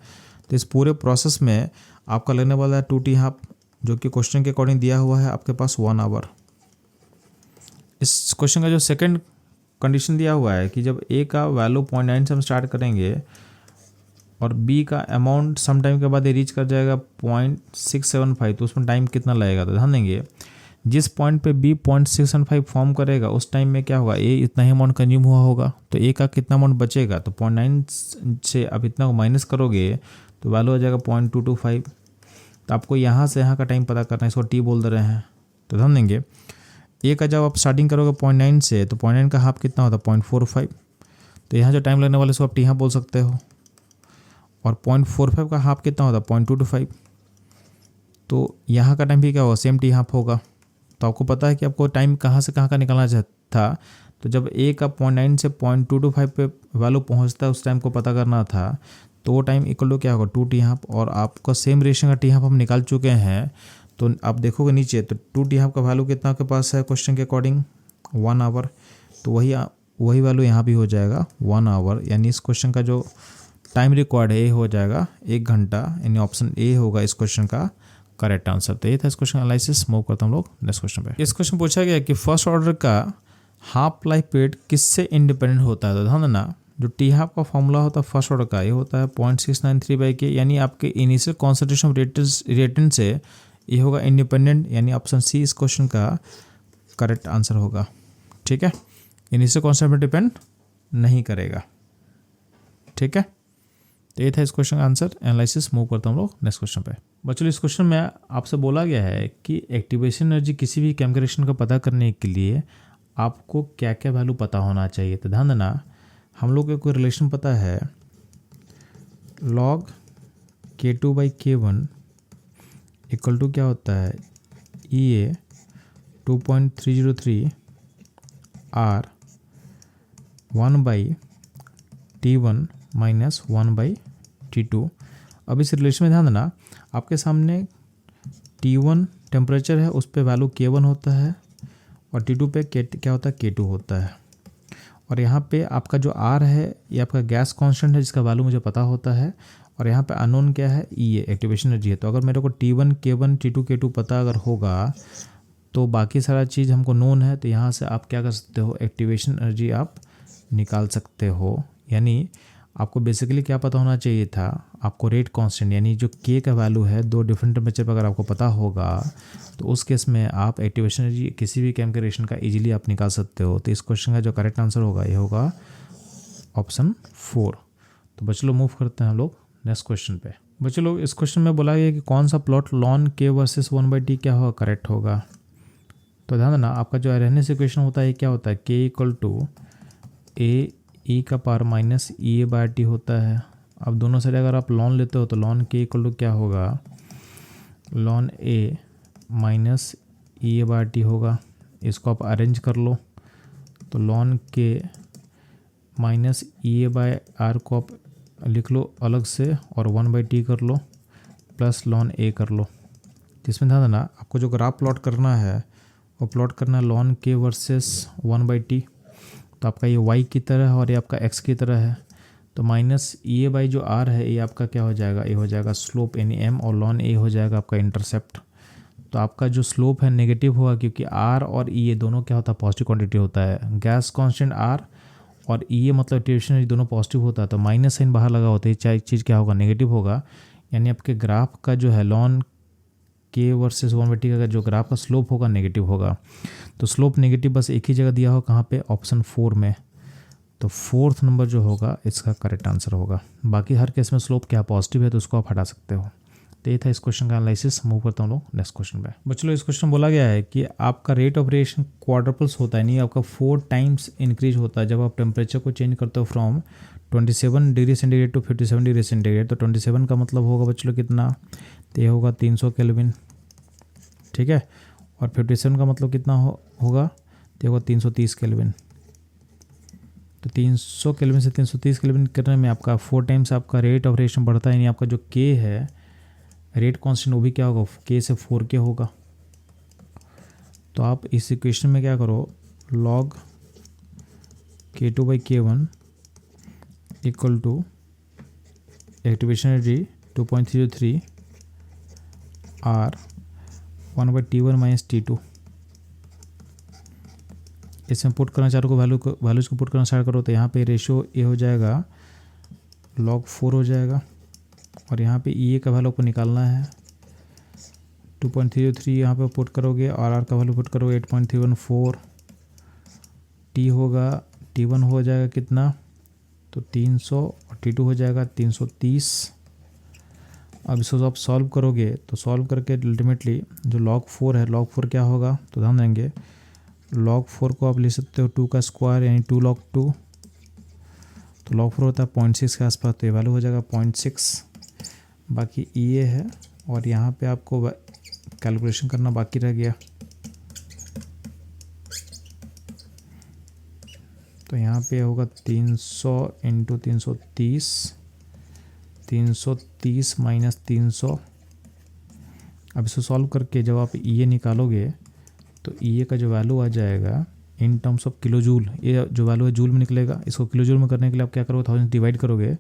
तो इस पूरे प्रोसेस में आपका लगने वाला है 2 टी हाफ, जो कि क्वेश्चन के अकॉर्डिंग दिया हुआ है आपके पास 1 आवर। इस क्वेश्चन का जो सेकंड कंडीशन दिया हुआ है कि जब ए का वैल्यू 0.9 से हम स्टार्ट करेंगे और बी का अमाउंट सम टाइम के बाद ये रीच कर जाएगा 0.675, तो उसमें टाइम कितना लगेगा। तो ध्यान देंगे जिस पॉइंट पे बी 0.675 फॉर्म करेगा उस टाइम में क्या होगा, ए इतना ही अमाउंट कंज्यूम हुआ होगा, तो ए का कितना अमाउंट बचेगा, तो 0.9 से अब इतना को माइनस करोगे तो वैल्यू आ जाएगा 0.225। तो आपको यहाँ से यहाँ का टाइम पता करना है, इसको टी बोल दे रहे हैं। तो ध्यान देंगे ए का जब आप स्टार्टिंग करोगे 0.9 से, तो 0.9 का हाफ कितना होता है 0.45, तो यहाँ जो टाइम लगने वाले इसको आप टी हाफ बोल सकते हो। और 0.45 का हाफ कितना होता है 0.225, तो यहाँ का टाइम भी क्या होगा, सेम टी हाफ होगा। तो आपको पता है कि आपको टाइम कहाँ से कहाँ का निकालना था, तो जब ए का 0.9 से 0.225 पे वैल्यू पहुँचता है उस टाइम को पता करना था, तो वो टाइम इक्वल टू क्या होगा 2 टी हाफ। और आपका सेम रेशियो का टी हाफ हम निकाल चुके हैं, तो आप देखोगे नीचे तो 2 टी हाफ का वैल्यू कितना आपके पास है क्वेश्चन के अकॉर्डिंग 1 आवर, तो वही वैल्यू यहाँ भी हो जाएगा 1 आवर, यानी इस क्वेश्चन का जो टाइम रिक्वायर्ड है ये हो जाएगा 1 घंटा, यानी ऑप्शन ए होगा इस क्वेश्चन का करेक्ट आंसर। तो ये था इस क्वेश्चन एनालिसिस। मूव करता हम लोग नेक्स्ट क्वेश्चन पे। इस क्वेश्चन पूछा गया कि फर्स्ट ऑर्डर का हाफ लाइफ पीरियड किससे इंडिपेंडेंट होता है। तो ध्यान देना जो टी हाफ का फॉर्मूला होता है फर्स्ट ऑर्डर का, ये होता है 0.693/k, यानी आपके इनिशियल कॉन्सेंट्रेशन रिएक्टेंट से ये होगा इंडिपेंडेंट, यानी ऑप्शन सी इस क्वेश्चन का करेक्ट आंसर होगा। ठीक है, इनिशियल कॉन्सेंट्रेशन पर डिपेंड नहीं करेगा। ठीक है, तो ये था इस क्वेश्चन का आंसर एनालिसिस। मूव करता हम लोग नेक्स्ट क्वेश्चन पे। बच्चों इस क्वेश्चन में आपसे बोला गया है कि एक्टिवेशन एनर्जी किसी भी केमिकल रिएक्शन का पता करने के लिए आपको क्या क्या वैल्यू पता होना चाहिए। तो ध्यान देना हम लोग को कोई रिलेशन पता है log K2/K1 इक्वल टू क्या होता है EA 2.303 R 1/T1 minus 1/T2। अब इस रिलेशन में ध्यान देना आपके सामने T1 टेम्परेचर है, उस पर वैल्यू K1 होता है और T2 पे क्या होता है K2 होता है। और यहाँ पे आपका जो R है ये आपका गैस कांस्टेंट है जिसका वैल्यू मुझे पता होता है, और यहाँ पे अननोन क्या है EA एक्टिवेशन एनर्जी है। तो अगर मेरे को T1 K1 T2 K2 पता अगर होगा तो बाकी सारा चीज़ हमको नोन है, तो यहाँ से आप क्या कर सकते हो एक्टिवेशन एनर्जी आप निकाल सकते हो। यानी आपको बेसिकली क्या पता होना चाहिए था, आपको रेट कांस्टेंट यानी जो K का वैल्यू है 2 डिफरेंट टेम्परेचर पर अगर आपको पता होगा तो उस केस में आप एक्टिवेशन एनर्जी किसी भी केमिकल रिएक्शन का इजीली आप निकाल सकते हो। तो इस क्वेश्चन का जो करेक्ट आंसर होगा ये होगा ऑप्शन 4। तो बच्चों लोग मूव करते हैं हम लोग नेक्स्ट क्वेश्चन पे। बच्चों लोग इस क्वेश्चन में बोला गया कि कौन सा plot ln K versus 1/T क्या होगा करेक्ट होगा। तो ध्यान देना आपका जो रहने से क्वेश्चन होता है क्या होता है K equal to A E का पावर माइनस EA/T होता है। अब दोनों साइड अगर आप लॉन लेते हो तो ln K इक्वल टू क्या होगा ln A माइनस EA/T होगा। इसको आप अरेंज कर लो तो ln K माइनस EA/R को आप लिख लो अलग से और 1/T कर लो प्लस ln A कर लो। जिसमें ध्यान देना आपको जो ग्राफ प्लॉट करना है वो प्लॉट करना है ln K वर्सेस 1/T। तो आपका ये y की तरह है और ये आपका x की तरह है, तो माइनस EA बाई जो r है ये आपका क्या हो जाएगा, ये हो जाएगा स्लोप यानी m, और ln A हो जाएगा आपका इंटरसेप्ट। तो आपका जो स्लोप है नेगेटिव होगा क्योंकि r और EA दोनों क्या होता है पॉजिटिव क्वांटिटी होता है। गैस कांस्टेंट r और EA मतलब एक्टिवेशन दोनों पॉजिटिव होता है, तो माइनस साइन बाहर लगा होता है, चाहे चीज़ क्या होगा नेगेटिव होगा। यानी आपके ग्राफ का जो है ln K वर्सेस 1/T का जो ग्राफ का स्लोप होगा नेगेटिव होगा। तो स्लोप नेगेटिव बस एक ही जगह दिया हो कहाँ पे ऑप्शन 4 में, तो 4th नंबर जो होगा इसका करेक्ट आंसर होगा। बाकी हर केस में स्लोप क्या पॉजिटिव है तो उसको आप हटा सकते हो। तो ये था इस क्वेश्चन का एनालिसिस। मूव करता हूँ लोग नेक्स्ट क्वेश्चन पे। बच्चों इस क्वेश्चन बोला गया है कि आपका रेट ऑफ रिएक्शन क्वाड्रपल्स होता है, नहीं आपका 4 टाइम्स इंक्रीज होता है जब आप टेम्परेचर को चेंज करते हो from 27 degree centigrade to 57 degree centigrade. तो 27 का मतलब होगा बच्चों कितना, तो ये होगा 300 केल्विन। ठीक है, और 57 का मतलब कितना होगा, तो होगा 330 केल्विन। तो 300 केल्विन से 330 केल्विन करने में आपका 4 टाइम्स आपका रेट ऑफ रिएक्शन बढ़ता है, यानी आपका जो K है रेट कांस्टेंट वो भी क्या होगा K से 4K होगा। तो आप इस इक्वेशन में क्या करो log K2/K1 equal to activation energy 2.303 R 1/T1 minus T2। इसमें पुट करना चाह रहे हो वैल्यूज़ को पुट करना स्टार्ट करो तो यहाँ पे रेशियो ए हो जाएगा log 4 हो जाएगा, और यहाँ पे ई ए का वैल्यू को निकालना है 2.303 यहाँ पे पुट करोगे, और आर का वैल्यू पुट करोगे 8.314, टी होगा T1 हो जाएगा कितना तो 300, और T2 हो जाएगा 330। अब इसको आप सॉल्व करोगे तो सॉल्व करके अल्टीमेटली जो log 4 है, log 4 क्या होगा तो ध्यान देंगे log 4 को आप ले सकते हो 2 का स्क्वायर यानी 2 log 2, तो log 4 होता है 0.6 के आसपास, तो ये वैल्यू हो जाएगा 0.6। बाकी ई ए है, और यहाँ पे आपको कैलकुलेशन करना बाकी रह गया, तो यहाँ पे होगा 300 इंटू 330, 330 माइनस 300। अब इसको सॉल्व करके जब आप ई ए निकालोगे तो ई ए का जो वैल्यू आ जाएगा in terms of kilo joule, ये जो वैल्यू है जूल में निकलेगा। इसको किलो जूल में करने के लिए आप क्या करोगे 1000 डिवाइड करोगे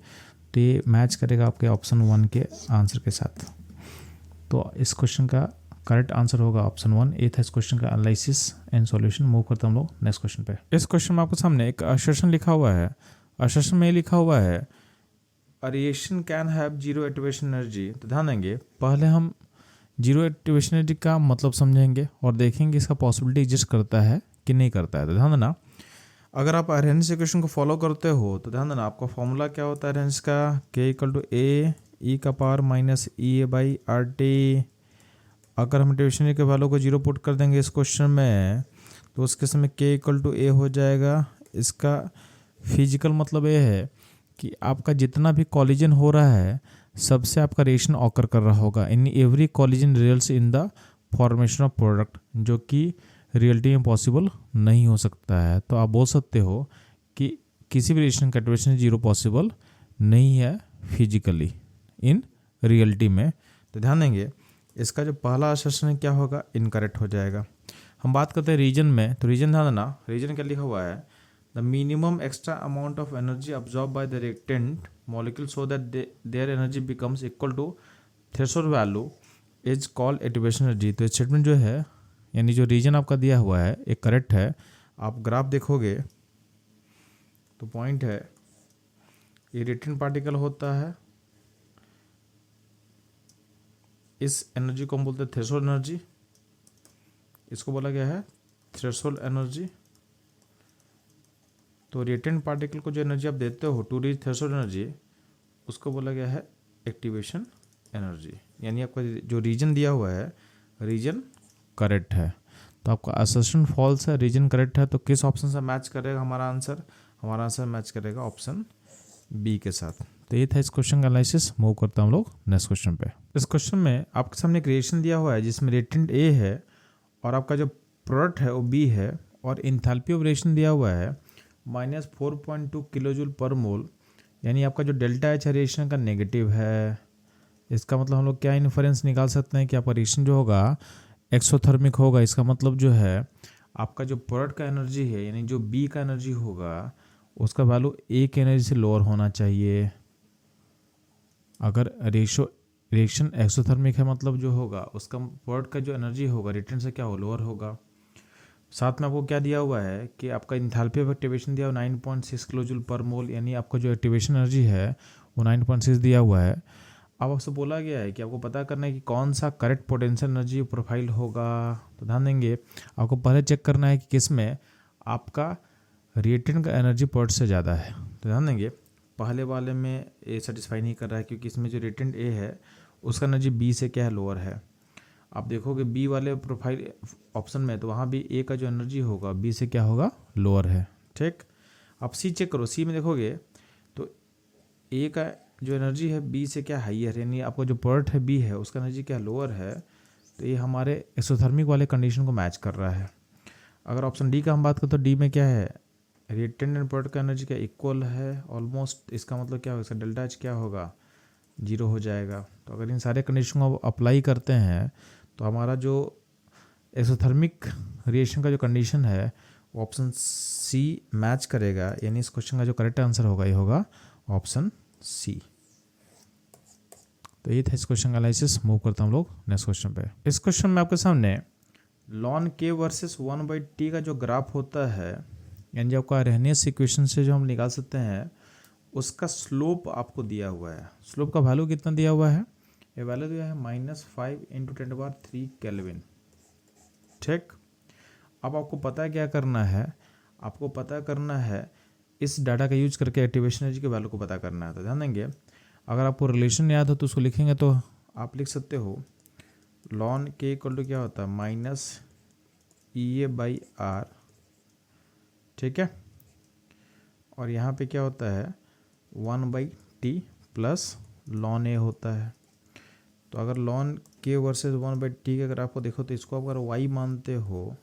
तो ये मैच करेगा आपके ऑप्शन 1 के आंसर के साथ। तो इस क्वेश्चन का करेक्ट आंसर होगा ऑप्शन 1। ये था इस क्वेश्चन का एनालिसिस एंड सॉल्यूशन। मूव करते हम लोग नेक्स्ट क्वेश्चन पे। इस क्वेश्चन में आपके सामने एक असर्शन लिखा हुआ है। असर्शन में लिखा हुआ है a reaction can have zero activation energy. तो ध्यान देंगे पहले हम जीरो एक्टिवेशन एनर्जी का मतलब समझेंगे और देखेंगे इसका पॉसिबिलिटी एग्जिस्ट करता है कि नहीं करता है। तो ध्यान देना, अगर आप अरेंज इक्वेशन को फॉलो करते हो तो ध्यान देना आपका फॉर्मूला क्या होता है अरेंज का, के इक्वल टू ए ई का power minus E A by R T. अगर हम एक्टिवेशन के वैल्यू को जीरो पुट कर देंगे इस क्वेश्चन में तो उस केस में के इक्वल टू ए हो जाएगा। इसका फिजिकल मतलब ये है कि आपका जितना भी कॉलिजन हो रहा है सबसे आपका रिएक्शन ऑकर कर रहा होगा। In every collision results in the formation of product, जो कि रियलिटी में पॉसिबल नहीं हो सकता है। तो आप बोल सकते हो कि किसी भी रिएक्शन का एक्टिवेशन जीरो पॉसिबल नहीं है फिजिकली इन रियलिटी में। तो ध्यान देंगे इसका जो पहला असर्शन है क्या होगा, इनकरेक्ट हो जाएगा। हम बात करते हैं रीजन में, तो रीजन ध्यान देना, रीजन क्या लिखा हुआ है, the minimum extra amount of energy absorb by the reactant molecule so that their energy becomes equal to threshold value is called activation energy. तो स्टेटमेंट जो है यानी जो रीजन आपका दिया हुआ है एक करेक्ट है। आप ग्राफ देखोगे तो पॉइंट है ये रिएक्टेंट पार्टिकल होता है, इस एनर्जी को हम बोलते हैं थ्रेशोल्ड एनर्जी, इसको बोला गया है थ्रेशोल्ड एनर्जी। तो रिएक्टेंट पार्टिकल को जो एनर्जी आप देते हो टू रीच थ्रेशोल्ड एनर्जी उसको बोला गया है एक्टिवेशन एनर्जी। यानी आपका जो रीजन दिया हुआ है रीजन करेक्ट है। तो आपका असर्शन फॉल्स है, रीजन करेक्ट है। तो किस ऑप्शन से मैच करेगा हमारा आंसर, हमारा आंसर मैच करेगा ऑप्शन बी के साथ। तो ये था इस क्वेश्चन का एनालिसिस। मूव करते हैं हम लोग नेक्स्ट क्वेश्चन पे। इस क्वेश्चन में आपके सामने एक रिएक्शन दिया हुआ है जिसमें रिएक्टेंट ए है और आपका जो प्रोडक्ट है वो बी है, और इंथैल्पी ऑफ रिएक्शन दिया हुआ है -4.2 किलो जूल पर मोल। यानी आपका जो डेल्टा एच रिएक्शन का नेगेटिव है। इसका मतलब हम लोग क्या इन्फरेंस निकाल सकते हैं कि आपका रिएक्शन जो होगा एक्सोथर्मिक होगा। इसका मतलब जो है आपका जो प्रोडक्ट का एनर्जी है यानी जो बी का एनर्जी होगा उसका वैल्यू ए की एनर्जी से लोअर होना चाहिए। अगर रिएक्शन एक्सोथर्मिक है मतलब जो होगा उसका प्रोडक्ट का जो एनर्जी होगा रिएक्टेंट से क्या हो लोअर होगा। साथ में आपको क्या दिया हुआ है कि आपका इंथैल्पी ऑफ एक्टिवेशन दिया हुआ 9.6 किलो जूल पर मोल, यानी आपका जो एक्टिवेशन एनर्जी है वो 9.6 दिया हुआ है। अब आपसे बोला गया है कि आपको पता करना है कि कौन सा करेक्ट पोटेंशियल एनर्जी प्रोफाइल होगा। तो ध्यान देंगे आपको पहले चेक करना है कि किस में आपका रिएक्टेंट का एनर्जी प्रोडक्ट से ज़्यादा है। तो ध्यान देंगे पहले वाले में ए सेटिस्फाई नहीं कर रहा है क्योंकि इसमें जो रिएक्टेंट ए है उसका एनर्जी बी से क्या है लोअर है। आप देखोगे बी वाले प्रोफाइल ऑप्शन में तो वहाँ भी ए का जो एनर्जी होगा बी से क्या होगा लोअर है। ठीक, आप सी चेक करो, सी में देखोगे तो ए का जो एनर्जी है बी से क्या हाइयर, यानी आपका जो प्रोडक्ट है बी है उसका एनर्जी क्या लोअर है। तो ये हमारे एक्सोथर्मिक वाले कंडीशन को मैच कर रहा है। अगर ऑप्शन डी का हम बात करें तो डी में क्या है रिएक्टेंट एंड प्रोडक्ट का एनर्जी क्या इक्वल है ऑलमोस्ट। इसका मतलब क्या होगा, इसका डेल्टा एच क्या होगा जीरो हो जाएगा। तो अगर इन सारे कंडीशन को अप्लाई करते हैं तो हमारा जो एक्सोथर्मिक रिएक्शन का जो कंडीशन है वो ऑप्शन सी मैच करेगा। यानी इस क्वेश्चन का जो करेक्ट आंसर होगा ये होगा ऑप्शन सी। तो ये था इस क्वेश्चन का एनालिसिस। मूव करता हम लोग नेक्स्ट क्वेश्चन पे। इस क्वेश्चन में आपके सामने लॉन के वर्सेस 1/t का जो ग्राफ होता है, यानी जो आपका अरहेनियस इक्वेशन से जो हम निकाल सकते हैं, उसका स्लोप आपको दिया हुआ है। स्लोप का वैल्यू कितना दिया हुआ है? ये वैल्यू दिया है -5 × 10³ केल्विन। ठीक, अब आपको पता है क्या करना है, आपको पता करना है इस डाटा का यूज करके एक्टिवेशन एनर्जी के वैल्यू को पता करना है। तो ध्यान देंगे, अगर आपको रिलेशन याद हो तो उसको लिखेंगे, तो आप लिख सकते हो लॉन के इक्वल टू क्या होता है -EA/r। ठीक है, और यहाँ पे क्या होता है 1/t प्लस लॉन ए होता है। तो अगर लॉन के वर्सेस 1/t के अगर आपको देखो, तो इसको अगर y मानते हो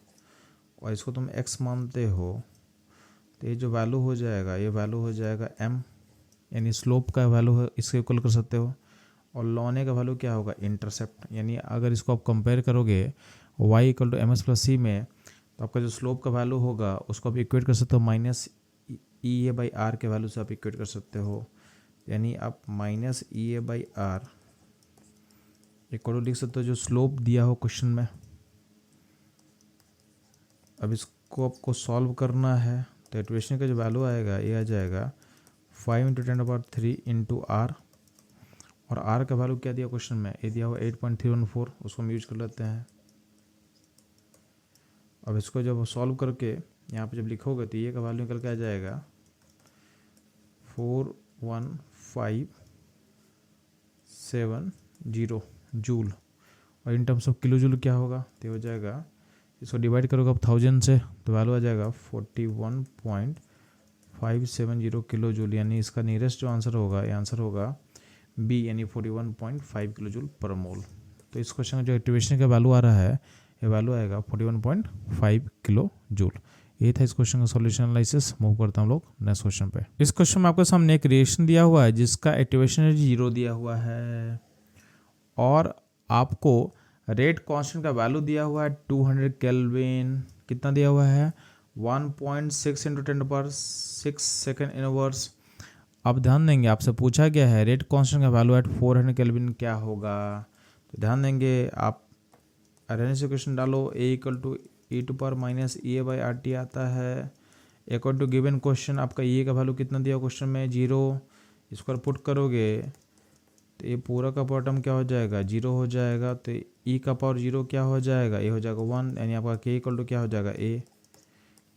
और इसको तुम x मानते हो, तो ये जो वैल्यू हो जाएगा, ये वैल्यू हो जाएगा m, यानी स्लोप का वैल्यू इसके इक्वल कर सकते हो। और लॉन ए का वैल्यू क्या होगा? इंटरसेप्ट। यानी अगर इसको आप कंपेयर करोगे y = ms+c में, तो आपका जो स्लोप का वैल्यू होगा उसको आप इक्वेट कर सकते हो -EA/r के वैल्यू से आप इक्वेट कर सकते हो। यानी आप -EA/r इक्वल टू लिख सकते हो जो स्लोप दिया हो क्वेश्चन में। अब इसको आपको सॉल्व करना है, तो इक्वेशन का जो वैल्यू आएगा ये आ जाएगा 5 × 10³ × r, और r का वैल्यू क्या दिया क्वेश्चन में? ये दिया हुआ 8.314, उसको हम यूज कर लेते हैं। अब इसको जब सॉल्व करके यहाँ पे जब लिखोगे, तो ये का वैल्यू निकल के आ जाएगा 4157 जूल, और in terms of kilo joule क्या होगा? तो हो जाएगा, इसको डिवाइड करोगे आप 1000 से, तो वैल्यू आ जाएगा 41.570 किलो जूल। यानी इसका नियरेस्ट जो आंसर होगा, ये आंसर होगा बी, यानी 41.5 किलो जूल पर मोल। तो इस क्वेश्चन का जो एक्टिवेशन का वैल्यू आ रहा है, ये वैल्यू आएगा 41.5 किलो जूल। ये था इस क्वेश्चन का सॉल्यूशन एनालिसिस। मूव करता हूँ लोग नेक्स्ट क्वेश्चन पे। इस क्वेश्चन में आपके सामने एक रिएक्शन दिया हुआ है जिसका एक्टिवेशन एनर्जी 0 दिया हुआ है, और आपको रेट कांस्टेंट का वैल्यू दिया हुआ है 200 केल्विन। कितना दिया हुआ है? 1.6 × 10⁶ सेकेंड इनवर्स। अब ध्यान देंगे, आपसे पूछा गया है रेट कांस्टेंट का वैल्यू एट 400 केल्विन क्या होगा। तो ध्यान देंगे, आप अरेंज इक्वेशन डालो, a = e⁻−EA/RT आता है। अकॉर्डिंग टू गिवन क्वेश्चन आपका e का वैल्यू कितना दिया क्वेश्चन में? 0। इसको पुट करोगे तो ये पूरा का पूरा टर्म क्या हो जाएगा? 0 हो जाएगा। तो e का पावर 0 क्या हो जाएगा? ये हो जाएगा 1, यानी आपका k = क्या हो जाएगा? a।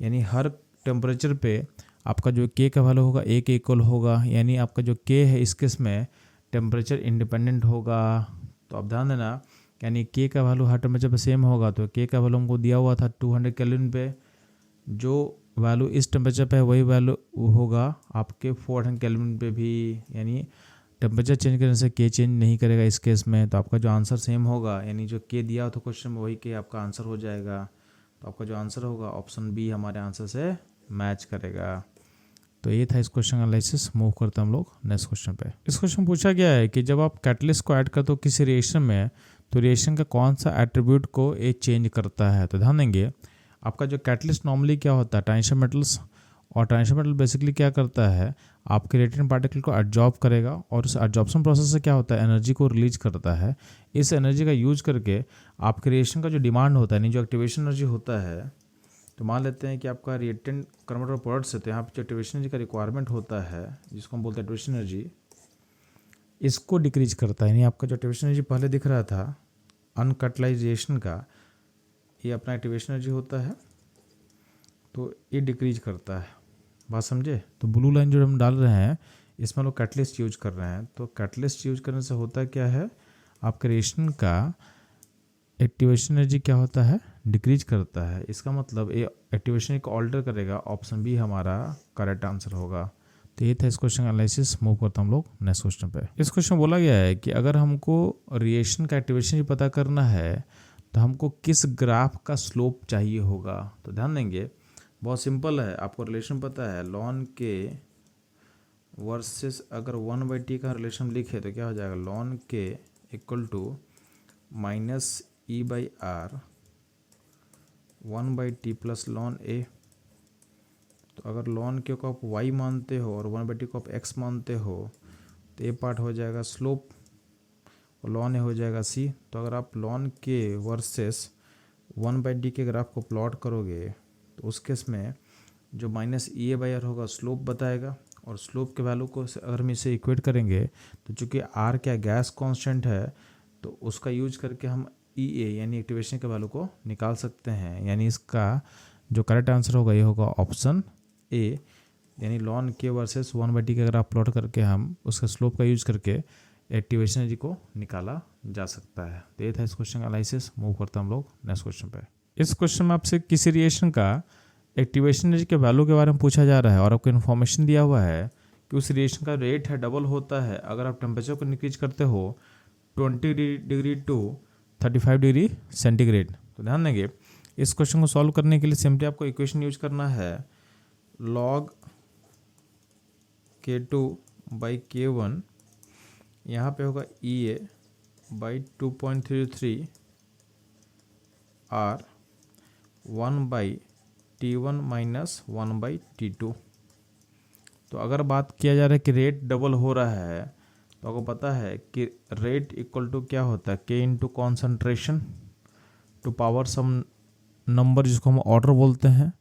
यानी हर टेम्परेचर पे आपका जो k का वैल्यू होगा a के इक्वल होगा, यानी आपका जो k है इस केस में टेम्परेचर इंडिपेंडेंट होगा। तो आप ध्यान देना, यानी k का वैल्यू हर टेम्परेचर पे सेम होगा। तो k का वैल्यू हमको दिया हुआ था 200 केल्विन पे, जो वैल्यू इस टेम्परेचर पे है वही वैल्यू होगा आपके 400 केल्विन पे भी, यानी टेम्परेचर चेंज करने से k चेंज नहीं करेगा इस केस में। तो आपका जो आंसर सेम होगा, यानी जो k दिया हो तो क्वेश्चन में वही k आपका आंसर हो जाएगा। तो आपका जो आंसर होगा ऑप्शन बी हमारे आंसर से मैच करेगा। तो ये था इस क्वेश्चन का एनालिसिस। मूव करते हैं हम लोग नेक्स्ट क्वेश्चन पे। इस क्वेश्चन में पूछा गया है कि जब आप कैटलिस्ट को ऐड करते हो किसी रिएक्शन में, तो रिएक्शन का कौन सा एट्रीब्यूट को ये चेंज करता है। तो ध्यान देंगे, आपका जो कैटलिस्ट नॉर्मली क्या होता है? ट्रांजिशन मेटल्स, और ट्रांजिशन मेटल बेसिकली क्या करता है? आपके रिएक्टेंट पार्टिकल को एब्जॉर्ब करेगा, और उस एब्जॉर्प्शन प्रोसेस से क्या होता है? एनर्जी को रिलीज करता है। इस एनर्जी का यूज करके आपके रिएक्शन का जो डिमांड होता है, यानी जो एक्टिवेशन एनर्जी होता है, तो मान लेते हैं कि आपका रिएक्टेंट कन्वर्टर प्रोडक्ट्स है, तो यहाँ पे जो एक्टिवेशन एनर्जी का रिक्वायरमेंट होता है, जिसको हम बोलते हैं एक्टिवेशन एनर्जी, इसको डिक्रीज करता है। यानी आपका जो एक्टिवेशन एनर्जी पहले दिख रहा था अनकटलाइजेशन का, ये अपना एक्टिवेशन एनर्जी होता है, तो ये डिक्रीज करता है। बात समझे? तो ब्लू लाइन जो हम डाल रहे हैं, इसमें लोग कैटलिस्ट यूज कर रहे हैं। तो कैटलिस्ट यूज करने से होता क्या है? आपके रिएक्शन का एक्टिवेशन एनर्जी क्या होता है? डिक्रीज करता है। इसका मतलब ये एक्टिवेशन को ऑल्टर करेगा। ऑप्शन बी हमारा करेक्ट आंसर होगा। तो ये था इस क्वेश्चन का एनालिसिस। मूव करता हम लोग नेक्स्ट क्वेश्चन पे। इस क्वेश्चन में बोला गया है कि अगर हमको रिएक्शन का एक्टिवेशन पता करना है, तो हमको किस ग्राफ का स्लोप चाहिए होगा। तो ध्यान देंगे, बहुत सिंपल है। आपको रिलेशन पता है, लॉन के वर्सेस अगर 1/t का रिलेशन लिखे तो क्या हो जाएगा? लॉन के equal to -E/r 1/t plus लॉन ए। तो अगर लॉन के को आप y मानते हो और 1/t को आप x मानते हो, तो ये पार्ट हो जाएगा स्लोप, और लॉन ए हो जाएगा c। तो अगर आप लॉन के वर्सेस 1/d के ग्राफ को प्लॉट करोगे तो उस केस में जो -EA/r होगा स्लोप बताएगा, और स्लोप के वैल्यू को अगर हम इसे इक्वेट करेंगे तो चूंकि r क्या गैस कांस्टेंट है तो उसका यूज करके हम EA यानी एक्टिवेशन के वैल्यू को निकाल सकते हैं। यानी इसका जो करेक्ट आंसर होगा ये होगा ऑप्शन ए, यानी ln k वर्सेस 1/d का ग्राफ प्लॉट करके हम उसका स्लोप का यूज करके एक्टिवेशन एनर्जी को निकाला जा सकता है। तो ये था इस क्वेश्चन का एनालिसिस। मूव करते हैं हम लोग नेक्स्ट क्वेश्चन पे। इस क्वेश्चन में आपसे किसी रिएक्शन का एक्टिवेशन एनर्जी के वैल्यू के बारे में पूछा जा रहा है और आपको इन्फॉर्मेशन दिया हुआ है कि उस रिएक्शन का रेट है डबल होता है अगर आप टेम्परेचर को इंक्रीज करते हो 20 डिग्री टू 35 डिग्री सेंटीग्रेड। तो ध्यान देंगे इस क्वेश्चन को सॉल्व करने के लिए सिंपली आपको इक्वेशन यूज करना है log K2/K1, यहाँ पे होगा EA/2.33 R 1/T1 minus 1/T2। तो अगर बात किया जा रहा है कि रेट डबल हो रहा है तो आपको पता है कि रेट इक्वल टू क्या होता है K into concentration to power some number जिसको हम ऑर्डर बोलते हैं।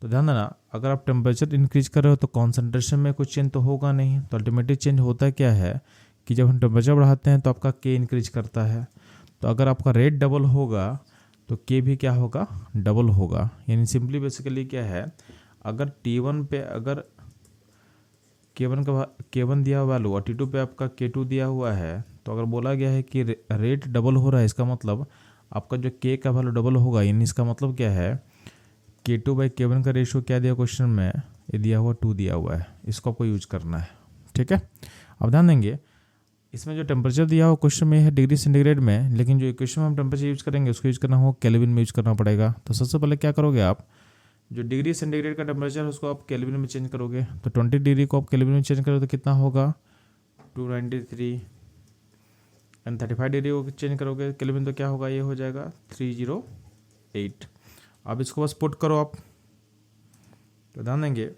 तो ध्यान देना अगर आप टेम्परेचर इंक्रीज कर रहे हो तो कॉन्सेंट्रेशन में कुछ चेंज तो होगा नहीं, तो अल्टीमेटली चेंज होता है क्या है कि जब हम टेम्परेचर बढ़ाते हैं तो आपका K इंक्रीज करता है। तो अगर आपका रेट डबल होगा तो K भी क्या होगा डबल होगा। यानी सिंपली बेसिकली क्या है अगर T1 पे अगर K1 दिया हुआ वैल्यू और T2 पे आपका K2 दिया हुआ है तो अगर बोला गया है कि रेट डबल हो रहा है इसका मतलब आपका जो K का वैल्यू डबल होगा। यानी इसका मतलब क्या है K2/K1 का रेशियो क्या दिया क्वेश्चन में, ये दिया हुआ 2 दिया हुआ है, इसको आपको यूज करना है। ठीक है, अब ध्यान देंगे इसमें जो टेम्परेचर दिया हुआ क्वेश्चन में है डिग्री सेंटीग्रेड में, लेकिन जो इक्वेशन में हम टेम्परेचर यूज करेंगे उसको यूज करना होगा केल्विन में यूज करना पड़ेगा। तो सबसे पहले क्या करोगे आप जो डिग्री सेंटीग्रेड का टेम्परेचर है उसको आप केल्विन में चेंज करोगे। तो 20 डिग्री को आप केल्विन में चेंज करोगे तो कितना होगा 293, एंड 35 डिग्री को चेंज करोगे केल्विन तो क्या होगा ये हो जाएगा 308। अब इसको बस पुट करो आप। तो ध्यान देंगे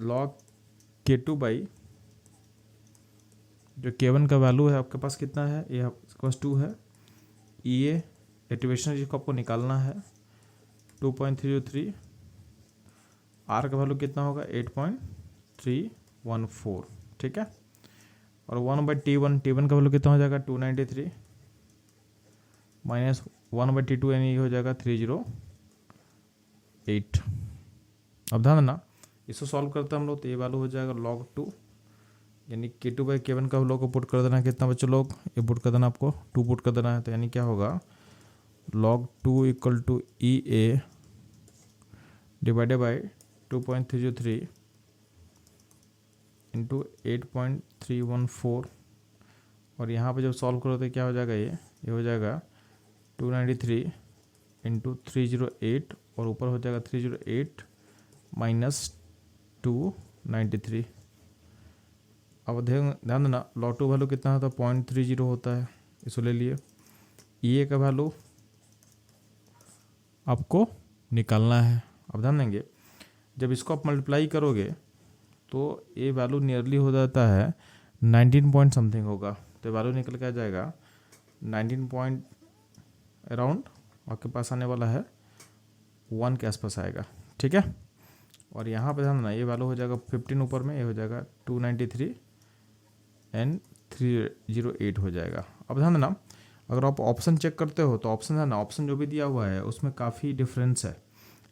log K2 जो K1 का वैल्यू है आपके पास कितना है, ये आपके पास 2 है। EA एक्टिवेशन जिसको आपको निकालना है 2.303, R का वैल्यू कितना होगा 8.314। ठीक है, और 1/T1 का वैल्यू कितना हो जाएगा 293 माइनस 1/T2 यानी ये हो जाएगा 308। अब ध्यान देना इसको सॉल्व करते हैं हम लोग तो ये वैल्यू हो जाएगा log 2 यानी K2/K1 का वैल्यू को पुट कर देना है कितना बच्चों लोग, ये पुट कर देना आपको 2 पुट कर देना है। तो यानी क्या होगा log 2 equal to EA divided by 2.303 into 8.314, और यहाँ पे जब सॉल्व करो तो क्या हो जाएगा ये हो जाएगा 293 इंटू 308 और ऊपर हो जाएगा 308 माइनस 293। अब ध्यान देना log 2 वैल्यू कितना होता है 0.30 होता है, इसको ले लिए। EA का वैल्यू आपको निकालना है। अब ध्यान देंगे जब इसको आप मल्टीप्लाई करोगे तो ये वैल्यू नियरली हो जाता है 19 पॉइंट समथिंग होगा। तो वैल्यू निकल के आ जाएगा 19 पॉइंट अराउंड आपके पास आने वाला है 1 के आसपास आएगा। ठीक है, और यहाँ पे ध्यान देना ये वैल्यू हो जाएगा 15 ऊपर में, ये हो जाएगा 293 एंड 308 हो जाएगा। अब ध्यान देना अगर आप ऑप्शन चेक करते हो तो ऑप्शन है ना, ऑप्शन जो भी दिया हुआ है उसमें काफ़ी डिफरेंस है।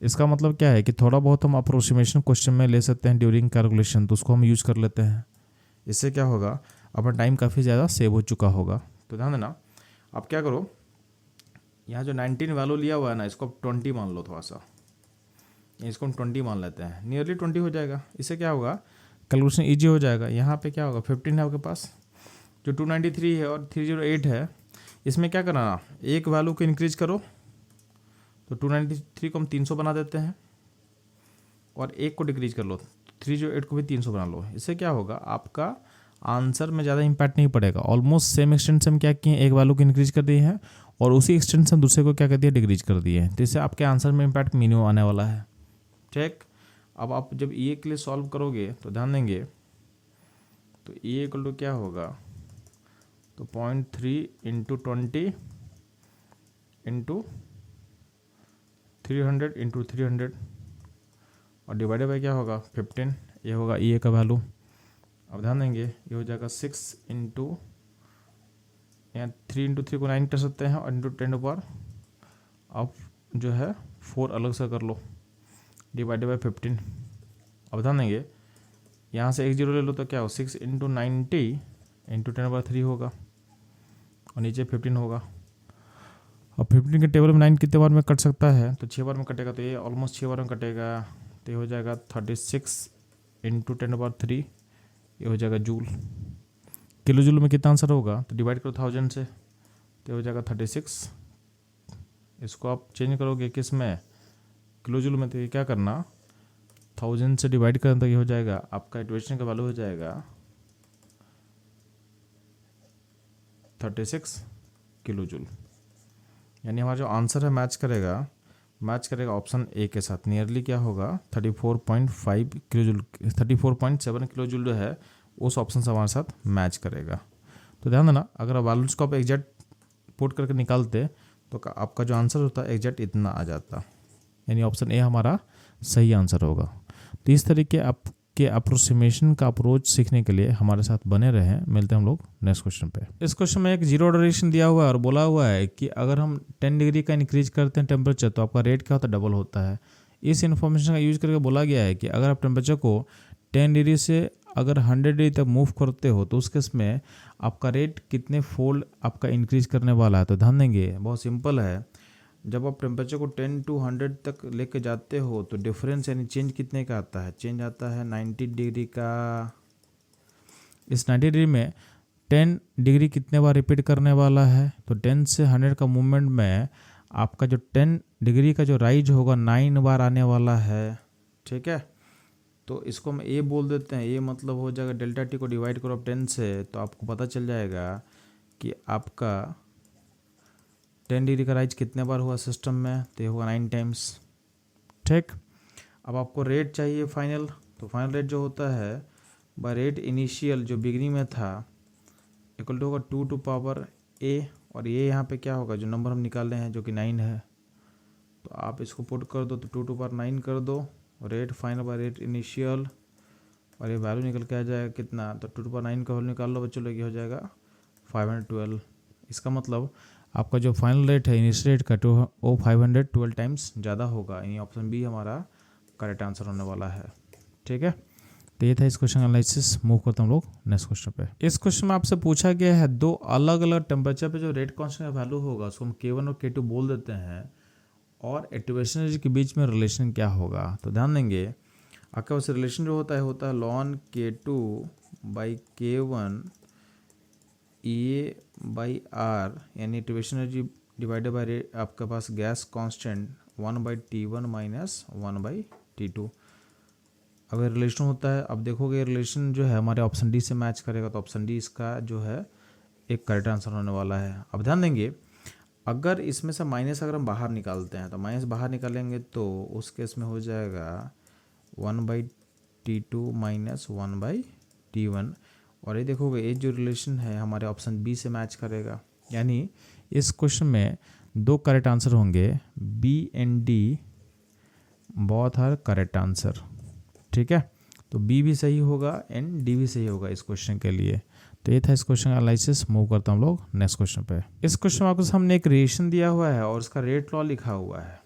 इसका मतलब क्या है कि थोड़ा बहुत हम अप्रोक्सीमेशन क्वेश्चन में ले सकते हैं ड्यूरिंग कैलकुलेशन, तो उसको हम यूज कर लेते हैं। इससे क्या होगा अपना टाइम काफ़ी ज़्यादा सेव हो चुका होगा। तो ध्यान देना आप क्या करो यहाँ जो 19 वैल्यू लिया हुआ है ना इसको आप 20 मान लो, थोड़ा सा इसको हम 20 मान लेते हैं, नियरली 20 हो जाएगा। इससे क्या होगा कैलकुलेशन ईजी हो जाएगा। यहाँ पे क्या होगा 15 है आपके पास, जो 293 है और 308 है, इसमें क्या करना एक वैल्यू को इंक्रीज करो। तो 293 को हम 300 बना देते हैं और एक को डिक्रीज कर लो 308 को भी 300 बना लो। इससे क्या होगा आपका आंसर में ज़्यादा इंपैक्ट नहीं पड़ेगा। ऑलमोस्ट सेम एक्सटेंट से हम क्या किए एक वैल्यू को इंक्रीज कर दिए हैं और उसी एक्सटेंट से हम दूसरे को क्या कर दिया डिक्रीज कर दिए हैं। तो इससे आपके आंसर में इंपैक्ट मिनिमम आने वाला है। ठीक, अब आप जब EA के लिए सॉल्व करोगे तो ध्यान देंगे तो EA इक्वल टू क्या होगा तो 0.3 इंटू 20 इंटू 300 इंटू 300 और डिवाइडेड बाई क्या होगा 15, ये होगा ई का वैल्यू। अब ध्यान देंगे ये हो जाएगा 6 इंटू, यहाँ 3 इंटू 3 को 9 कर सकते हैं और इंटू 10 ऊपर आप जो है 4 अलग से कर लो, डिवाइडेड बाई 15। अब ध्यान देंगे यहाँ से एक जीरो ले लो तो क्या हो 6 इंटू 90 इंटू 10/3 होगा और नीचे 15 होगा। अब 15 के टेबल में 9 कितने बार में कट सकता है, तो 6 बार में कटेगा, तो ये ऑलमोस्ट 6 बार में कटेगा, तो ये हो जाएगा 36 इंटू 10/3, ये हो जाएगा जूल। किलो जूल में कितना आंसर होगा, तो डिवाइड करो 1000 से, तो हो जाएगा 36। इसको आप चेंज करोगे किस में, किलो जूल में, तो ये क्या करना 1000 से डिवाइड करना, तो ये हो जाएगा आपका इक्वेशन का वैल्यू हो जाएगा 36 किलो जूल। यानी हमारा जो आंसर है मैच करेगा ऑप्शन ए के साथ। नियरली क्या होगा 34.5 किलो जूल, 34.7 किलो जूल जो है उस ऑप्शन से हमारे साथ मैच करेगा। तो ध्यान देना, अगर आप वैल्यूज को आप एग्जैक्ट पुट करके निकालते तो आपका जो आंसर होता है एग्जैक्ट इतना आ जाता, यानी ऑप्शन ए हमारा सही आंसर होगा। तो इस तरीके आपके अप्रोक्सीमेशन का अप्रोच सीखने के लिए हमारे साथ बने रहें। मिलते हैं हम लोग नेक्स्ट क्वेश्चन पे। इस क्वेश्चन में एक जीरो ऑर्डर रिएक्शन दिया हुआ है और बोला हुआ है कि अगर हम 10 डिग्री का इंक्रीज करते हैं टेम्परेचर तो आपका रेट क्या होता है, डबल होता है। इस इन्फॉर्मेशन का यूज करके बोला गया है कि अगर आप टेम्परेचर को 10 डिग्री से अगर 100 डिग्री तक मूव करते हो तो उस केस में आपका रेट कितने फोल्ड आपका इंक्रीज करने वाला है। तो ध्यान देंगे बहुत सिंपल है, जब आप टेम्परेचर को 10 to 100 तक लेके जाते हो तो डिफरेंस यानी चेंज कितने का आता है, चेंज आता है 90 डिग्री का। इस 90 डिग्री में 10 डिग्री कितने बार रिपीट करने वाला है, तो 10 से 100 का मूवमेंट में आपका जो 10 डिग्री का जो राइज होगा 9 बार आने वाला है। ठीक है, तो इसको हम ए बोल देते हैं। ये मतलब हो जाएगा डेल्टा टी को डिवाइड करो 10 से, तो आपको पता चल जाएगा कि आपका 10 डिग्री का राइज कितने बार हुआ सिस्टम में, तो ये होगा 9 टाइम्स। ठीक, अब आपको रेट चाहिए फाइनल, तो फाइनल रेट जो होता है बाय रेट इनिशियल जो बिगनिंग में था इक्वल टू होगा 2 to पावर ए, और ये यहाँ पे क्या होगा जो नंबर हम निकाल रहे हैं जो कि 9 है, तो आप इसको पुट कर दो तो 2 to पावर 9 कर दो, rate final by rate initial, और ये वैल्यू निकल के आ जाएगा कितना, तो 2 to पावर 9 का वैल्यू निकाल लो बच्चों, लगे हो जाएगा 512। इसका मतलब आपका जो फाइनल रेट है इनिशियल रेट का वो 512 टाइम्स ज़्यादा होगा, यानी ऑप्शन बी हमारा करेक्ट आंसर होने वाला है। ठीक है, तो ये था इस क्वेश्चन का एनालिसिस। मूव करते हम लोग नेक्स्ट क्वेश्चन पे। इस क्वेश्चन में आपसे पूछा गया है दो अलग अलग टेम्परेचर पे जो रेट कांस्टेंट का वैल्यू होगा उसको हम K1 और K2 बोल देते हैं, और एक्टिवेशन एनर्जी के बीच में रिलेशन क्या होगा। तो ध्यान देंगे आपका उस रिलेशन जो होता है ln K2/K1 E by R, यानी activation energy divided by rate आपके पास gas constant 1/T1 minus 1/T2। अब ये रिलेशन होता है, अब देखोगे रिलेशन जो है हमारे ऑप्शन डी से मैच करेगा, तो ऑप्शन डी इसका जो है एक करेक्ट आंसर होने वाला है। अब ध्यान देंगे अगर इसमें से माइनस अगर हम बाहर निकालते हैं तो माइनस बाहर निकालेंगे तो उस केस में हो जाएगा 1/T2 माइनस 1/T1, और ये देखोगे ये जो रिलेशन है हमारे ऑप्शन बी से मैच करेगा। यानी इस क्वेश्चन में दो करेक्ट आंसर होंगे, B and D both are correct answer. ठीक है, तो बी भी सही होगा एंड डी भी सही होगा इस क्वेश्चन के लिए। तो ये था इस क्वेश्चन का एनालिसिस। मूव करता हम लोग नेक्स्ट क्वेश्चन पे। इस क्वेश्चन में आपको सामने एक रिएक्शन दिया हुआ है और उसका रेट लॉ लिखा हुआ है,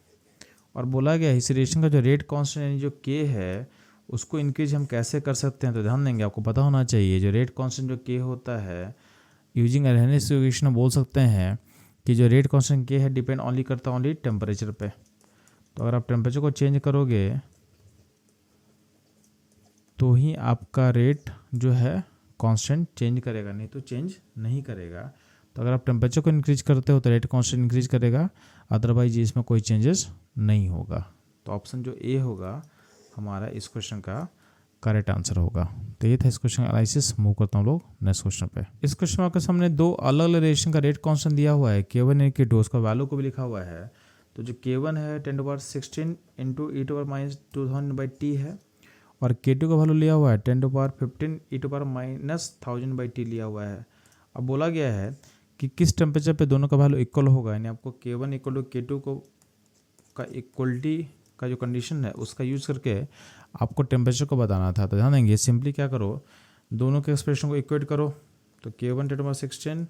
और बोला गया इस रिएक्शन का जो रेट कांस्टेंट यानी जो के है उसको इंक्रीज हम कैसे कर सकते हैं। तो ध्यान देंगे आपको पता होना चाहिए जो रेट कांस्टेंट जो के होता है यूजिंग अरहेनियस इक्वेशन बोल सकते हैं कि जो रेट कांस्टेंट के है डिपेंड ओनली करता है ओनली टेम्परेचर पे। तो अगर आप टेम्परेचर को चेंज करोगे तो ही आपका रेट जो है कांस्टेंट चेंज करेगा, नहीं तो चेंज नहीं करेगा। तो अगर आप टेम्परेचर को इंक्रीज करते हो तो रेट कांस्टेंट इंक्रीज करेगा, अदरवाइज इसमें कोई चेंजेस नहीं होगा। तो ऑप्शन जो ए होगा हमारा इस क्वेश्चन का करेक्ट आंसर होगा। तो ये था इस क्वेश्चन का एनालिसिस। मूव करता हूँ लोग नेक्स्ट क्वेश्चन पे। इस क्वेश्चन में आपके सामने दो अलग अलग रिएक्शन का रेट कांस्टेंट दिया हुआ है, K1 और K2, उसका वैल्यू को भी लिखा हुआ है। तो जो K1 है 10⁻16 इंटू e⁻−2000/T है, और K2 का वैल्यू लिया हुआ है 10⁻15 e⁻−1000/T लिया हुआ है। अब बोला गया है कि किस टेम्परेचर पे दोनों का वैल्यू इक्वल होगा, यानी आपको K1 इक्वल टू K2 को का इक्वलिटी का जो कंडीशन है उसका यूज़ करके आपको टेम्परेचर को बताना था। तो ध्यान देंगे, सिंपली क्या करो, दोनों के एक्सप्रेशन को इक्वेट करो। तो K1 10⁻16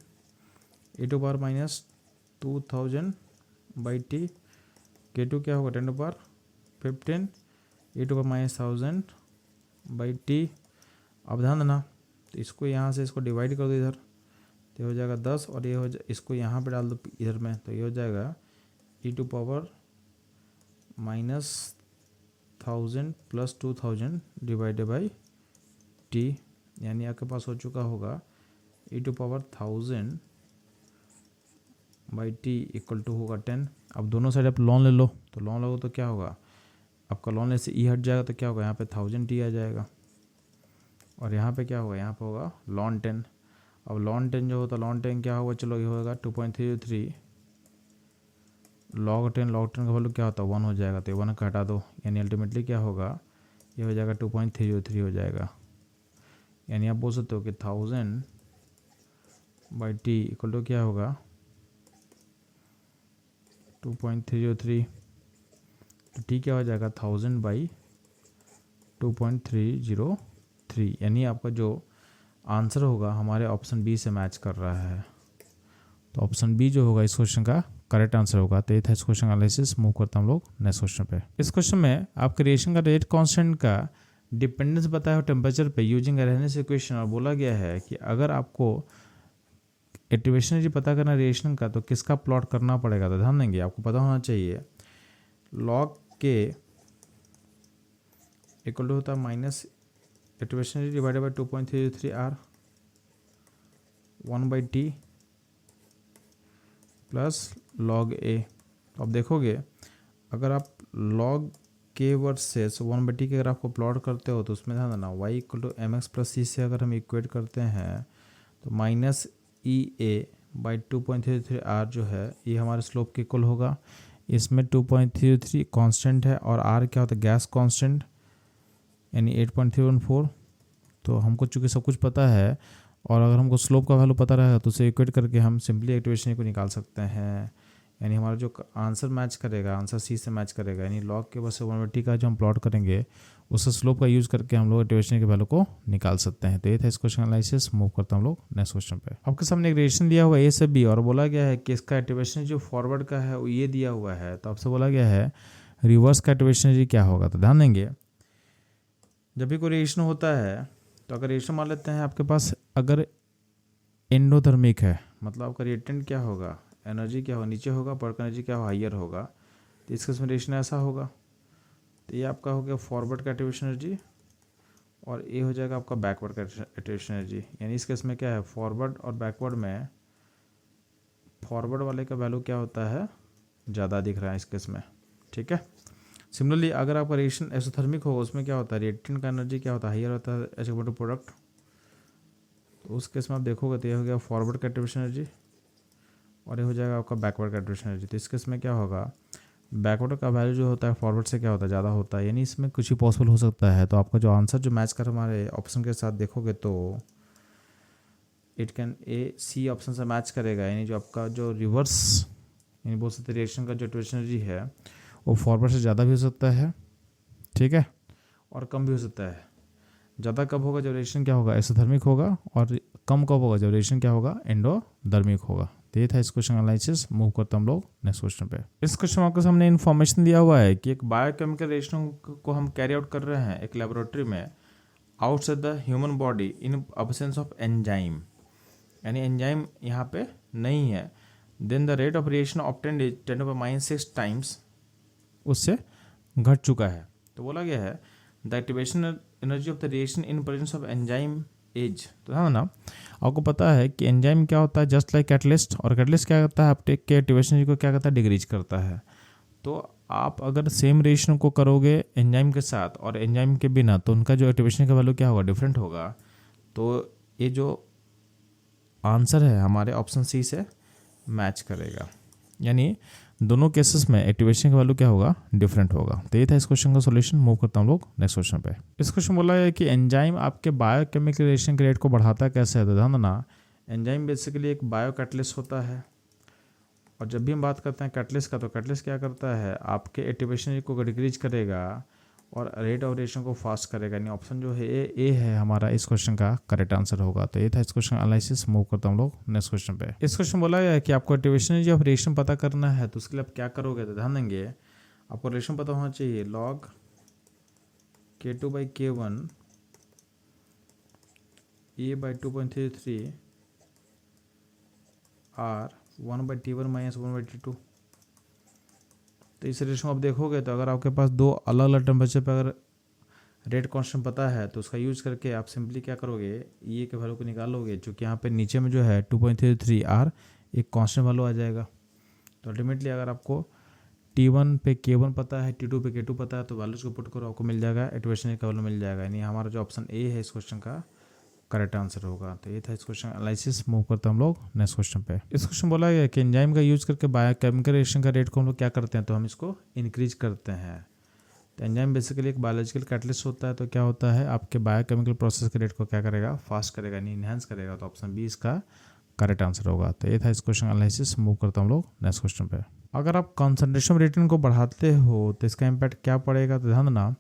e⁻−2000 by T, K2 क्या होगा 10⁻15 e⁻1000 बाई टी। अब ध्यान देना, तो इसको यहाँ से इसको डिवाइड कर दो इधर, तो हो जाएगा 10 और ये हो जाए, इसको यहाँ पे डाल दो इधर में, तो ये हो जाएगा e⁻−1000 + 2000 डिवाइडेड बाई टी, यानी आपके पास हो चुका होगा e⁻1000 by T equal to होगा 10। अब दोनों साइड आप लॉन ले लो, तो लॉन लोगे तो क्या होगा, आपका लॉन ले से ई हट जाएगा, तो क्या होगा यहाँ पे 1000 टी आ जाएगा, और यहाँ पे क्या होगा, यहाँ पे होगा लॉन 10। अब लॉन 10 जो होता है, लॉन 10 क्या होगा, चलो ये होगा 2.303 log 10 का वैल्यू क्या होता है 1 हो जाएगा, तो 1 का हटा दो, यानी अल्टीमेटली क्या होगा, ये हो जाएगा 2.303 हो जाएगा। यानी आप बोल सकते हो कि 1000 बाई टी इक्वल टू क्या होगा 2.303, तो टी क्या हो जाएगा 1000 बाई 2.303, यानी आपका जो आंसर होगा हमारे ऑप्शन बी से मैच कर रहा है। तो ऑप्शन बी जो होगा इस क्वेश्चन का करेक्ट आंसर होगा। तो ये था इस क्वेश्चन का एनालिसिस। मूव करता हम लोग नेक्स्ट क्वेश्चन पे। इस क्वेश्चन में आपके रिएक्शन का रेट कांस्टेंट का डिपेंडेंस बताया हो टेम्परेचर पे यूजिंग रेहनेस इक्वेशन, और बोला गया है कि अगर आपको एक्टिवेशन एनर्जी पता करना रिएक्शन का, तो किसका प्लॉट करना पड़ेगा। तो ध्यान देंगे, आपको पता होना चाहिए log K इक्वल टू होता है minus activation energy divided by 2.303 R 1 by T plus log A। तो अब देखोगे, अगर आप log K versus 1 by T के अगर आपको प्लॉट करते हो, तो उसमें ध्यान देना y equal to mx plus C से अगर हम इक्वेट करते हैं, तो माइनस EA बाई 2.33 R जो है ये हमारे स्लोप के इक्वल होगा। इसमें 2.33 कांस्टेंट है, और R क्या होता है गैस कांस्टेंट, यानी 8.314। तो हमको चूँकि सब कुछ पता है, और अगर हमको स्लोप का वैल्यू पता रहेगा, तो उसे इक्वेट करके हम सिंपली एक्टिवेशन को निकाल सकते हैं। यानी हमारा जो आंसर मैच करेगा, आंसर सी से मैच करेगा, यानी log के वर्सेस 1 बाई टी का जो हम प्लॉट करेंगे, उससे स्लोप का यूज़ करके हम लोग एक्टिवेशन के वैल्यू को निकाल सकते हैं। तो ये था इस क्वेश्चन एनालिसिस। मूव करता हम लोग नेक्स्ट क्वेश्चन पे। आपके सामने एक रिलेशन दिया हुआ है ए से बी, और बोला गया है कि इसका एक्टिवेशन जो फॉरवर्ड का है वो ये दिया हुआ है। तो आपसे बोला गया है रिवर्स का एक्टिवेशन जी क्या होगा। तो ध्यान देंगे, जब भी कोई रिएक्शन होता है, तो अगर रिएक्शन मान लेते हैं आपके पास अगर एंडोथर्मिक है, मतलब आपका रिएक्टेंट क्या होगा, एनर्जी क्या होगा नीचे होगा, वर्क एनर्जी क्या होगा हाइयर होगा। तो इसका इसमें रिएक्शन ऐसा होगा, तो ये आपका हो गया फॉरवर्ड का एक्टिवेशन एनर्जी, और ये हो जाएगा आपका बैकवर्ड का एक्टिवेशन एनर्जी। यानी इस केस में क्या है, फॉरवर्ड और बैकवर्ड में फॉरवर्ड वाले का वैल्यू क्या होता है ज़्यादा दिख रहा है इस केस में, ठीक है। सिमिलरली अगर आपका रिएक्शन एक्सोथर्मिक होगा, उसमें क्या होता है रिएक्टेंट का एनर्जी क्या होता है हाइयर होता है एज टू प्रोडक्ट। तो उस केस में आप देखोगे तो ये हो गया फॉरवर्ड का एक्टिवेशन एनर्जी, और ये हो जाएगा आपका बैकवर्ड का एक्टिवेशन एनर्जी। तो इस केस में क्या होगा, बैकवर्ड का वैल्यू जो होता है फॉरवर्ड से क्या होता है ज़्यादा होता है, यानी इसमें कुछ ही पॉसिबल हो सकता है। तो आपका जो आंसर जो मैच कर हमारे ऑप्शन के साथ देखोगे, तो it can A C option से मैच करेगा। यानी जो आपका जो रिवर्स यानी बोल सकते रिएक्शन का जो एक्टिवेशन एनर्जी है वो फॉरवर्ड से ज़्यादा भी हो सकता है, ठीक है, और कम भी हो सकता है। ज़्यादा कब होगा जब रिएक्शन क्या होगा एक्सोथर्मिक होगा, और कम कब होगा जब रिएक्शन क्या होगा एंडोथर्मिक होगा। तो ये था इस क्वेश्चन एनालिसिस। मूव करते हम लोग नेक्स्ट क्वेश्चन पे। इस क्वेश्चन में आपके सामने इन्फॉर्मेशन दिया हुआ है कि एक बायोकेमिकल रिएक्शन को हम कैरी आउट कर रहे हैं एक लेबोरेटरी में outside the human body in absence of enzyme, यानी एंजाइम यहाँ पे नहीं है। Then the rate of reaction obtained is 10⁻⁻6 times, उससे घट चुका है। तो बोला गया है the activation energy of the reaction in presence of enzyme as. तो हाँ ना, आपको पता है कि एंजाइम क्या होता है जस्ट लाइक कैटलिस्ट, और कैटलिस्ट क्या करता है अपटेक के एक्टिवेशन एनर्जी को क्या करता है डिक्रीज करता है। तो आप अगर सेम रिएक्शन को करोगे एंजाइम के साथ और एंजाइम के बिना, तो उनका जो एक्टिवेशन का वैल्यू क्या होगा डिफरेंट होगा। तो ये जो आंसर है हमारे ऑप्शन सी से मैच करेगा, यानी दोनों केसेस में एक्टिवेशन का वैल्यू क्या होगा डिफरेंट होगा। तो ये था इस क्वेश्चन का सॉल्यूशन। मूव करता हूँ लोग नेक्स्ट क्वेश्चन पे। इस क्वेश्चन बोला है कि एंजाइम आपके बायोकेमिकल रिएक्शन के रेट को बढ़ाता कैसे है। तो ध्यान देना, एंजाइम बेसिकली एक बायो कैटलिस्ट होता है, और जब भी हम बात करते हैं कैटलिस्ट का, तो कैटलिस्ट क्या करता है, आपके एक्टिवेशन रेट को डिक्रीज करेगा और रेट ऑफ रिएक्शन को फास्ट करेगा। यानी ऑप्शन जो है ए है हमारा इस क्वेश्चन का करेक्ट आंसर होगा। तो ये था इस क्वेश्चन एनालिसिस। मूव करता हम लोग नेक्स्ट क्वेश्चन पे। इस क्वेश्चन बोला गया है कि आपको एक्टिवेशन रेट ऑफ रिएक्शन पता करना है, तो उसके लिए आप क्या करोगे, तो ध्यान देंगे आपको रिलेशन पता होना चाहिए log K2/K1 A/2.33 R 1/T1 - 1/T2। तो इस रिलेशन को आप देखोगे तो अगर आपके पास दो अलग अलग टेम्परेचर पर अगर रेट कांस्टेंट पता है, तो उसका यूज करके आप सिंपली क्या करोगे, ये के वैल्यू को निकालोगे, जो कि यहाँ पे नीचे में जो है 2.33 R एक कांस्टेंट वैल्यू आ जाएगा। तो अल्टीमेटली अगर आपको T1 पे K1 पता है, T2 पे K2 पता है, तो वैल्यूज को पुट करो, आपको मिल जाएगा एक्टिवेशन का वैल्यू मिल जाएगा। यानी हमारा जो ऑप्शन ए है इस क्वेश्चन का करेक्ट आंसर होगा। तो ये था इस क्वेश्चन एनालिसिस। मूव करते हैं हम लोग नेक्स्ट क्वेश्चन पे। इस क्वेश्चन बोला गया कि एंजाइम का यूज करके बायोकेमिकल रिएक्शन का रेट को हम लोग क्या करते हैं, तो हम इसको इंक्रीज करते हैं। तो एंजाइम बेसिकली एक बायोलॉजिकल कैटलिस्ट होता है, तो क्या होता है आपके बायोकेमिकल प्रोसेस के रेट को क्या करेगा, फास्ट करेगा, यानी इनहेंस करेगा। तो ऑप्शन बी इसका करेक्ट आंसर होगा। तो ये था इस क्वेश्चन एनालिसिस। मूव करता हम लोग नेक्स्ट क्वेश्चन पे। अगर आप कॉन्सेंट्रेशन रिएक्टेंट को बढ़ाते हो तो इसका इम्पैक्ट क्या पड़ेगा, तो ध्यान देना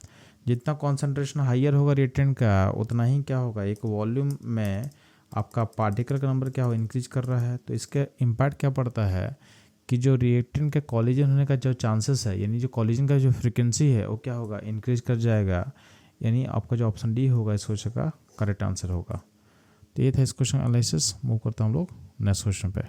जितना कॉन्सेंट्रेशन हाइयर होगा रिएक्टेंट का, उतना ही क्या होगा, एक वॉल्यूम में आपका पार्टिकल का नंबर क्या हो इंक्रीज कर रहा है। तो इसके इम्पैक्ट क्या पड़ता है कि जो रिएक्टेंट के कॉलिजन होने का जो चांसेस है, यानी जो कॉलिजन का जो फ्रिक्वेंसी है वो क्या होगा, इंक्रीज कर जाएगा। यानी आपका जो ऑप्शन डी होगा इस क्वेश्चन का करेक्ट आंसर होगा। तो ये था इस क्वेश्चन एनालिसिस। मूव करता हम लोग नेक्स्ट क्वेश्चन पे।